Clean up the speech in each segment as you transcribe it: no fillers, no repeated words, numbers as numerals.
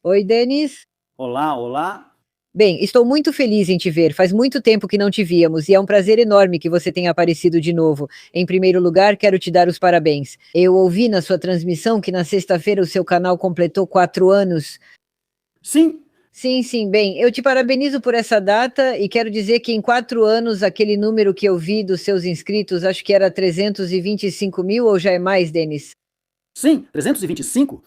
Oi, Denis. Olá, olá. Bem, estou muito feliz em te ver. Faz muito tempo que não te víamos e é um prazer enorme que você tenha aparecido de novo. Em primeiro lugar, quero te dar os parabéns. Eu ouvi na sua transmissão que na sexta-feira o seu canal completou 4 anos. Sim, Sim, sim, bem, eu te parabenizo por essa data e quero dizer que em 4 anos, aquele número que eu vi dos seus inscritos, acho que era 325 mil ou já é mais, Denis? sim, 325?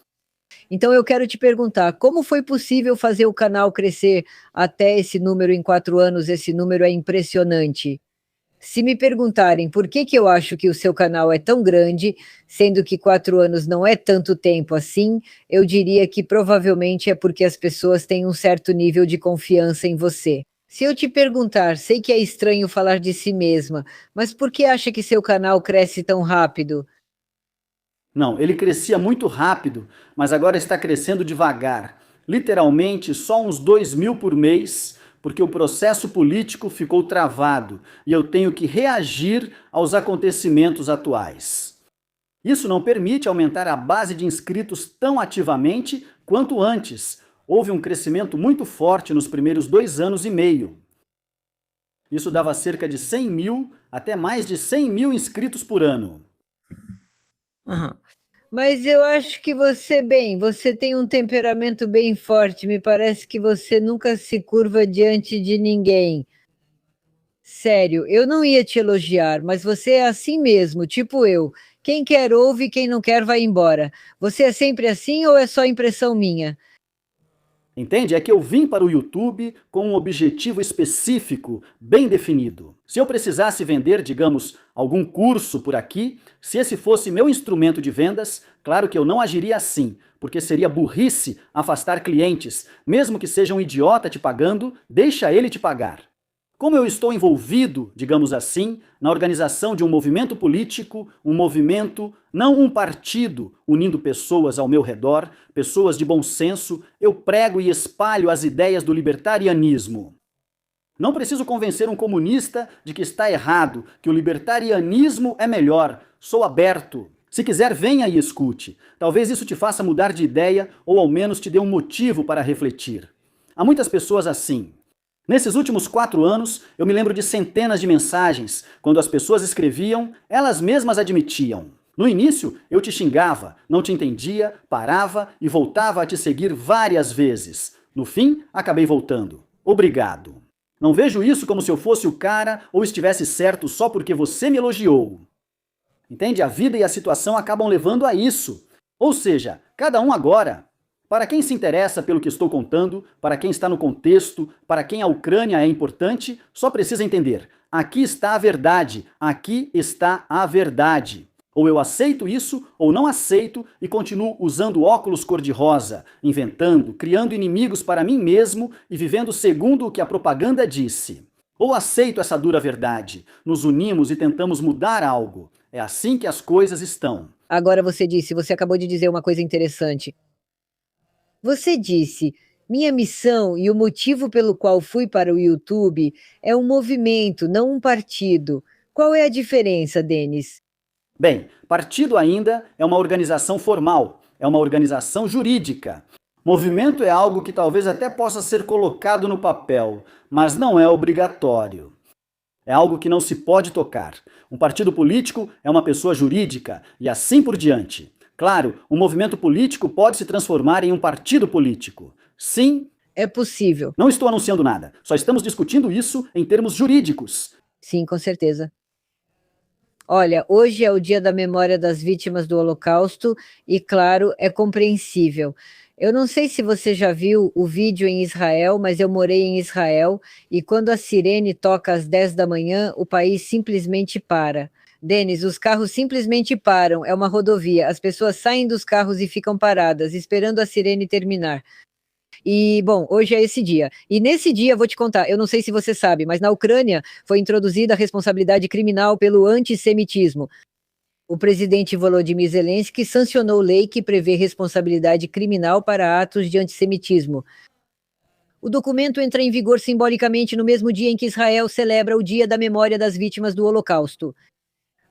Então eu quero te perguntar, como foi possível fazer o canal crescer até esse número em 4 anos? Esse número é impressionante. Se me perguntarem por que que eu acho que o seu canal é tão grande, sendo que 4 anos não é tanto tempo assim, eu diria que provavelmente é porque as pessoas têm um certo nível de confiança em você. Se eu te perguntar, sei que é estranho falar de si mesma, mas por que acha que seu canal cresce tão rápido? Não, ele crescia muito rápido, mas agora está crescendo devagar. Literalmente só uns 2.000 por mês, porque o processo político ficou travado e eu tenho que reagir aos acontecimentos atuais. Isso não permite aumentar a base de inscritos tão ativamente quanto antes. Houve um crescimento muito forte nos primeiros 2 anos e meio. Isso dava cerca de 100 mil até mais de 100 mil inscritos por ano. Aham. Mas eu acho que você, bem, você tem um temperamento bem forte, me parece que você nunca se curva diante de ninguém. Sério, eu não ia te elogiar, mas você é assim mesmo, tipo eu. Quem quer ouve, quem não quer vai embora. Você é sempre assim ou é só impressão minha? Entende? É que eu vim para o YouTube com um objetivo específico, bem definido. Se eu precisasse vender, digamos, algum curso por aqui, se esse fosse meu instrumento de vendas, claro que eu não agiria assim, porque seria burrice afastar clientes. Mesmo que seja um idiota te pagando, deixa ele te pagar. Como eu estou envolvido, digamos assim, na organização de um movimento político, um movimento, não um partido, unindo pessoas ao meu redor, pessoas de bom senso, eu prego e espalho as ideias do libertarianismo. Não preciso convencer um comunista de que está errado, que o libertarianismo é melhor. Sou aberto. Se quiser, venha e escute. Talvez isso te faça mudar de ideia ou ao menos te dê um motivo para refletir. Há muitas pessoas assim. Nesses últimos 4 anos, eu me lembro de centenas de mensagens. Quando as pessoas escreviam, elas mesmas admitiam. No início, eu te xingava, não te entendia, parava e voltava a te seguir várias vezes. No fim, acabei voltando. Obrigado. Não vejo isso como se eu fosse o cara ou estivesse certo só porque você me elogiou. Entende? A vida e a situação acabam levando a isso. Ou seja, cada um agora. Para quem se interessa pelo que estou contando, para quem está no contexto, para quem a Ucrânia é importante, só precisa entender. Aqui está a verdade. Aqui está a verdade. Ou eu aceito isso, ou não aceito e continuo usando óculos cor-de-rosa, inventando, criando inimigos para mim mesmo e vivendo segundo o que a propaganda disse. Ou aceito essa dura verdade, nos unimos e tentamos mudar algo. É assim que as coisas estão. Agora você acabou de dizer uma coisa interessante. Você disse: "Minha missão e o motivo pelo qual fui para o YouTube é um movimento, não um partido". Qual é a diferença, Denis? Bem, partido ainda é uma organização formal, é uma organização jurídica. Movimento é algo que talvez até possa ser colocado no papel, mas não é obrigatório. É algo que não se pode tocar. Um partido político é uma pessoa jurídica e assim por diante. Claro, um movimento político pode se transformar em um partido político. Sim, É possível. não estou anunciando nada, só estamos discutindo isso em termos jurídicos. Sim, com certeza. Olha, hoje é o dia da memória das vítimas do Holocausto e, claro, é compreensível. Eu não sei se você já viu o vídeo em Israel, mas eu morei em Israel e quando a sirene toca às 10 da manhã, o país simplesmente para. Denis, os carros simplesmente param, é uma rodovia. As pessoas saem dos carros e ficam paradas, esperando a sirene terminar. E, bom, hoje é esse dia. E nesse dia, vou te contar, eu não sei se você sabe, mas na Ucrânia foi introduzida a responsabilidade criminal pelo antissemitismo. O presidente Volodymyr Zelensky sancionou lei que prevê responsabilidade criminal para atos de antissemitismo. O documento entra em vigor simbolicamente no mesmo dia em que Israel celebra o Dia da Memória das Vítimas do Holocausto.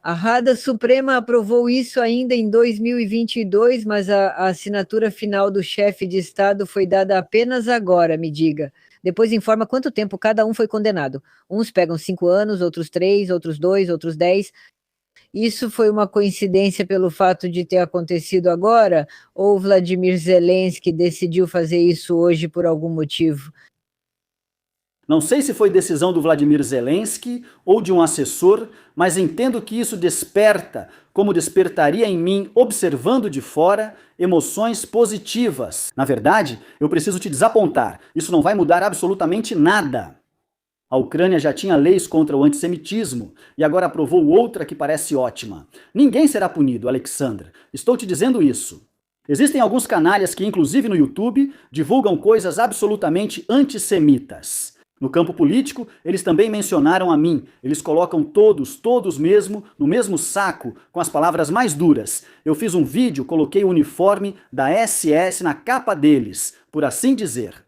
A Rada Suprema aprovou isso ainda em 2022, mas a assinatura final do chefe de Estado foi dada apenas agora, me diga. Depois informa quanto tempo cada um foi condenado. Uns pegam 5 anos, outros 3, outros 2, outros 10. Isso foi uma coincidência pelo fato de ter acontecido agora? Ou Vladimir Zelensky decidiu fazer isso hoje por algum motivo? Não sei se foi decisão do Vladimir Zelensky ou de um assessor, mas entendo que isso desperta, como despertaria em mim, observando de fora, emoções positivas. Na verdade, eu preciso te desapontar. Isso não vai mudar absolutamente nada. A Ucrânia já tinha leis contra o antissemitismo e agora aprovou outra que parece ótima. Ninguém será punido, Alexandra. Estou te dizendo isso. Existem alguns canalhas que, inclusive no YouTube, divulgam coisas absolutamente antissemitas. No campo político, eles também mencionaram a mim. Eles colocam todos mesmo, no mesmo saco, com as palavras mais duras. Eu fiz um vídeo, coloquei o uniforme da SS na capa deles, por assim dizer.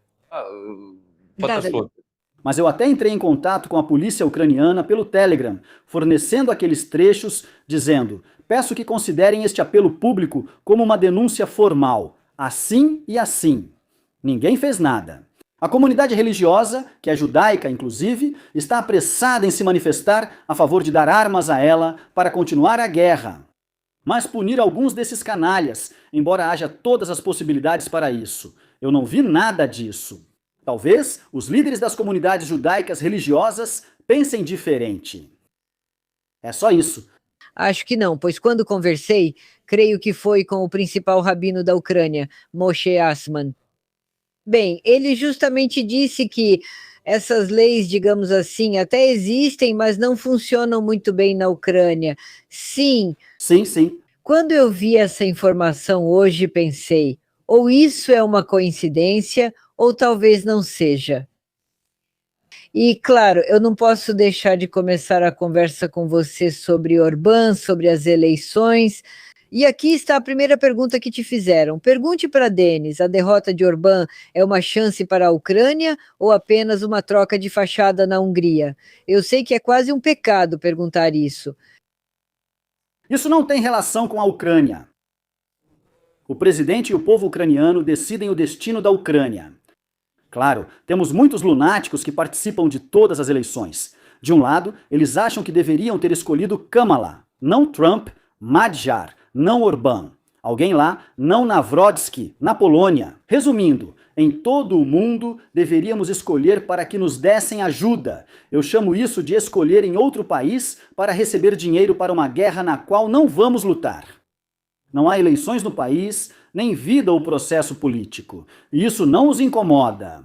Mas eu até entrei em contato com a polícia ucraniana pelo Telegram, fornecendo aqueles trechos, dizendo: peço que considerem este apelo público como uma denúncia formal, assim e assim. Ninguém fez nada. A comunidade religiosa, que é judaica inclusive, está apressada em se manifestar a favor de dar armas a ela para continuar a guerra. Mas punir alguns desses canalhas, embora haja todas as possibilidades para isso. Eu não vi nada disso. Talvez os líderes das comunidades judaicas religiosas pensem diferente. É só isso. Acho que não, pois quando conversei, creio que foi com o principal rabino da Ucrânia, Moshe Assman. Bem, ele justamente disse que essas leis, digamos assim, até existem, mas não funcionam muito bem na Ucrânia. Sim. Sim. Quando eu vi essa informação hoje, pensei, ou isso é uma coincidência, ou talvez não seja. E, claro, eu não posso deixar de começar a conversa com você sobre Orbán, sobre as eleições. E aqui está a primeira pergunta que te fizeram. Pergunte para Denis, a derrota de Orbán é uma chance para a Ucrânia ou apenas uma troca de fachada na Hungria? Eu sei que é quase um pecado perguntar isso. Isso não tem relação com a Ucrânia. O presidente e o povo ucraniano decidem o destino da Ucrânia. Claro, temos muitos lunáticos que participam de todas as eleições. De um lado, eles acham que deveriam ter escolhido Kamala, não Trump, Magyar, não Orbán. Alguém lá, não Nawrocki, na Polônia. Resumindo, em todo o mundo deveríamos escolher para que nos dessem ajuda. Eu chamo isso de escolher em outro país para receber dinheiro para uma guerra na qual não vamos lutar. Não há eleições no país, nem vida ou processo político. E isso não os incomoda.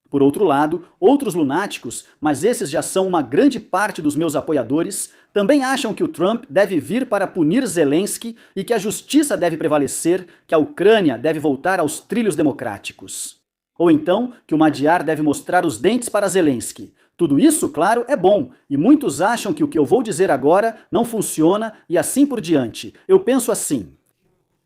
Por outro lado, outros lunáticos, mas esses já são uma grande parte dos meus apoiadores, também acham que o Trump deve vir para punir Zelensky e que a justiça deve prevalecer, que a Ucrânia deve voltar aos trilhos democráticos. Ou então, que o Magyar deve mostrar os dentes para Zelensky. Tudo isso, claro, é bom, e muitos acham que o que eu vou dizer agora não funciona e assim por diante. Eu penso assim: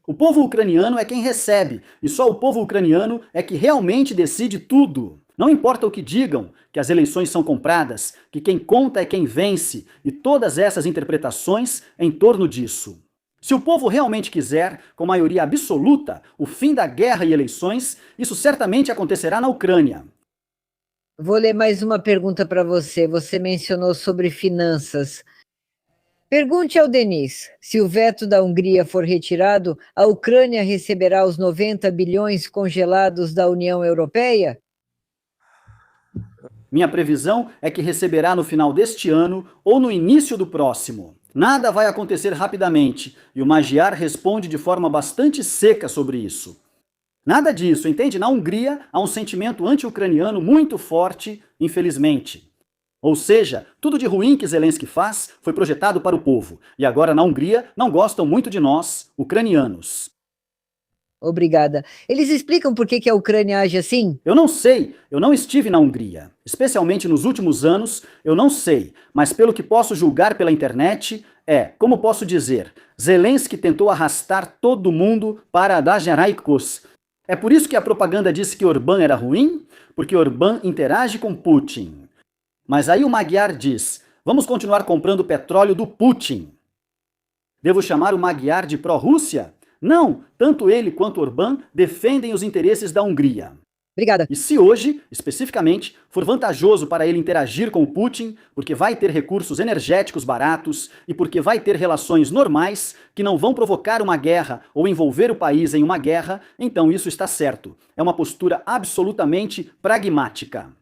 o povo ucraniano é quem recebe, e só o povo ucraniano é que realmente decide tudo. Não importa o que digam, que as eleições são compradas, que quem conta é quem vence, e todas essas interpretações em torno disso. Se o povo realmente quiser, com maioria absoluta, o fim da guerra e eleições, isso certamente acontecerá na Ucrânia. Vou ler mais uma pergunta para você. Você mencionou sobre finanças. Pergunte ao Denis, se o veto da Hungria for retirado, a Ucrânia receberá os 90 bilhões congelados da União Europeia? Minha previsão é que receberá no final deste ano ou no início do próximo. Nada vai acontecer rapidamente, e o Magyar responde de forma bastante seca sobre isso. Nada disso, entende? Na Hungria há um sentimento anti-ucraniano muito forte, infelizmente. Ou seja, tudo de ruim que Zelensky faz foi projetado para o povo, e agora na Hungria não gostam muito de nós, ucranianos. Obrigada. Eles explicam por que a Ucrânia age assim? Eu não sei, eu não estive na Hungria. Especialmente nos últimos anos, eu não sei. Mas pelo que posso julgar pela internet, como posso dizer, Zelensky tentou arrastar todo mundo para Dajaraikus. É por isso que a propaganda disse que Orbán era ruim? Porque Orbán interage com Putin. Mas aí o Magyar diz, vamos continuar comprando petróleo do Putin. Devo chamar o Magyar de pró-Rússia? Não, tanto ele quanto Orbán defendem os interesses da Hungria. Obrigada. E se hoje, especificamente, for vantajoso para ele interagir com o Putin, porque vai ter recursos energéticos baratos e porque vai ter relações normais que não vão provocar uma guerra ou envolver o país em uma guerra, então isso está certo. É uma postura absolutamente pragmática.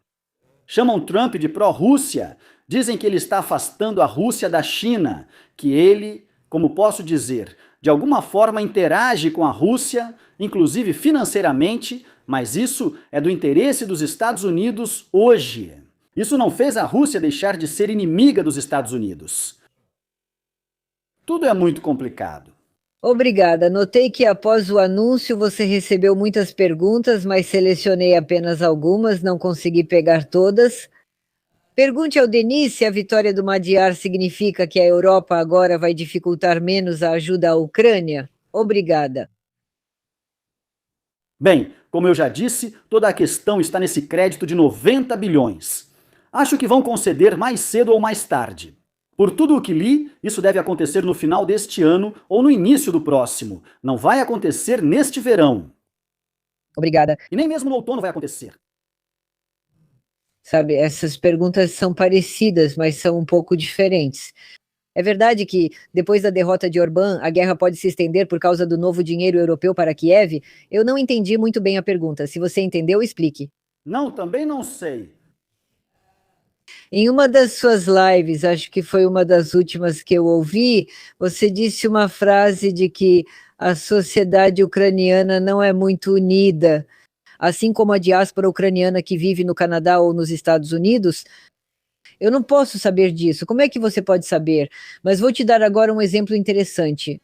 Chamam Trump de pró-Rússia, dizem que ele está afastando a Rússia da China, que ele, como posso dizer, de alguma forma interage com a Rússia, inclusive financeiramente, mas isso é do interesse dos Estados Unidos hoje. Isso não fez a Rússia deixar de ser inimiga dos Estados Unidos. Tudo é muito complicado. Obrigada. Notei que após o anúncio você recebeu muitas perguntas, mas selecionei apenas algumas, não consegui pegar todas. Pergunte ao Denis se a vitória do Magyar significa que a Europa agora vai dificultar menos a ajuda à Ucrânia. Obrigada. Bem, como eu já disse, toda a questão está nesse crédito de 90 bilhões. Acho que vão conceder mais cedo ou mais tarde. Por tudo o que li, isso deve acontecer no final deste ano ou no início do próximo. Não vai acontecer neste verão. Obrigada. E nem mesmo no outono vai acontecer. Sabe, essas perguntas são parecidas, mas são um pouco diferentes. É verdade que, depois da derrota de Orbán, a guerra pode se estender por causa do novo dinheiro europeu para Kiev? Eu não entendi muito bem a pergunta. Se você entendeu, explique. Não, também não sei. Em uma das suas lives, acho que foi uma das últimas que eu ouvi, você disse uma frase de que a sociedade ucraniana não é muito unida, assim como a diáspora ucraniana que vive no Canadá ou nos Estados Unidos. Eu não posso saber disso. Como é que você pode saber? Mas vou te dar agora um exemplo interessante.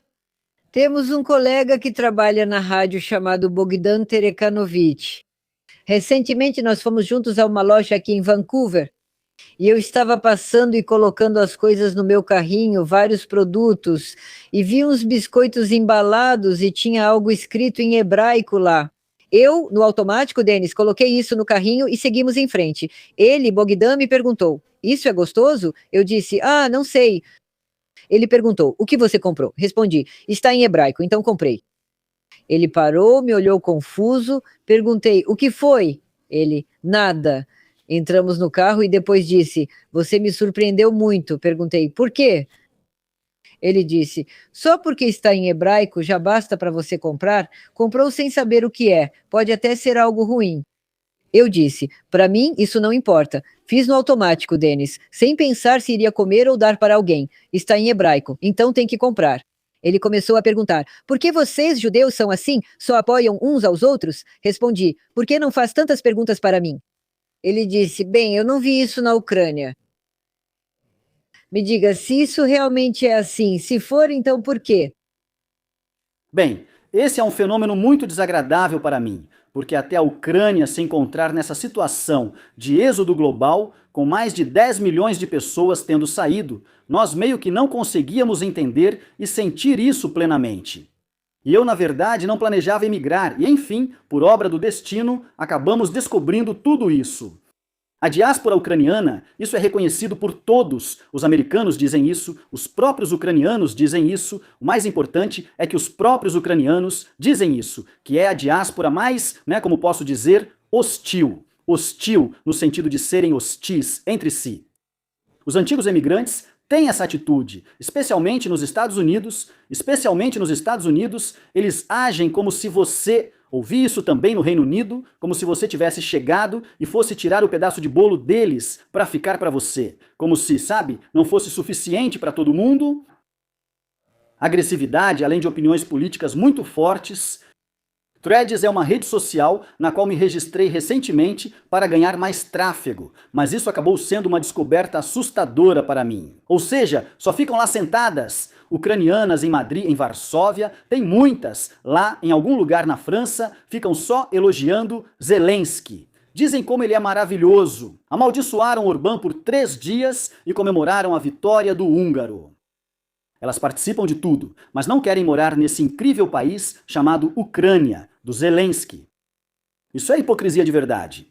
Temos um colega que trabalha na rádio chamado Bogdan Terekanovic. Recentemente nós fomos juntos a uma loja aqui em Vancouver. E eu estava passando e colocando as coisas no meu carrinho, vários produtos, e vi uns biscoitos embalados e tinha algo escrito em hebraico lá. Eu, no automático, Denis, coloquei isso no carrinho e seguimos em frente. Ele, Bogdan, me perguntou: isso é gostoso? Eu disse: ah, não sei. Ele perguntou: o que você comprou? Respondi: está em hebraico, então comprei. Ele parou, me olhou confuso, perguntei: o que foi? Ele: nada. Entramos no carro e depois disse: você me surpreendeu muito. Perguntei: por quê? Ele disse: só porque está em hebraico já basta para você comprar? Comprou sem saber o que é, pode até ser algo ruim. Eu disse: para mim isso não importa. Fiz no automático, Denis, sem pensar se iria comer ou dar para alguém. Está em hebraico, então tem que comprar. Ele começou a perguntar: por que vocês, judeus, são assim? Só apoiam uns aos outros? Respondi: por que não faz tantas perguntas para mim? Ele disse: bem, eu não vi isso na Ucrânia. Me diga, se isso realmente é assim, se for, então por quê? Bem, esse é um fenômeno muito desagradável para mim, porque até a Ucrânia se encontrar nessa situação de êxodo global, com mais de 10 milhões de pessoas tendo saído, nós meio que não conseguíamos entender e sentir isso plenamente. E eu, na verdade, não planejava emigrar, e enfim, por obra do destino, acabamos descobrindo tudo isso. A diáspora ucraniana, isso é reconhecido por todos. Os americanos dizem isso, os próprios ucranianos dizem isso. O mais importante é que os próprios ucranianos dizem isso, que é a diáspora mais, como posso dizer, hostil. Hostil no sentido de serem hostis entre si. Os antigos emigrantes têm essa atitude, especialmente nos Estados Unidos. Especialmente nos Estados Unidos, eles agem como se você... Ouvi isso também no Reino Unido, como se você tivesse chegado e fosse tirar o pedaço de bolo deles para ficar para você. Como se, sabe, não fosse suficiente para todo mundo. Agressividade, além de opiniões políticas muito fortes. Threads é uma rede social na qual me registrei recentemente para ganhar mais tráfego, mas isso acabou sendo uma descoberta assustadora para mim. Ou seja, só ficam lá sentadas. Ucranianas em Madrid, em Varsóvia, tem muitas. Lá, em algum lugar na França, ficam só elogiando Zelensky. Dizem como ele é maravilhoso. Amaldiçoaram Orbán por 3 dias e comemoraram a vitória do húngaro. Elas participam de tudo, mas não querem morar nesse incrível país chamado Ucrânia, do Zelensky. Isso é hipocrisia de verdade.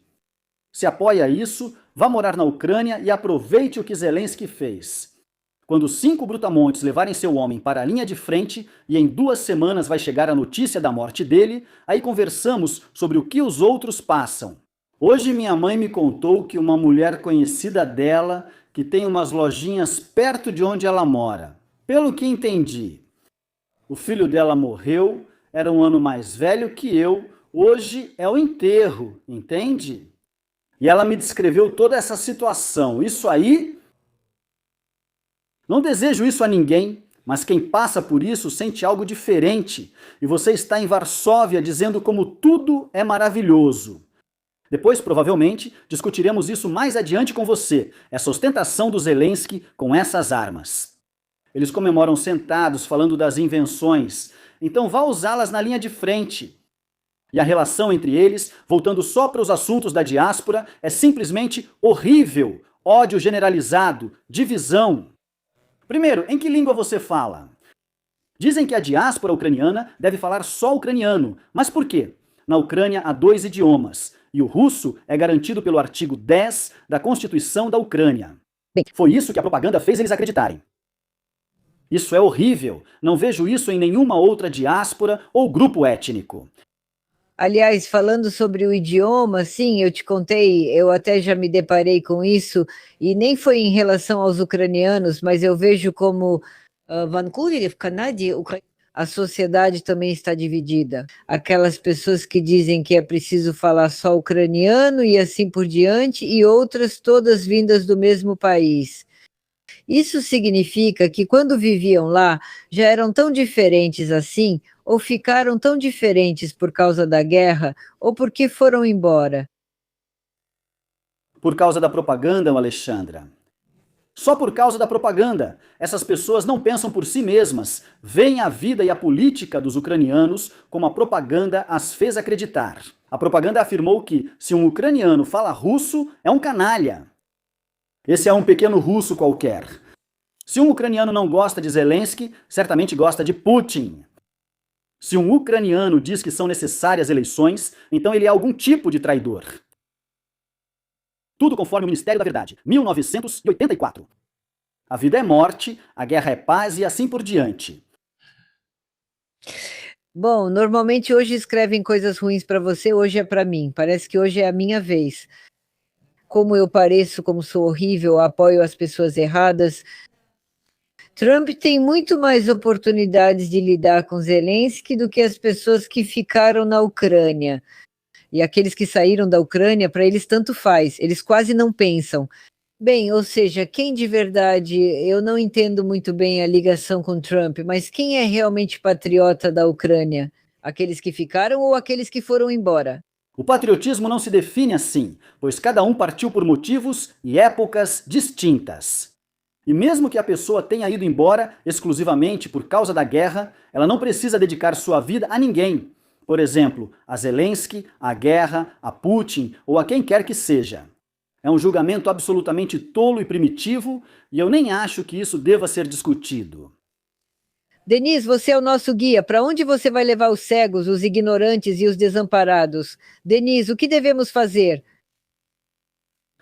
Se apoia isso, vá morar na Ucrânia e aproveite o que Zelensky fez. quando 5 brutamontes levarem seu homem para a linha de frente e em 2 semanas vai chegar a notícia da morte dele, aí conversamos sobre o que os outros passam. Hoje minha mãe me contou que uma mulher conhecida dela, que tem umas lojinhas perto de onde ela mora. Pelo que entendi, o filho dela morreu, era um ano mais velho que eu, hoje é o enterro, entende? E ela me descreveu toda essa situação. Isso aí, não desejo isso a ninguém, mas quem passa por isso sente algo diferente. E você está em Varsóvia dizendo como tudo é maravilhoso. Depois, provavelmente, discutiremos isso mais adiante com você, essa ostentação do Zelensky com essas armas. Eles comemoram sentados, falando das invenções, então vá usá-las na linha de frente. E a relação entre eles, voltando só para os assuntos da diáspora, é simplesmente horrível. Ódio generalizado, divisão. Primeiro, em que língua você fala? Dizem que a diáspora ucraniana deve falar só ucraniano. Mas por quê? Na Ucrânia há 2 idiomas, e o russo é garantido pelo artigo 10 da Constituição da Ucrânia. Foi isso que a propaganda fez eles acreditarem. Isso é horrível. Não vejo isso em nenhuma outra diáspora ou grupo étnico. Aliás, falando sobre o idioma, sim, eu te contei, eu até já me deparei com isso, e nem foi em relação aos ucranianos, mas eu vejo como Vancouver, Canadá, a sociedade também está dividida. Aquelas pessoas que dizem que é preciso falar só ucraniano e assim por diante, e outras todas vindas do mesmo país. Isso significa que quando viviam lá, já eram tão diferentes assim, ou ficaram tão diferentes por causa da guerra, ou porque foram embora. Por causa da propaganda, Alexandra. Só por causa da propaganda. Essas pessoas não pensam por si mesmas, veem a vida e a política dos ucranianos como a propaganda as fez acreditar. A propaganda afirmou que, se um ucraniano fala russo, é um canalha. Esse é um pequeno russo qualquer. Se um ucraniano não gosta de Zelensky, certamente gosta de Putin. Se um ucraniano diz que são necessárias eleições, então ele é algum tipo de traidor. Tudo conforme o Ministério da Verdade, 1984. A vida é morte, a guerra é paz e assim por diante. Bom, normalmente hoje escrevem coisas ruins para você, hoje é para mim. Parece que hoje é a minha vez. Como eu pareço, como sou horrível, apoio as pessoas erradas. Trump tem muito mais oportunidades de lidar com Zelensky do que as pessoas que ficaram na Ucrânia. E aqueles que saíram da Ucrânia, para eles tanto faz, eles quase não pensam. Bem, ou seja, quem de verdade, eu não entendo muito bem a ligação com Trump, mas quem é realmente patriota da Ucrânia? Aqueles que ficaram ou aqueles que foram embora? O patriotismo não se define assim, pois cada um partiu por motivos e épocas distintas. E mesmo que a pessoa tenha ido embora exclusivamente por causa da guerra, ela não precisa dedicar sua vida a ninguém. Por exemplo, a Zelensky, a guerra, a Putin ou a quem quer que seja. É um julgamento absolutamente tolo e primitivo, e eu nem acho que isso deva ser discutido. Denise, você é o nosso guia. Para onde você vai levar os cegos, os ignorantes e os desamparados? Denise, o que devemos fazer?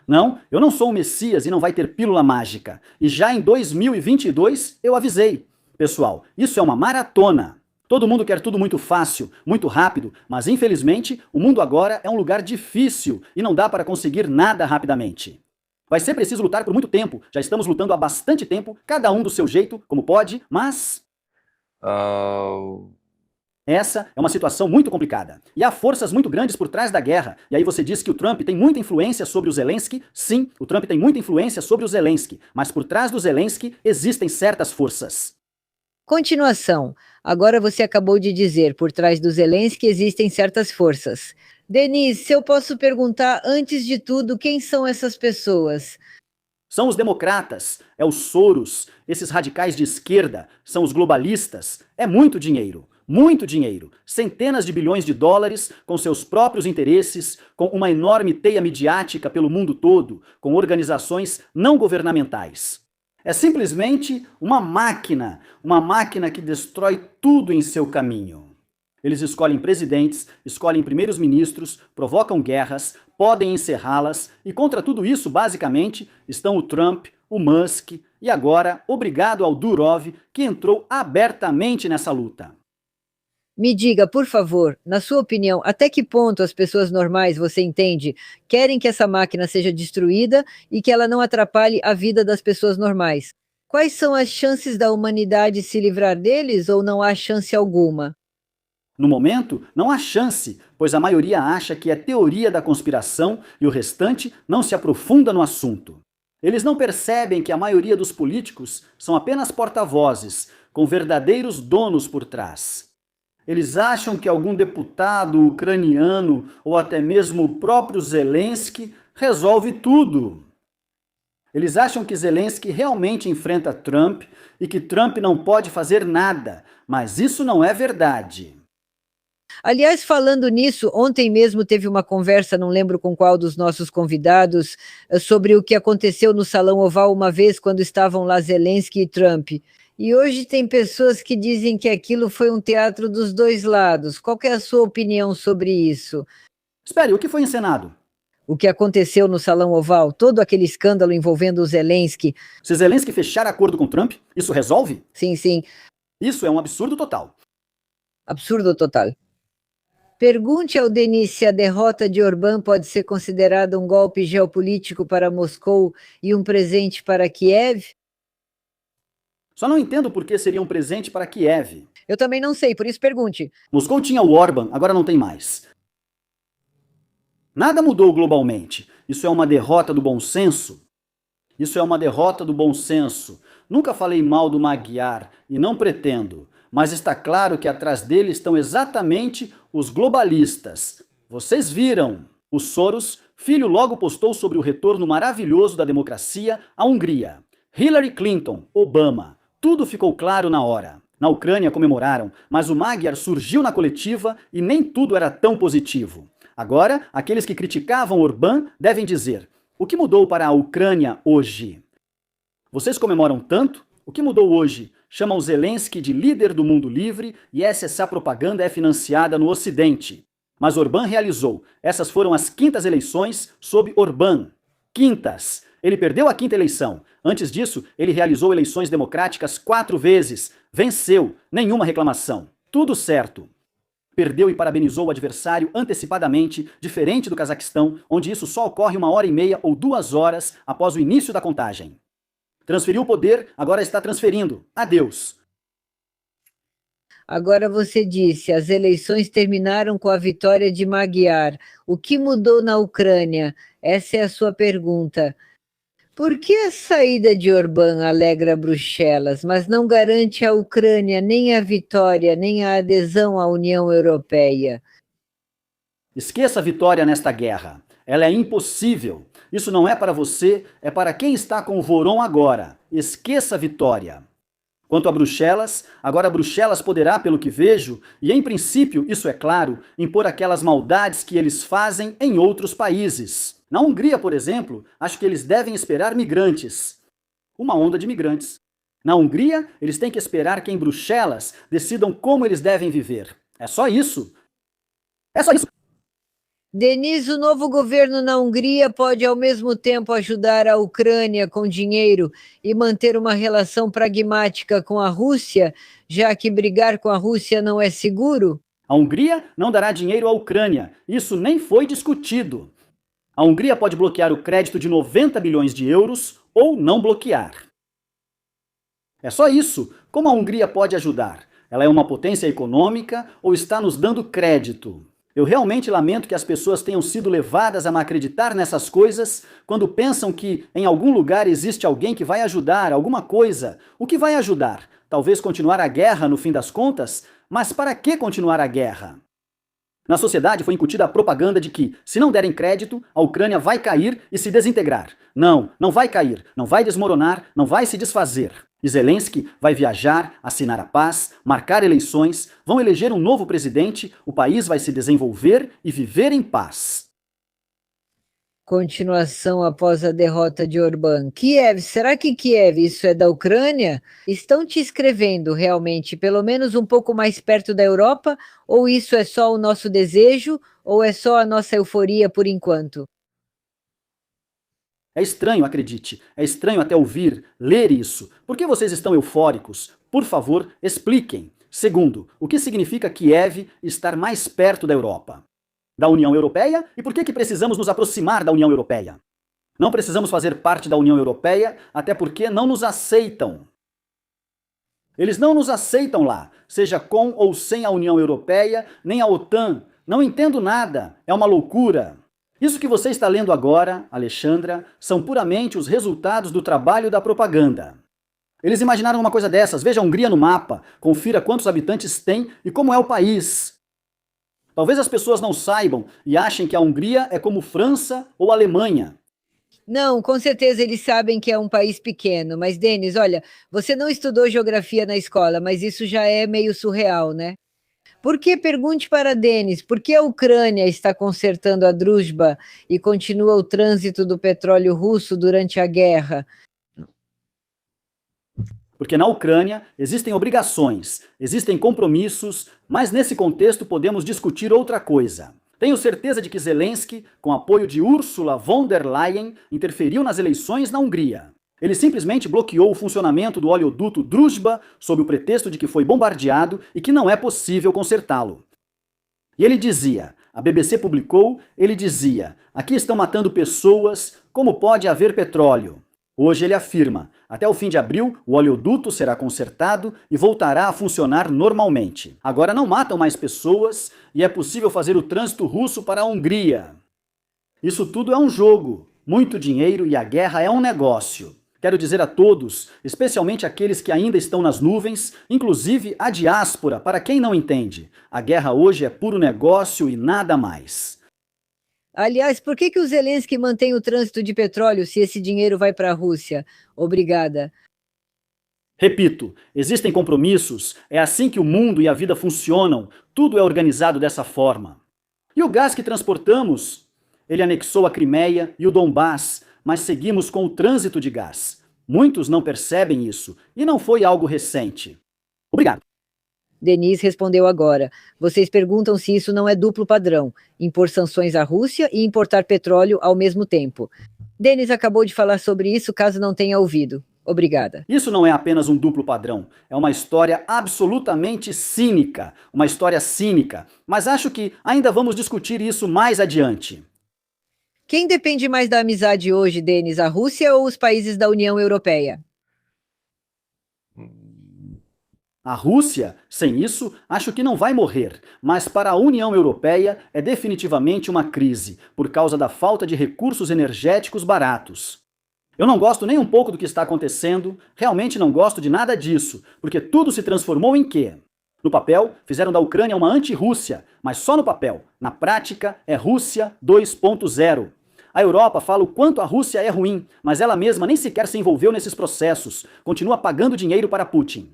Não, eu não sou o Messias e não vai ter pílula mágica. E já em 2022 eu avisei. Pessoal, isso é uma maratona. Todo mundo quer tudo muito fácil, muito rápido, mas infelizmente o mundo agora é um lugar difícil e não dá para conseguir nada rapidamente. Vai ser preciso lutar por muito tempo, já estamos lutando há bastante tempo, cada um do seu jeito, como pode, mas... Essa é uma situação muito complicada. E há forças muito grandes por trás da guerra. E aí você diz que o Trump tem muita influência sobre o Zelensky. Sim, o Trump tem muita influência sobre o Zelensky, mas por trás do Zelensky existem certas forças. Continuação. Agora você acabou de dizer, por trás do Zelensky existem certas forças. Denise, se eu posso perguntar, antes de tudo, quem são essas pessoas? São os democratas, é os Soros, esses radicais de esquerda, são os globalistas. É muito dinheiro. Muito dinheiro, centenas de bilhões de dólares, com seus próprios interesses, com uma enorme teia midiática pelo mundo todo, com organizações não governamentais. É simplesmente uma máquina que destrói tudo em seu caminho. Eles escolhem presidentes, escolhem primeiros ministros, provocam guerras, podem encerrá-las, e contra tudo isso, basicamente, estão o Trump, o Musk e agora obrigado ao Durov, que entrou abertamente nessa luta. Me diga, por favor, na sua opinião, até que ponto as pessoas normais, você entende, querem que essa máquina seja destruída e que ela não atrapalhe a vida das pessoas normais? Quais são as chances da humanidade se livrar deles ou não há chance alguma? No momento, não há chance, pois a maioria acha que é teoria da conspiração e o restante não se aprofunda no assunto. Eles não percebem que a maioria dos políticos são apenas porta-vozes, com verdadeiros donos por trás. Eles acham que algum deputado ucraniano ou até mesmo o próprio Zelensky resolve tudo. Eles acham que Zelensky realmente enfrenta Trump e que Trump não pode fazer nada, mas isso não é verdade. Aliás, falando nisso, ontem mesmo teve uma conversa, não lembro com qual dos nossos convidados, sobre o que aconteceu no Salão Oval uma vez quando estavam lá Zelensky e Trump. E hoje tem pessoas que dizem que aquilo foi um teatro dos dois lados. Qual que é a sua opinião sobre isso? Espere, o que foi encenado? O que aconteceu no Salão Oval, todo aquele escândalo envolvendo o Zelensky. Se Zelensky fechar acordo com Trump, isso resolve? Sim, sim, Isso é um absurdo total. absurdo total. Pergunte ao Denis se a derrota de Orbán pode ser considerada um golpe geopolítico para Moscou e um presente para Kiev? Só não entendo por que seria um presente para Kiev. Eu também não sei, por isso pergunte. Moscou tinha o Orbán, agora não tem mais. Nada mudou globalmente. Isso é uma derrota do bom senso? Isso é uma derrota do bom senso. Nunca falei mal do Magyar e não pretendo, mas está claro que atrás dele estão exatamente os globalistas. Vocês viram? O Soros, filho, logo postou sobre o retorno maravilhoso da democracia à Hungria. Hillary Clinton, Obama, tudo ficou claro na hora. Na Ucrânia comemoraram, mas o Magyar surgiu na coletiva e nem tudo era tão positivo. Agora, aqueles que criticavam Orbán devem dizer: o que mudou para a Ucrânia hoje? Vocês comemoram tanto? O que mudou hoje? Chamam Zelensky de líder do mundo livre e essa propaganda é financiada no Ocidente. Mas Orbán realizou. Essas foram as quintas eleições sob Orbán. Quintas. Ele perdeu a quinta eleição. Antes disso, ele realizou eleições democráticas 4 vezes. Venceu. Nenhuma reclamação. Tudo certo. Perdeu e parabenizou o adversário antecipadamente, diferente do Cazaquistão, onde isso só ocorre 1h30 ou 2 horas após o início da contagem. Transferiu o poder, agora está transferindo. Adeus. Agora você disse, as eleições terminaram com a vitória de Magyar. O que mudou na Ucrânia? Essa é a sua pergunta. Por que a saída de Orbán alegra Bruxelas, mas não garante à Ucrânia nem a vitória, nem a adesão à União Europeia? Esqueça a vitória nesta guerra. Ela é impossível. Isso não é para você, é para quem está com o Voron agora. Esqueça a vitória. Quanto a Bruxelas, agora Bruxelas poderá, pelo que vejo, e em princípio, isso é claro, impor aquelas maldades que eles fazem em outros países. Na Hungria, por exemplo, acho que eles devem esperar migrantes. Uma onda de migrantes. Na Hungria, eles têm que esperar que em Bruxelas decidam como eles devem viver. É só isso. É só isso. Denis, o novo governo na Hungria pode ao mesmo tempo ajudar a Ucrânia com dinheiro e manter uma relação pragmática com a Rússia, já que brigar com a Rússia não é seguro? A Hungria não dará dinheiro à Ucrânia. Isso nem foi discutido. A Hungria pode bloquear o crédito de 90 bilhões de euros ou não bloquear. É só isso. Como a Hungria pode ajudar? Ela é uma potência econômica ou está nos dando crédito? Eu realmente lamento que as pessoas tenham sido levadas a acreditar nessas coisas quando pensam que em algum lugar existe alguém que vai ajudar, alguma coisa. O que vai ajudar? Talvez continuar a guerra no fim das contas? Mas para que continuar a guerra? Na sociedade foi incutida a propaganda de que, se não derem crédito, a Ucrânia vai cair e se desintegrar. Não, não vai cair, não vai desmoronar, não vai se desfazer. E Zelensky vai viajar, assinar a paz, marcar eleições, vão eleger um novo presidente, o país vai se desenvolver e viver em paz. Continuação após a derrota de Orbán. Kiev, será que Kiev, isso é da Ucrânia? Estão te escrevendo realmente, pelo menos um pouco mais perto da Europa? Ou isso é só o nosso desejo? Ou é só a nossa euforia por enquanto? É estranho, acredite. É estranho até ouvir, ler isso. Por que vocês estão eufóricos? Por favor, expliquem. Segundo, o que significa Kiev estar mais perto da Europa? Da União Europeia? E por que precisamos nos aproximar da União Europeia? Não precisamos fazer parte da União Europeia, até porque não nos aceitam. Eles não nos aceitam lá, seja com ou sem a União Europeia, nem a OTAN. Não entendo nada, é uma loucura. Isso que você está lendo agora, Alexandra, são puramente os resultados do trabalho da propaganda. Eles imaginaram uma coisa dessas, veja a Hungria no mapa, confira quantos habitantes tem e como é o país. Talvez as pessoas não saibam e achem que a Hungria é como França ou Alemanha. Não, com certeza eles sabem que é um país pequeno, mas Denis, olha, você não estudou geografia na escola, mas isso já é meio surreal, né? Pergunte para Denis, por que a Ucrânia está consertando a Druzhba e continua o trânsito do petróleo russo durante a guerra? Porque na Ucrânia existem obrigações, existem compromissos, mas nesse contexto podemos discutir outra coisa. Tenho certeza de que Zelensky, com apoio de Ursula von der Leyen, interferiu nas eleições na Hungria. Ele simplesmente bloqueou o funcionamento do oleoduto Druzhba sob o pretexto de que foi bombardeado e que não é possível consertá-lo. E ele dizia, a BBC publicou, ele dizia, aqui estão matando pessoas, como pode haver petróleo? Hoje ele afirma, até o fim de abril o oleoduto será consertado e voltará a funcionar normalmente. Agora não matam mais pessoas e é possível fazer o trânsito russo para a Hungria. Isso tudo é um jogo, muito dinheiro e a guerra é um negócio. Quero dizer a todos, especialmente aqueles que ainda estão nas nuvens, inclusive a diáspora, para quem não entende, a guerra hoje é puro negócio e nada mais. Aliás, por que o Zelensky mantém o trânsito de petróleo se esse dinheiro vai para a Rússia? Obrigada. Repito, existem compromissos, é assim que o mundo e a vida funcionam, tudo é organizado dessa forma. E o gás que transportamos? Ele anexou a Crimeia e o Donbass, mas seguimos com o trânsito de gás. Muitos não percebem isso, e não foi algo recente. Obrigado. Denise respondeu agora. Vocês perguntam se isso não é duplo padrão, impor sanções à Rússia e importar petróleo ao mesmo tempo. Denis acabou de falar sobre isso, caso não tenha ouvido. Obrigada. Isso não é apenas um duplo padrão, é uma história absolutamente cínica, uma história cínica, mas acho que ainda vamos discutir isso mais adiante. Quem depende mais da amizade hoje, Denis, a Rússia ou os países da União Europeia? A Rússia, sem isso, acho que não vai morrer, mas para a União Europeia é definitivamente uma crise, por causa da falta de recursos energéticos baratos. Eu não gosto nem um pouco do que está acontecendo, realmente não gosto de nada disso, porque tudo se transformou em quê? No papel, fizeram da Ucrânia uma anti-Rússia, mas só no papel. Na prática, é Rússia 2.0. A Europa fala o quanto a Rússia é ruim, mas ela mesma nem sequer se envolveu nesses processos, continua pagando dinheiro para Putin.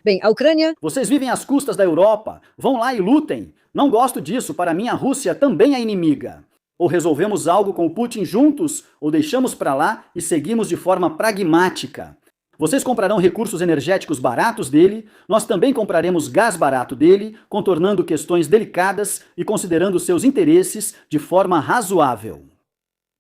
Bem, a Ucrânia... Vocês vivem às custas da Europa, vão lá e lutem. Não gosto disso, para mim a Rússia também é inimiga. Ou resolvemos algo com o Putin juntos, ou deixamos para lá e seguimos de forma pragmática. Vocês comprarão recursos energéticos baratos dele, nós também compraremos gás barato dele, contornando questões delicadas e considerando seus interesses de forma razoável.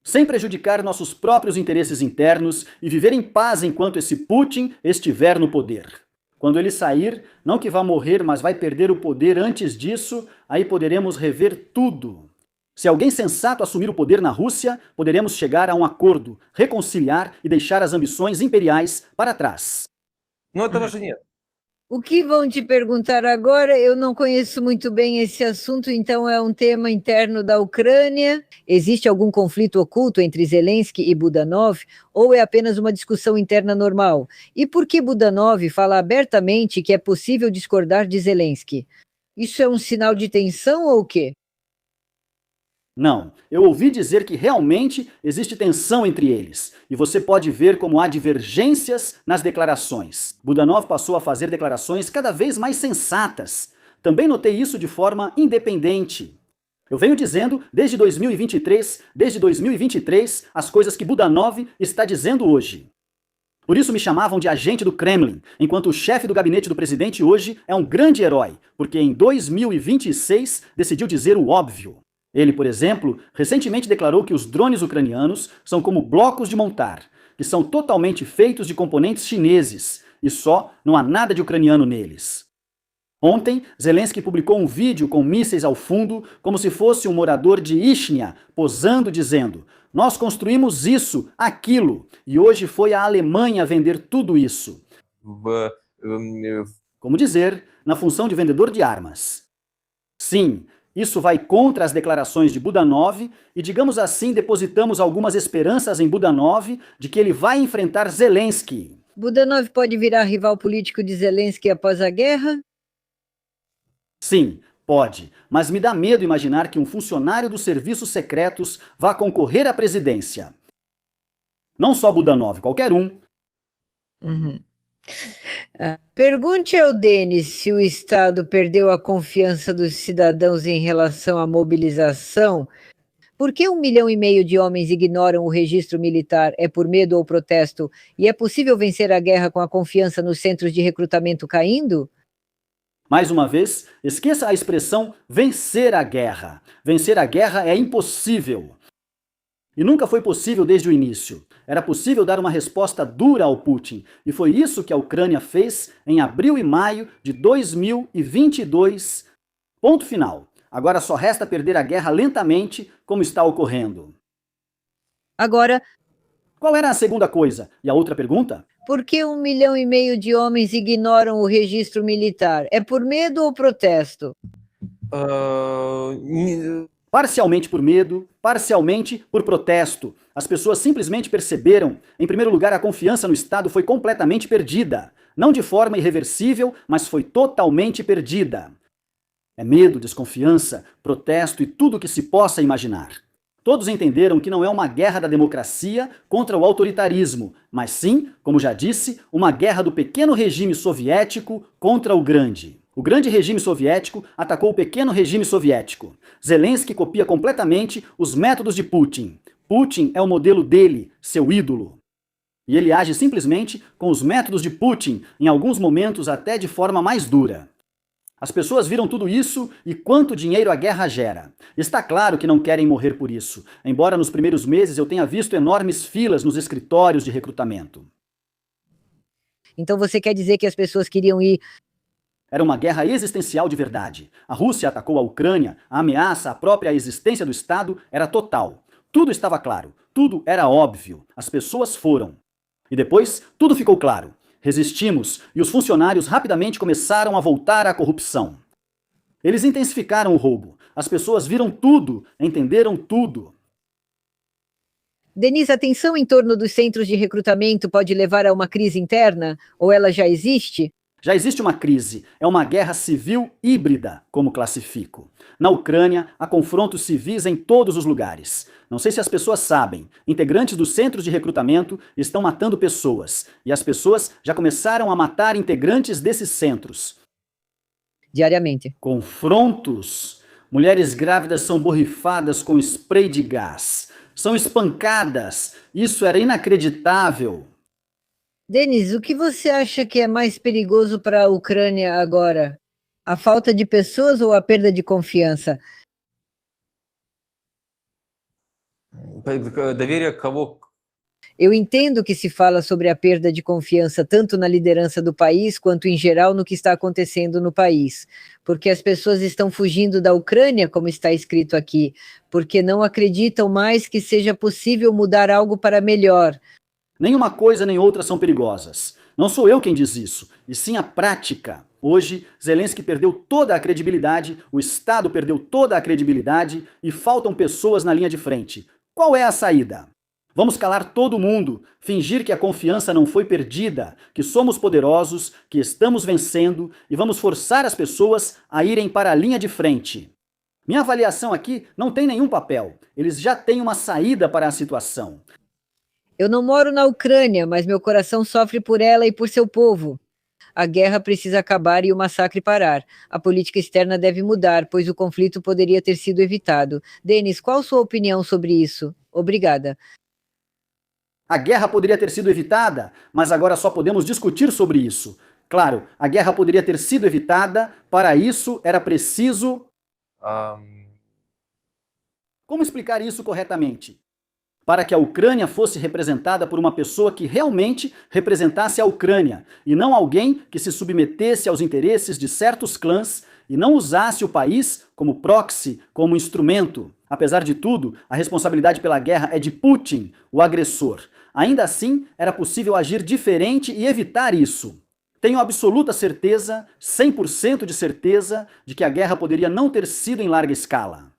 Sem prejudicar nossos próprios interesses internos e viver em paz enquanto esse Putin estiver no poder. Quando ele sair, não que vá morrer, mas vai perder o poder antes disso, aí poderemos rever tudo. Se alguém sensato assumir o poder na Rússia, poderemos chegar a um acordo, reconciliar e deixar as ambições imperiais para trás. O que vão te perguntar agora? Eu não conheço muito bem esse assunto, então é um tema interno da Ucrânia. Existe algum conflito oculto entre Zelensky e Budanov, ou é apenas uma discussão interna normal? E por que Budanov fala abertamente que é possível discordar de Zelensky? Isso é um sinal de tensão ou o quê? Não, eu ouvi dizer que realmente existe tensão entre eles, e você pode ver como há divergências nas declarações. Budanov passou a fazer declarações cada vez mais sensatas. Também notei isso de forma independente. Eu venho dizendo desde 2023, as coisas que Budanov está dizendo hoje. Por isso me chamavam de agente do Kremlin, enquanto o chefe do gabinete do presidente hoje é um grande herói, porque em 2026 decidiu dizer o óbvio. Ele, por exemplo, recentemente declarou que os drones ucranianos são como blocos de montar, que são totalmente feitos de componentes chineses, e só não há nada de ucraniano neles. Ontem, Zelensky publicou um vídeo com mísseis ao fundo, como se fosse um morador de Ishnia, posando dizendo: "Nós construímos isso, aquilo, e hoje foi a Alemanha vender tudo isso." Como dizer, na função de vendedor de armas. Sim, isso vai contra as declarações de Budanov e, digamos assim, depositamos algumas esperanças em Budanov de que ele vai enfrentar Zelensky. Budanov pode virar rival político de Zelensky após a guerra? Sim, pode, mas me dá medo imaginar que um funcionário dos serviços secretos vá concorrer à presidência. Não só Budanov, qualquer um. Uhum. Pergunte ao Denis se o Estado perdeu a confiança dos cidadãos em relação à mobilização. Por que 1,5 milhão de homens ignoram o registro militar? É por medo ou protesto? E é possível vencer a guerra com a confiança nos centros de recrutamento caindo? Mais uma vez, esqueça a expressão vencer a guerra. Vencer a guerra é impossível. E nunca foi possível desde o início. Era possível dar uma resposta dura ao Putin, e foi isso que a Ucrânia fez em abril e maio de 2022. Ponto final. Agora só resta perder a guerra lentamente, como está ocorrendo. Agora, qual era a segunda coisa? E a outra pergunta? Por que 1,5 milhão de homens ignoram o registro militar? É por medo ou protesto? Parcialmente por medo, parcialmente por protesto. As pessoas simplesmente perceberam. Em primeiro lugar, a confiança no Estado foi completamente perdida. Não de forma irreversível, mas foi totalmente perdida. É medo, desconfiança, protesto e tudo o que se possa imaginar. Todos entenderam que não é uma guerra da democracia contra o autoritarismo, mas sim, como já disse, uma guerra do pequeno regime soviético contra o grande. O grande regime soviético atacou o pequeno regime soviético. Zelensky copia completamente os métodos de Putin. Putin é o modelo dele, seu ídolo. E ele age simplesmente com os métodos de Putin, em alguns momentos até de forma mais dura. As pessoas viram tudo isso e quanto dinheiro a guerra gera. Está claro que não querem morrer por isso, embora nos primeiros meses eu tenha visto enormes filas nos escritórios de recrutamento. Então você quer dizer que as pessoas queriam ir... Era uma guerra existencial de verdade. A Rússia atacou a Ucrânia, a ameaça à própria existência do Estado era total. Tudo estava claro, tudo era óbvio. As pessoas foram. E depois, tudo ficou claro. Resistimos e os funcionários rapidamente começaram a voltar à corrupção. Eles intensificaram o roubo. As pessoas viram tudo, entenderam tudo. Denise, a tensão em torno dos centros de recrutamento pode levar a uma crise interna? Ou ela já existe? Já existe uma crise. É uma guerra civil híbrida, como classifico. Na Ucrânia, há confrontos civis em todos os lugares. Não sei se as pessoas sabem, integrantes dos centros de recrutamento estão matando pessoas, e as pessoas já começaram a matar integrantes desses centros. Diariamente. Confrontos. Mulheres grávidas são borrifadas com spray de gás. São espancadas. Isso era inacreditável. Denis, o que você acha que é mais perigoso para a Ucrânia agora? A falta de pessoas ou a perda de confiança? Eu entendo que se fala sobre a perda de confiança tanto na liderança do país quanto em geral no que está acontecendo no país, porque as pessoas estão fugindo da Ucrânia, como está escrito aqui, porque não acreditam mais que seja possível mudar algo para melhor. Nenhuma coisa nem outra são perigosas. Não sou eu quem diz isso, e sim a prática. Hoje, Zelensky perdeu toda a credibilidade, o Estado perdeu toda a credibilidade e faltam pessoas na linha de frente. Qual é a saída? Vamos calar todo mundo, fingir que a confiança não foi perdida, que somos poderosos, que estamos vencendo e vamos forçar as pessoas a irem para a linha de frente. Minha avaliação aqui não tem nenhum papel. Eles já têm uma saída para a situação. Eu não moro na Ucrânia, mas meu coração sofre por ela e por seu povo. A guerra precisa acabar e o massacre parar. A política externa deve mudar, pois o conflito poderia ter sido evitado. Denis, qual sua opinião sobre isso? Obrigada. A guerra poderia ter sido evitada, mas agora só podemos discutir sobre isso. Claro, a guerra poderia ter sido evitada, para isso era preciso... Como explicar isso corretamente? Para que a Ucrânia fosse representada por uma pessoa que realmente representasse a Ucrânia, e não alguém que se submetesse aos interesses de certos clãs e não usasse o país como proxy, como instrumento. Apesar de tudo, a responsabilidade pela guerra é de Putin, o agressor. Ainda assim, era possível agir diferente e evitar isso. Tenho absoluta certeza, 100% de certeza, de que a guerra poderia não ter sido em larga escala.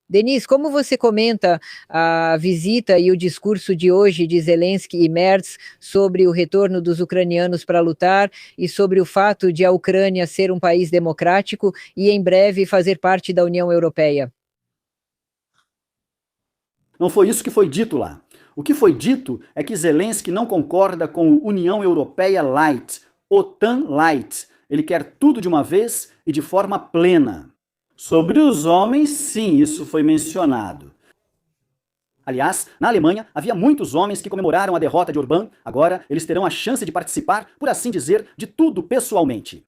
Denise, como você comenta a visita e o discurso de hoje de Zelensky e Merz sobre o retorno dos ucranianos para lutar e sobre o fato de a Ucrânia ser um país democrático e em breve fazer parte da União Europeia? Não foi isso que foi dito lá. O que foi dito é que Zelensky não concorda com o União Europeia Light, OTAN Light. Ele quer tudo de uma vez e de forma plena. Sobre os homens, sim, isso foi mencionado. Aliás, na Alemanha, havia muitos homens que comemoraram a derrota de Orbán. Agora, eles terão a chance de participar, por assim dizer, de tudo pessoalmente.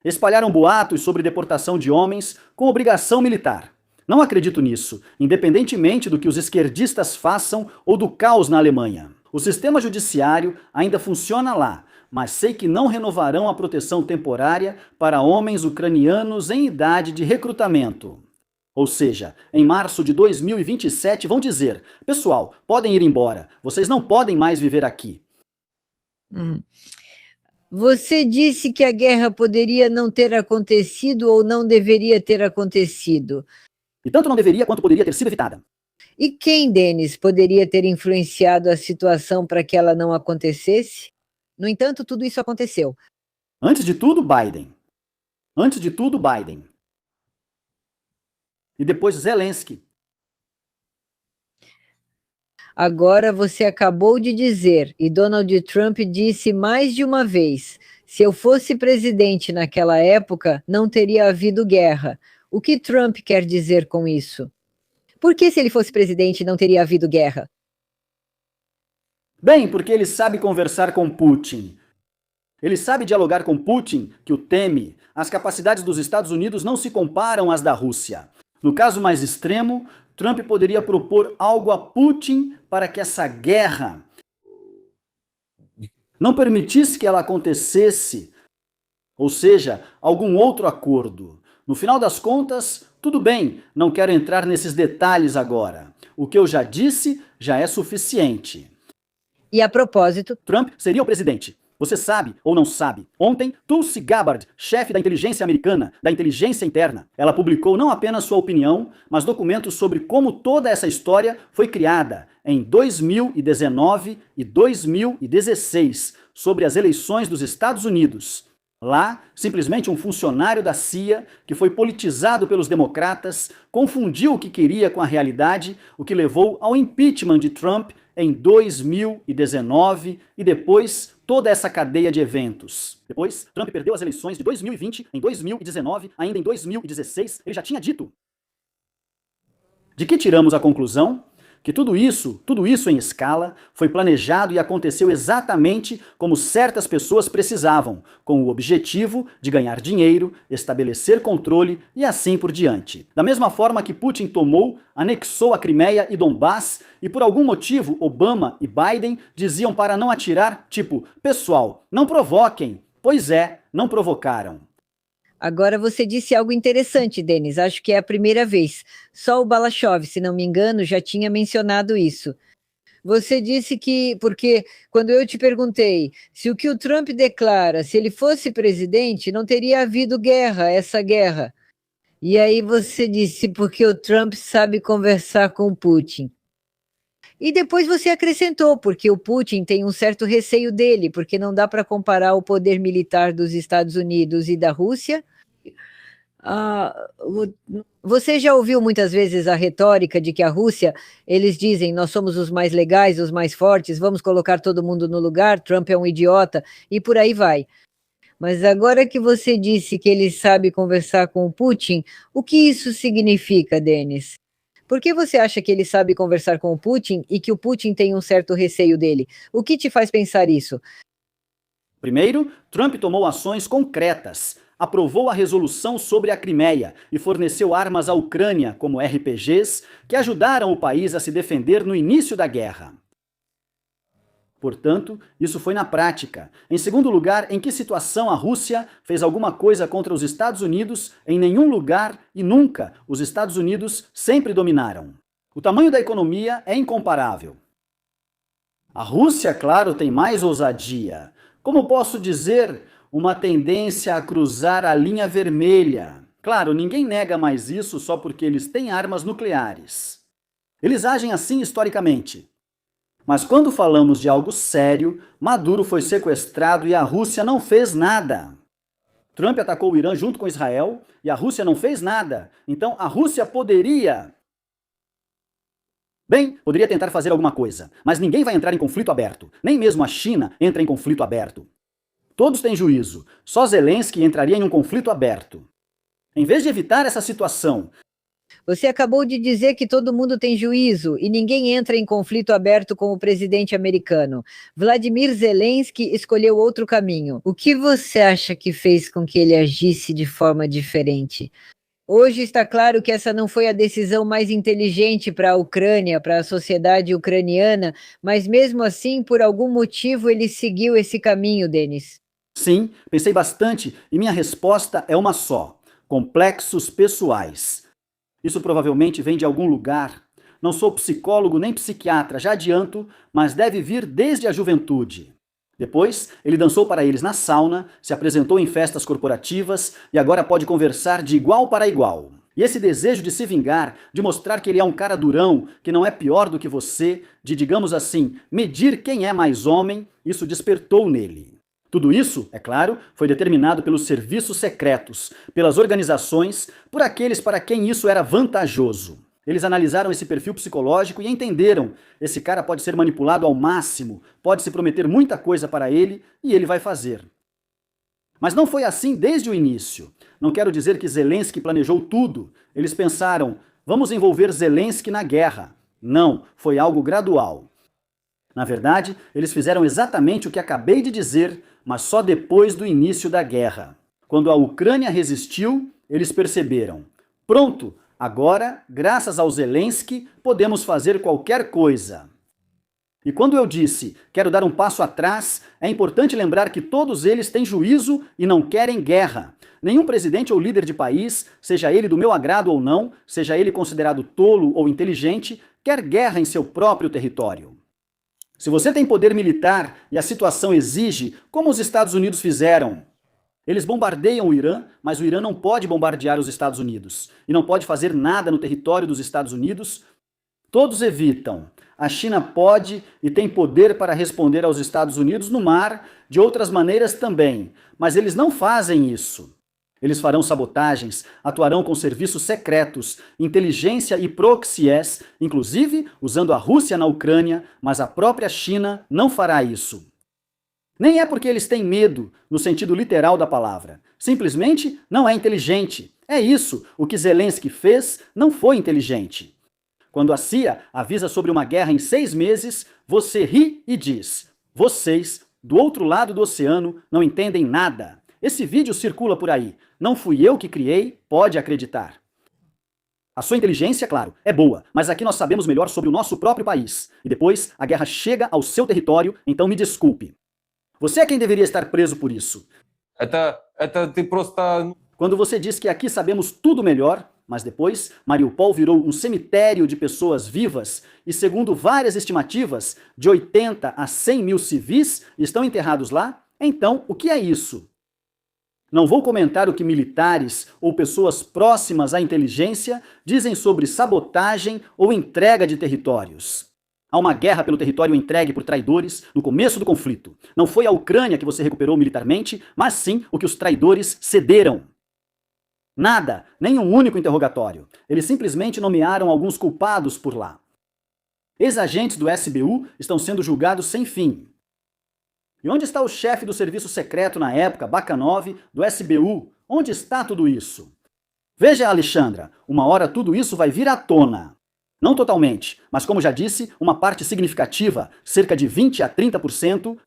Espalharam boatos sobre deportação de homens com obrigação militar. Não acredito nisso, independentemente do que os esquerdistas façam ou do caos na Alemanha. O sistema judiciário ainda funciona lá, mas sei que não renovarão a proteção temporária para homens ucranianos em idade de recrutamento. Ou seja, em março de 2027 vão dizer: pessoal, podem ir embora, vocês não podem mais viver aqui. Você disse que a guerra poderia não ter acontecido ou não deveria ter acontecido. E tanto não deveria quanto poderia ter sido evitada. E quem, Denis, poderia ter influenciado a situação para que ela não acontecesse? No entanto, tudo isso aconteceu. Antes de tudo, Biden. Antes de tudo, Biden. E depois Zelensky. Agora você acabou de dizer, e Donald Trump disse mais de uma vez: se eu fosse presidente naquela época, não teria havido guerra. O que Trump quer dizer com isso? Por que, se ele fosse presidente, não teria havido guerra? Bem, porque ele sabe conversar com Putin. Ele sabe dialogar com Putin, que o teme. As capacidades dos Estados Unidos não se comparam às da Rússia. No caso mais extremo, Trump poderia propor algo a Putin para que essa guerra não permitisse que ela acontecesse, ou seja, algum outro acordo. No final das contas, tudo bem, não quero entrar nesses detalhes agora. O que eu já disse já é suficiente. E a propósito, Trump seria o presidente. Você sabe ou não sabe? Ontem, Tulsi Gabbard, chefe da inteligência americana, da inteligência interna, ela publicou não apenas sua opinião, mas documentos sobre como toda essa história foi criada em 2019 e 2016, sobre as eleições dos Estados Unidos. Lá, simplesmente um funcionário da CIA, que foi politizado pelos democratas, confundiu o que queria com a realidade, o que levou ao impeachment de Trump em 2019 e depois toda essa cadeia de eventos. Depois, Trump perdeu as eleições de 2020, em 2019, ainda em 2016, ele já tinha dito. De que tiramos a conclusão? Que tudo isso em escala, foi planejado e aconteceu exatamente como certas pessoas precisavam, com o objetivo de ganhar dinheiro, estabelecer controle e assim por diante. Da mesma forma que Putin tomou, anexou a Crimeia e Donbass, e por algum motivo Obama e Biden diziam para não atirar, tipo, pessoal, não provoquem. Pois é, não provocaram. agora você disse algo interessante, Denis. Acho que é a primeira vez. Só o Balashov, se não me engano, já tinha mencionado isso. Você disse que, porque quando eu te perguntei se o que o Trump declara, se ele fosse presidente, não teria havido guerra, essa guerra. E aí você disse, porque o Trump sabe conversar com o Putin. E depois você acrescentou, porque o Putin tem um certo receio dele, porque não dá para comparar o poder militar dos Estados Unidos e da Rússia. Você já ouviu muitas vezes a retórica de que a Rússia, eles dizem, nós somos os mais legais, os mais fortes, vamos colocar todo mundo no lugar, Trump é um idiota, e por aí vai. Mas agora que você disse que ele sabe conversar com o Putin, o que isso significa, Denis? Por que você acha que ele sabe conversar com o Putin e que o Putin tem um certo receio dele? O que te faz pensar isso? Primeiro, Trump tomou ações concretas. aprovou a resolução sobre a Crimeia e forneceu armas à Ucrânia, como RPGs, que ajudaram o país a se defender no início da guerra. Portanto, isso foi na prática. Em segundo lugar, em que situação a Rússia fez alguma coisa contra os Estados Unidos? Em nenhum lugar e nunca. Os Estados Unidos sempre dominaram. O tamanho da economia é incomparável. A Rússia, claro, tem mais ousadia. Como posso dizer, uma tendência a cruzar a linha vermelha. Claro, ninguém nega mais isso só porque eles têm armas nucleares. Eles agem assim historicamente. Mas quando falamos de algo sério, Maduro foi sequestrado e a Rússia não fez nada. Trump atacou o Irã junto com Israel e a Rússia não fez nada. Então a Rússia poderia tentar fazer alguma coisa, mas ninguém vai entrar em conflito aberto. Nem mesmo a China entra em conflito aberto. Todos têm juízo, só Zelensky entraria em um conflito aberto. Em vez de evitar essa situação... Você acabou de dizer que todo mundo tem juízo e ninguém entra em conflito aberto com o presidente americano. Vladimir Zelensky escolheu outro caminho. O que você acha que fez com que ele agisse de forma diferente? Hoje está claro que essa não foi a decisão mais inteligente para a Ucrânia, para a sociedade ucraniana, mas mesmo assim, por algum motivo, ele seguiu esse caminho, Denis. Sim, pensei bastante e minha resposta é uma só: complexos pessoais. Isso provavelmente vem de algum lugar. Não sou psicólogo nem psiquiatra, já adianto, mas deve vir desde a juventude. Depois, ele dançou para eles na sauna, se apresentou em festas corporativas e agora pode conversar de igual para igual. E esse desejo de se vingar, de mostrar que ele é um cara durão, que não é pior do que você, de, digamos assim, medir quem é mais homem, isso despertou nele. Tudo isso, é claro, foi determinado pelos serviços secretos, pelas organizações, por aqueles para quem isso era vantajoso. Eles analisaram esse perfil psicológico e entenderam: esse cara pode ser manipulado ao máximo, pode se prometer muita coisa para ele e ele vai fazer. Mas não foi assim desde o início. Não quero dizer que Zelensky planejou tudo. Eles pensaram: vamos envolver Zelensky na guerra. Não, foi algo gradual. Na verdade, eles fizeram exatamente o que acabei de dizer, mas só depois do início da guerra. Quando a Ucrânia resistiu, eles perceberam: pronto, agora, graças ao Zelensky, podemos fazer qualquer coisa. E quando eu disse, quero dar um passo atrás, é importante lembrar que todos eles têm juízo e não querem guerra. Nenhum presidente ou líder de país, seja ele do meu agrado ou não, seja ele considerado tolo ou inteligente, quer guerra em seu próprio território. Se você tem poder militar e a situação exige, como os Estados Unidos fizeram, eles bombardeiam o Irã, mas o Irã não pode bombardear os Estados Unidos e não pode fazer nada no território dos Estados Unidos. Todos evitam. A China pode e tem poder para responder aos Estados Unidos no mar, de outras maneiras também, mas eles não fazem isso. Eles farão sabotagens, atuarão com serviços secretos, inteligência e proxies, inclusive usando a Rússia na Ucrânia, mas a própria China não fará isso. Nem é porque eles têm medo, no sentido literal da palavra. Simplesmente não é inteligente. É isso, o que Zelensky fez não foi inteligente. Quando a CIA avisa sobre uma guerra em 6 meses, você ri e diz: vocês, do outro lado do oceano, não entendem nada. Esse vídeo circula por aí. Não fui eu que criei, pode acreditar. A sua inteligência, claro, é boa, mas aqui nós sabemos melhor sobre o nosso próprio país. E depois a guerra chega ao seu território, então me desculpe. Você é quem deveria estar preso por isso. Quando você diz que aqui sabemos tudo melhor, mas depois Mariupol virou um cemitério de pessoas vivas e, segundo várias estimativas, de 80 a 100 mil civis estão enterrados lá, então o que é isso? Não vou comentar o que militares ou pessoas próximas à inteligência dizem sobre sabotagem ou entrega de territórios. Há uma guerra pelo território entregue por traidores no começo do conflito. Não foi a Ucrânia que você recuperou militarmente, mas sim o que os traidores cederam. Nada, nem um único interrogatório. Eles simplesmente nomearam alguns culpados por lá. Ex-agentes do SBU estão sendo julgados sem fim. E onde está o chefe do serviço secreto na época, Bakanov, do SBU? Onde está tudo isso? Veja, Alexandra, uma hora tudo isso vai vir à tona. Não totalmente, mas como já disse, uma parte significativa, cerca de 20 a 30%,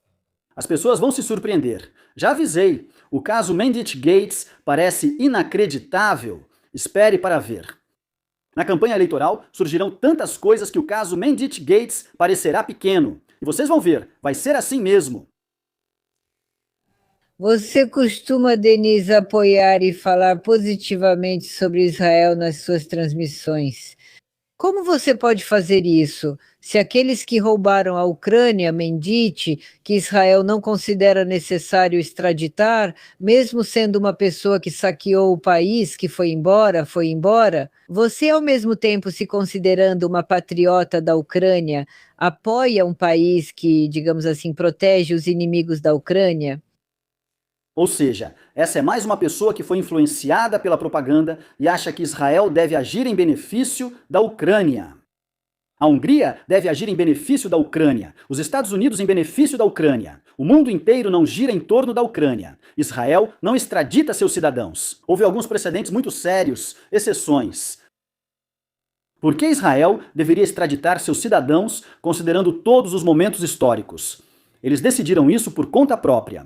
As pessoas vão se surpreender. Já avisei, o caso Mandich Gates parece inacreditável. Espere para ver. Na campanha eleitoral surgirão tantas coisas que o caso Mandich Gates parecerá pequeno. E vocês vão ver, vai ser assim mesmo. Você costuma, Denise, apoiar e falar positivamente sobre Israel nas suas transmissões. Como você pode fazer isso se aqueles que roubaram a Ucrânia, Menditte, que Israel não considera necessário extraditar, mesmo sendo uma pessoa que saqueou o país, que foi embora, você, ao mesmo tempo se considerando uma patriota da Ucrânia, apoia um país que, digamos assim, protege os inimigos da Ucrânia? Ou seja, essa é mais uma pessoa que foi influenciada pela propaganda e acha que Israel deve agir em benefício da Ucrânia. A Hungria deve agir em benefício da Ucrânia, os Estados Unidos em benefício da Ucrânia. O mundo inteiro não gira em torno da Ucrânia. Israel não extradita seus cidadãos. Houve alguns precedentes muito sérios, exceções. Por que Israel deveria extraditar seus cidadãos, considerando todos os momentos históricos? Eles decidiram isso por conta própria.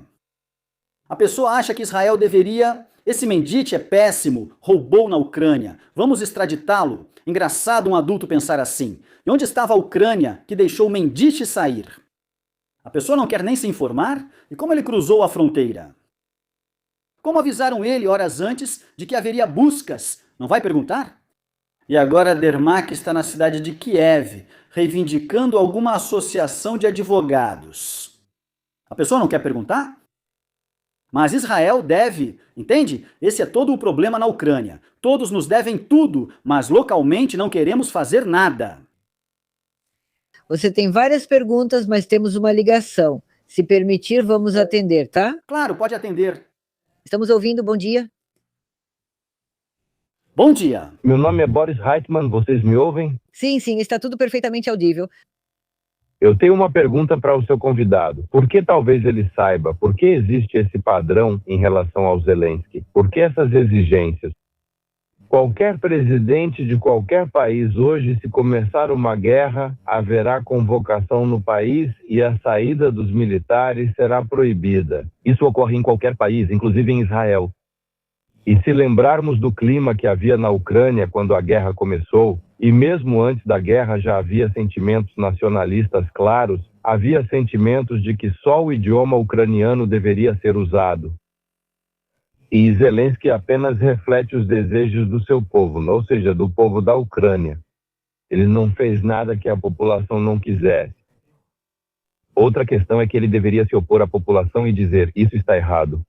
A pessoa acha que Israel deveria... Esse Menditte é péssimo, roubou na Ucrânia, vamos extraditá-lo? Engraçado um adulto pensar assim. E onde estava a Ucrânia que deixou Menditte sair? A pessoa não quer nem se informar? E como ele cruzou a fronteira? Como avisaram ele horas antes de que haveria buscas? Não vai perguntar? E agora Dermak está na cidade de Kiev, reivindicando alguma associação de advogados. A pessoa não quer perguntar? Mas Israel deve, entende? Esse é todo o problema na Ucrânia. Todos nos devem tudo, mas localmente não queremos fazer nada. Você tem várias perguntas, mas temos uma ligação. Se permitir, vamos atender, tá? Claro, pode atender. Estamos ouvindo, bom dia. Bom dia. Meu nome é Boris Reitman, vocês me ouvem? Sim, está tudo perfeitamente audível. Eu tenho uma pergunta para o seu convidado. Por que talvez ele saiba? Por que existe esse padrão em relação ao Zelensky? Por que essas exigências? Qualquer presidente de qualquer país hoje, se começar uma guerra, haverá convocação no país e a saída dos militares será proibida. Isso ocorre em qualquer país, inclusive em Israel. E se lembrarmos do clima que havia na Ucrânia quando a guerra começou, e mesmo antes da guerra já havia sentimentos nacionalistas claros, havia sentimentos de que só o idioma ucraniano deveria ser usado. E Zelensky apenas reflete os desejos do seu povo, ou seja, do povo da Ucrânia. Ele não fez nada que a população não quisesse. Outra questão é que ele deveria se opor à população e dizer, isso está errado.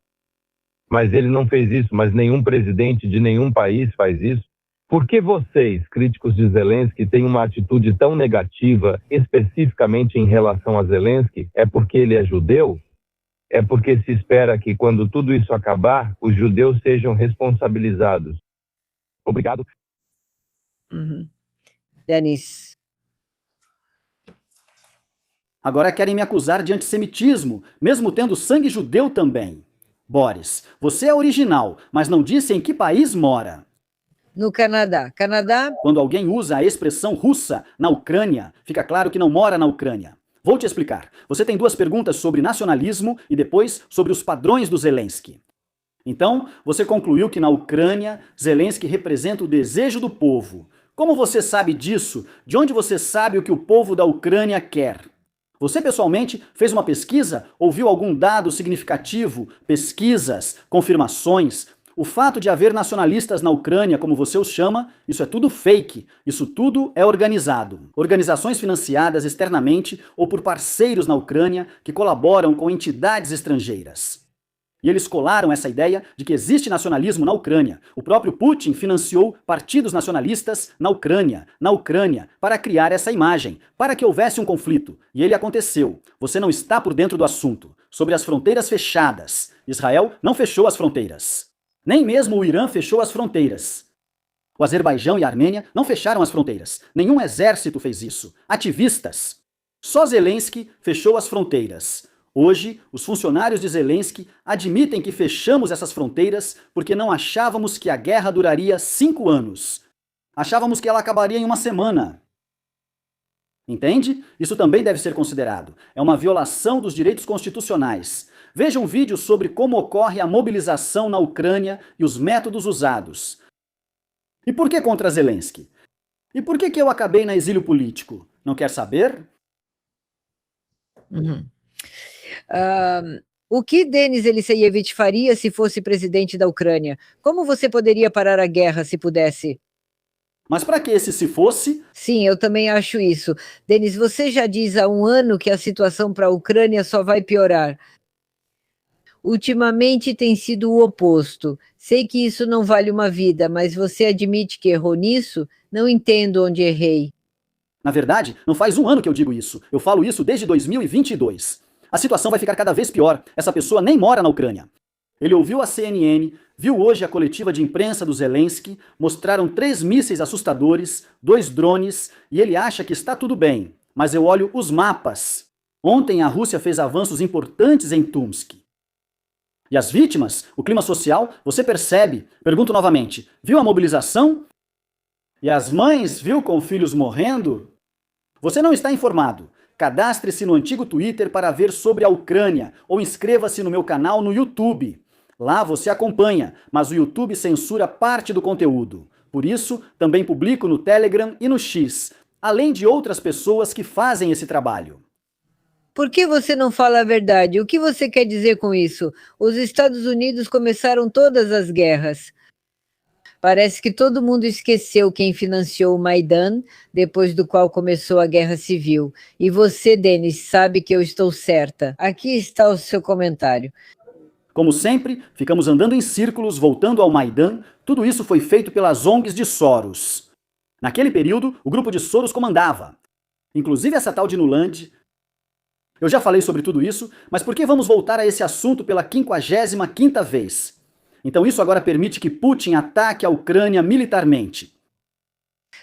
Mas ele não fez isso, mas nenhum presidente de nenhum país faz isso. Por que vocês, críticos de Zelensky, têm uma atitude tão negativa, especificamente em relação a Zelensky? É porque ele é judeu? É porque se espera que, quando tudo isso acabar, os judeus sejam responsabilizados? Obrigado. Denise. Agora querem me acusar de antissemitismo, mesmo tendo sangue judeu também. Boris, você é original, mas não disse em que país mora. No Canadá. Canadá? Quando alguém usa a expressão russa na Ucrânia, fica claro que não mora na Ucrânia. Vou te explicar. Você tem duas perguntas sobre nacionalismo e depois sobre os padrões do Zelensky. Então, você concluiu que na Ucrânia, Zelensky representa o desejo do povo. Como você sabe disso? De onde você sabe o que o povo da Ucrânia quer? Você pessoalmente fez uma pesquisa? Ouviu algum dado significativo? Pesquisas? Confirmações? O fato de haver nacionalistas na Ucrânia, como você os chama, isso é tudo fake. Isso tudo é organizado. Organizações financiadas externamente ou por parceiros na Ucrânia que colaboram com entidades estrangeiras. E eles colaram essa ideia de que existe nacionalismo na Ucrânia. O próprio Putin financiou partidos nacionalistas na Ucrânia, para criar essa imagem, para que houvesse um conflito. E ele aconteceu. Você não está por dentro do assunto. Sobre as fronteiras fechadas. Israel não fechou as fronteiras. Nem mesmo o Irã fechou as fronteiras. O Azerbaijão e a Armênia não fecharam as fronteiras. Nenhum exército fez isso. Ativistas. Só Zelensky fechou as fronteiras. Hoje, os funcionários de Zelensky admitem que fechamos essas fronteiras porque não achávamos que a guerra duraria 5 anos. Achávamos que ela acabaria em uma semana. Entende? Isso também deve ser considerado. É uma violação dos direitos constitucionais. Veja um vídeo sobre como ocorre a mobilização na Ucrânia e os métodos usados. E por que contra Zelensky? E por que eu acabei na exílio político? Não quer saber? Uhum. O que Denis Eliseievich faria se fosse presidente da Ucrânia? Como você poderia parar a guerra se pudesse? Mas para que esse se fosse? Sim, eu também acho isso. Denis, você já diz há um ano que a situação para a Ucrânia só vai piorar. Ultimamente tem sido o oposto. Sei que isso não vale uma vida, mas você admite que errou nisso? Não entendo onde errei. Na verdade, não faz um ano que eu digo isso. Eu falo isso desde 2022. A situação vai ficar cada vez pior. Essa pessoa nem mora na Ucrânia. Ele ouviu a CNN, viu hoje a coletiva de imprensa do Zelensky, mostraram 3 mísseis assustadores, 2 drones, e ele acha que está tudo bem. Mas eu olho os mapas. Ontem a Rússia fez avanços importantes em Tomsk. E as vítimas? O clima social? Você percebe? Pergunto novamente, viu a mobilização? E as mães, viu, com filhos morrendo? Você não está informado. Cadastre-se no antigo Twitter para ver sobre a Ucrânia ou inscreva-se no meu canal no YouTube. Lá você acompanha, mas o YouTube censura parte do conteúdo. Por isso, também publico no Telegram e no X, além de outras pessoas que fazem esse trabalho. Por que você não fala a verdade? O que você quer dizer com isso? Os Estados Unidos começaram todas as guerras. Parece que todo mundo esqueceu quem financiou o Maidan, depois do qual começou a guerra civil. E você, Denis, sabe que eu estou certa. Aqui está o seu comentário. Como sempre, ficamos andando em círculos, voltando ao Maidan. Tudo isso foi feito pelas ONGs de Soros. Naquele período, o grupo de Soros comandava. Inclusive essa tal de Nuland. Eu já falei sobre tudo isso, mas por que vamos voltar a esse assunto pela 55ª vez? Então isso agora permite que Putin ataque a Ucrânia militarmente.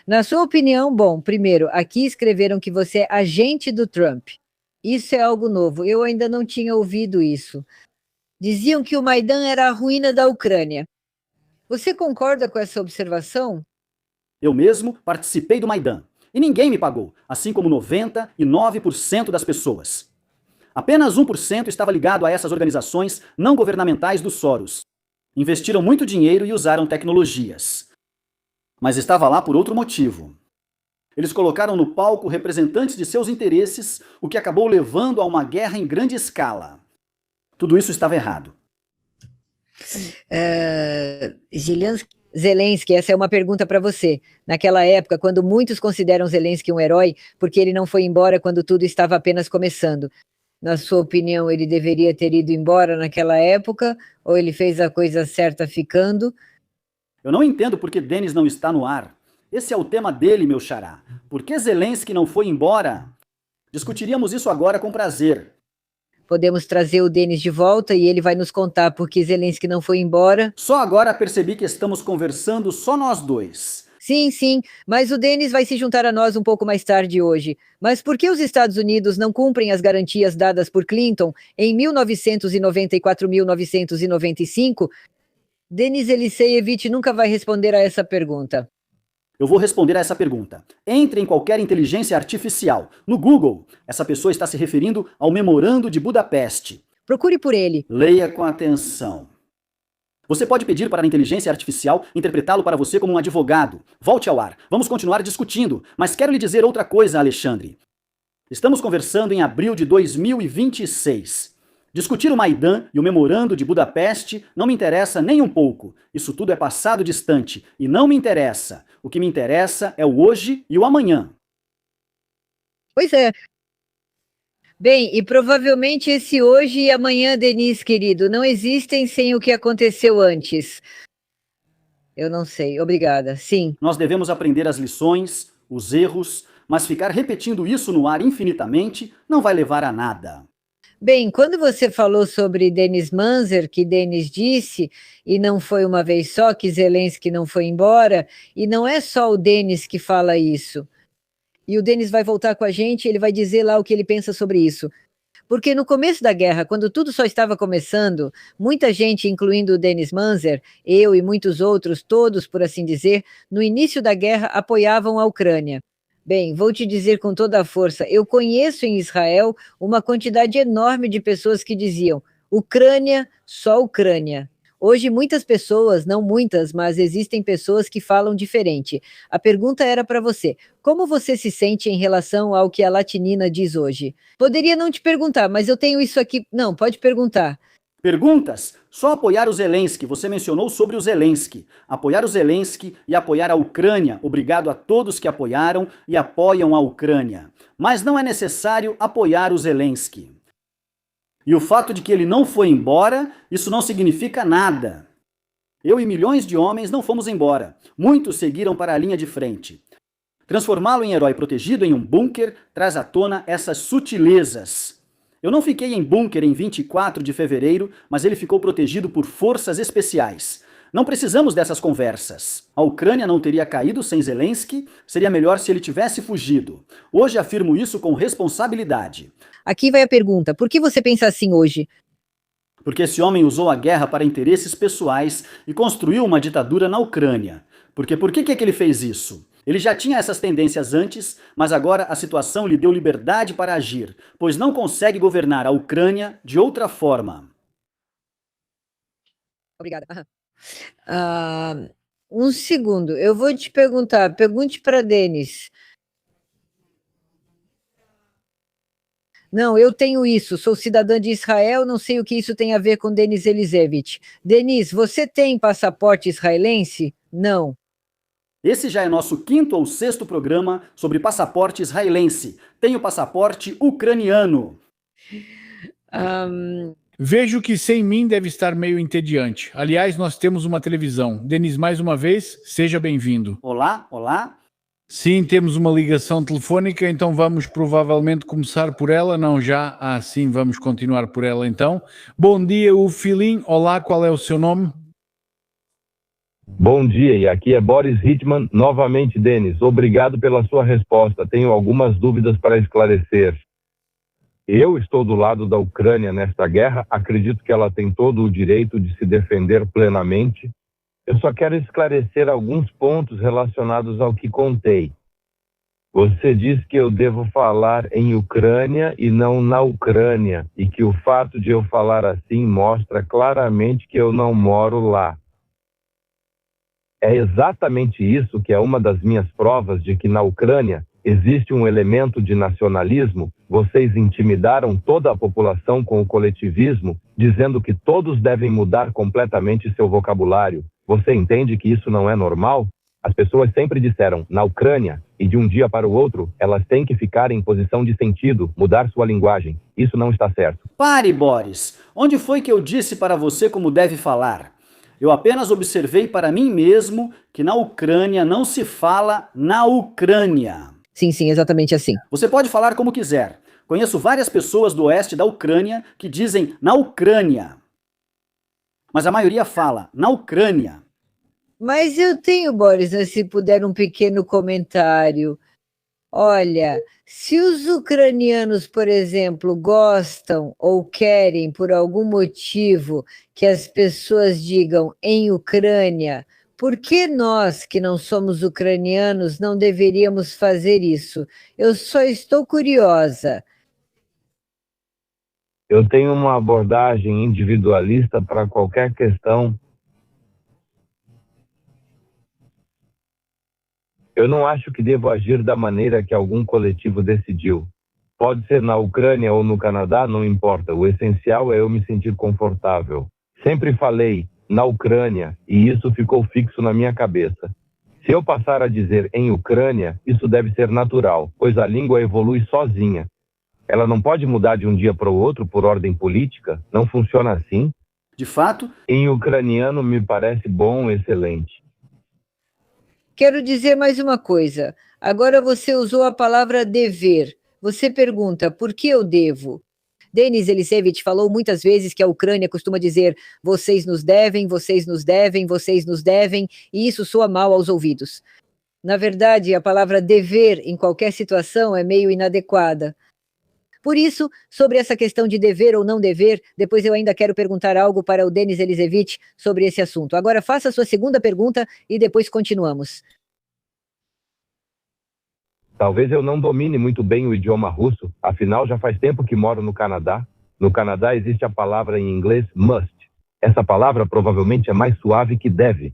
Na sua opinião, bom, primeiro, aqui escreveram que você é agente do Trump. Isso é algo novo, eu ainda não tinha ouvido isso. Diziam que o Maidan era a ruína da Ucrânia. Você concorda com essa observação? Eu mesmo participei do Maidan, e ninguém me pagou, assim como 99% das pessoas. Apenas 1% estava ligado a essas organizações não governamentais dos Soros. Investiram muito dinheiro e usaram tecnologias. Mas estava lá por outro motivo. Eles colocaram no palco representantes de seus interesses, o que acabou levando a uma guerra em grande escala. Tudo isso estava errado. Zelensky, essa é uma pergunta para você. Naquela época, quando muitos consideram Zelensky um herói, porque ele não foi embora quando tudo estava apenas começando. Na sua opinião, ele deveria ter ido embora naquela época, ou ele fez a coisa certa ficando? Eu não entendo por que Denis não está no ar. Esse é o tema dele, meu xará. Por que Zelensky não foi embora? Discutiríamos isso agora com prazer. Podemos trazer o Denis de volta e ele vai nos contar por que Zelensky não foi embora. Só agora percebi que estamos conversando só nós dois. Sim, mas o Denis vai se juntar a nós um pouco mais tarde hoje. Mas por que os Estados Unidos não cumprem as garantias dadas por Clinton em 1994-1995? Denis Eliseievich nunca vai responder a essa pergunta. Eu vou responder a essa pergunta. Entre em qualquer inteligência artificial. No Google, essa pessoa está se referindo ao Memorando de Budapeste. Procure por ele. Leia com atenção. Você pode pedir para a inteligência artificial interpretá-lo para você como um advogado. Volte ao ar. Vamos continuar discutindo. Mas quero lhe dizer outra coisa, Alexandre. Estamos conversando em abril de 2026. Discutir o Maidan e o Memorando de Budapeste não me interessa nem um pouco. Isso tudo é passado distante e não me interessa. O que me interessa é o hoje e o amanhã. Pois é. Bem, e provavelmente esse hoje e amanhã, Denis, querido, não existem sem o que aconteceu antes. Eu não sei, obrigada. Sim. Nós devemos aprender as lições, os erros, mas ficar repetindo isso no ar infinitamente não vai levar a nada. Bem, quando você falou sobre Denis Manzer, que Denis disse, e não foi uma vez só que Zelensky não foi embora, e não é só o Denis que fala isso. E o Denis vai voltar com a gente e ele vai dizer lá o que ele pensa sobre isso. Porque no começo da guerra, quando tudo só estava começando, muita gente, incluindo o Denis Manzer, eu e muitos outros, todos por assim dizer, no início da guerra apoiavam a Ucrânia. Bem, vou te dizer com toda a força, eu conheço em Israel uma quantidade enorme de pessoas que diziam: Ucrânia, só Ucrânia. Hoje, muitas pessoas, não muitas, mas existem pessoas que falam diferente. A pergunta era para você: como você se sente em relação ao que a latinina diz hoje? Poderia não te perguntar, mas eu tenho isso aqui. Não, pode perguntar. Perguntas? Só apoiar o Zelensky. Você mencionou sobre o Zelensky. Apoiar o Zelensky e apoiar a Ucrânia. Obrigado a todos que apoiaram e apoiam a Ucrânia. Mas não é necessário apoiar o Zelensky. E o fato de que ele não foi embora, isso não significa nada. Eu e milhões de homens não fomos embora. Muitos seguiram para a linha de frente. Transformá-lo em herói protegido em um bunker traz à tona essas sutilezas. Eu não fiquei em bunker em 24 de fevereiro, mas ele ficou protegido por forças especiais. Não precisamos dessas conversas. A Ucrânia não teria caído sem Zelensky, seria melhor se ele tivesse fugido. Hoje afirmo isso com responsabilidade. Aqui vai a pergunta: por que você pensa assim hoje? Porque esse homem usou a guerra para interesses pessoais e construiu uma ditadura na Ucrânia. Porque por que ele fez isso? Ele já tinha essas tendências antes, mas agora a situação lhe deu liberdade para agir, pois não consegue governar a Ucrânia de outra forma. Obrigada. Um segundo, eu vou te perguntar, pergunte para Denis. Não, eu tenho isso, sou cidadã de Israel, não sei o que isso tem a ver com Denis Elizevich. Denis, você tem passaporte israelense? Não. Esse já é nosso 5º ou 6º programa sobre passaporte israelense. Tenho passaporte ucraniano. Vejo que sem mim deve estar meio entediante. Aliás, nós temos uma televisão. Denis, mais uma vez, seja bem-vindo. Olá, olá. Sim, temos uma ligação telefônica, então vamos provavelmente começar por ela. Não já? Sim, vamos continuar por ela então. Bom dia, Ufilim. Olá, qual é o seu nome? Bom dia, e aqui é Boris Hitman, novamente, Denis. Obrigado pela sua resposta. Tenho algumas dúvidas para esclarecer. Eu estou do lado da Ucrânia nesta guerra, acredito que ela tem todo o direito de se defender plenamente. Eu só quero esclarecer alguns pontos relacionados ao que contei. Você diz que eu devo falar em Ucrânia e não na Ucrânia, e que o fato de eu falar assim mostra claramente que eu não moro lá. É exatamente isso que é uma das minhas provas de que na Ucrânia existe um elemento de nacionalismo. Vocês intimidaram toda a população com o coletivismo, dizendo que todos devem mudar completamente seu vocabulário. Você entende que isso não é normal? As pessoas sempre disseram, na Ucrânia, e de um dia para o outro, elas têm que ficar em posição de sentido, mudar sua linguagem. Isso não está certo. Pare, Boris. Onde foi que eu disse para você como deve falar? Eu apenas observei para mim mesmo que na Ucrânia não se fala na Ucrânia. Sim, exatamente assim. Você pode falar como quiser. Conheço várias pessoas do oeste da Ucrânia que dizem na Ucrânia. Mas a maioria fala na Ucrânia. Mas eu tenho, Boris, se puder um pequeno comentário. Olha, se os ucranianos, por exemplo, gostam ou querem, por algum motivo, que as pessoas digam em Ucrânia, por que nós, que não somos ucranianos, não deveríamos fazer isso? Eu só estou curiosa. Eu tenho uma abordagem individualista para qualquer questão. Eu não acho que devo agir da maneira que algum coletivo decidiu. Pode ser na Ucrânia ou no Canadá, não importa. O essencial é eu me sentir confortável. Sempre falei na Ucrânia e isso ficou fixo na minha cabeça. Se eu passar a dizer em Ucrânia, isso deve ser natural, pois a língua evolui sozinha. Ela não pode mudar de um dia para o outro por ordem política. Não funciona assim. De fato, em ucraniano me parece bom, excelente. Quero dizer mais uma coisa. Agora você usou a palavra dever. Você pergunta, por que eu devo? Denis Elisevich falou muitas vezes que a Ucrânia costuma dizer vocês nos devem, vocês nos devem, vocês nos devem, e isso soa mal aos ouvidos. Na verdade, a palavra dever em qualquer situação é meio inadequada. Por isso, sobre essa questão de dever ou não dever, depois eu ainda quero perguntar algo para o Denis Elisevich sobre esse assunto. Agora faça a sua segunda pergunta e depois continuamos. Talvez eu não domine muito bem o idioma russo, afinal já faz tempo que moro no Canadá. No Canadá existe a palavra em inglês must. Essa palavra provavelmente é mais suave que deve.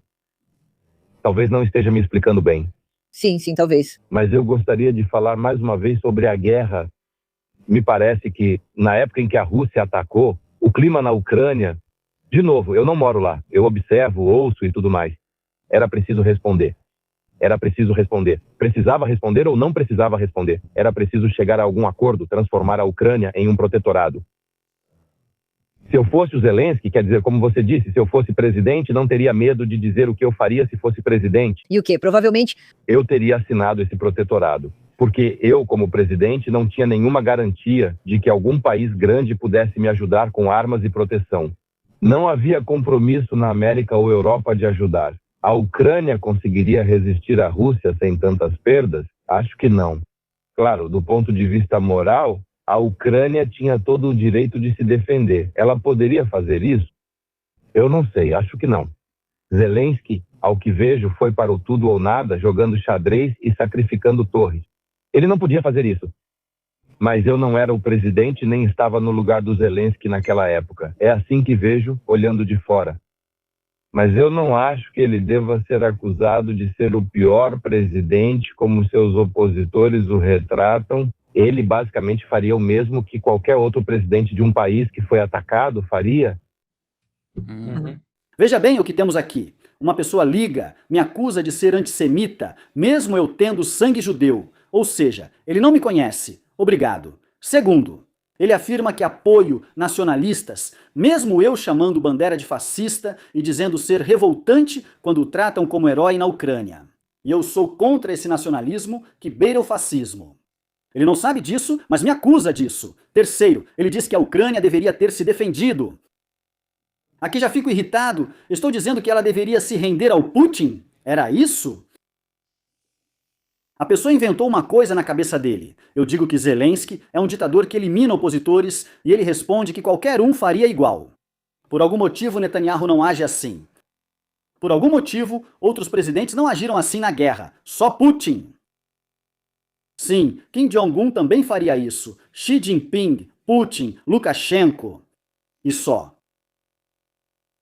Talvez não esteja me explicando bem. Sim, talvez. Mas eu gostaria de falar mais uma vez sobre a guerra. Me parece que, na época em que a Rússia atacou, o clima na Ucrânia... De novo, eu não moro lá. Eu observo, ouço e tudo mais. Era preciso responder. Era preciso responder. Precisava responder ou não precisava responder. Era preciso chegar a algum acordo, transformar a Ucrânia em um protetorado. Se eu fosse o Zelensky, quer dizer, como você disse, se eu fosse presidente, não teria medo de dizer o que eu faria se fosse presidente. E o quê? Provavelmente... Eu teria assinado esse protetorado. Porque eu, como presidente, não tinha nenhuma garantia de que algum país grande pudesse me ajudar com armas e proteção. Não havia compromisso na América ou Europa de ajudar. A Ucrânia conseguiria resistir à Rússia sem tantas perdas? Acho que não. Claro, do ponto de vista moral, a Ucrânia tinha todo o direito de se defender. Ela poderia fazer isso? Eu não sei, acho que não. Zelensky, ao que vejo, foi para o tudo ou nada, jogando xadrez e sacrificando torres. Ele não podia fazer isso. Mas eu não era o presidente nem estava no lugar do Zelensky naquela época. É assim que vejo, olhando de fora. Mas eu não acho que ele deva ser acusado de ser o pior presidente, como seus opositores o retratam. Ele basicamente faria o mesmo que qualquer outro presidente de um país que foi atacado faria. Veja bem o que temos aqui. Uma pessoa liga, me acusa de ser antissemita, mesmo eu tendo sangue judeu. Ou seja, ele não me conhece. Obrigado. Segundo, ele afirma que apoio nacionalistas, mesmo eu chamando Bandera de fascista e dizendo ser revoltante quando o tratam como herói na Ucrânia. E eu sou contra esse nacionalismo que beira o fascismo. Ele não sabe disso, mas me acusa disso. Terceiro, ele diz que a Ucrânia deveria ter se defendido. Aqui já fico irritado. Estou dizendo que ela deveria se render ao Putin? Era isso? A pessoa inventou uma coisa na cabeça dele. Eu digo que Zelensky é um ditador que elimina opositores e ele responde que qualquer um faria igual. Por algum motivo, Netanyahu não age assim. Por algum motivo, outros presidentes não agiram assim na guerra. Só Putin. Sim, Kim Jong-un também faria isso. Xi Jinping, Putin, Lukashenko. E só.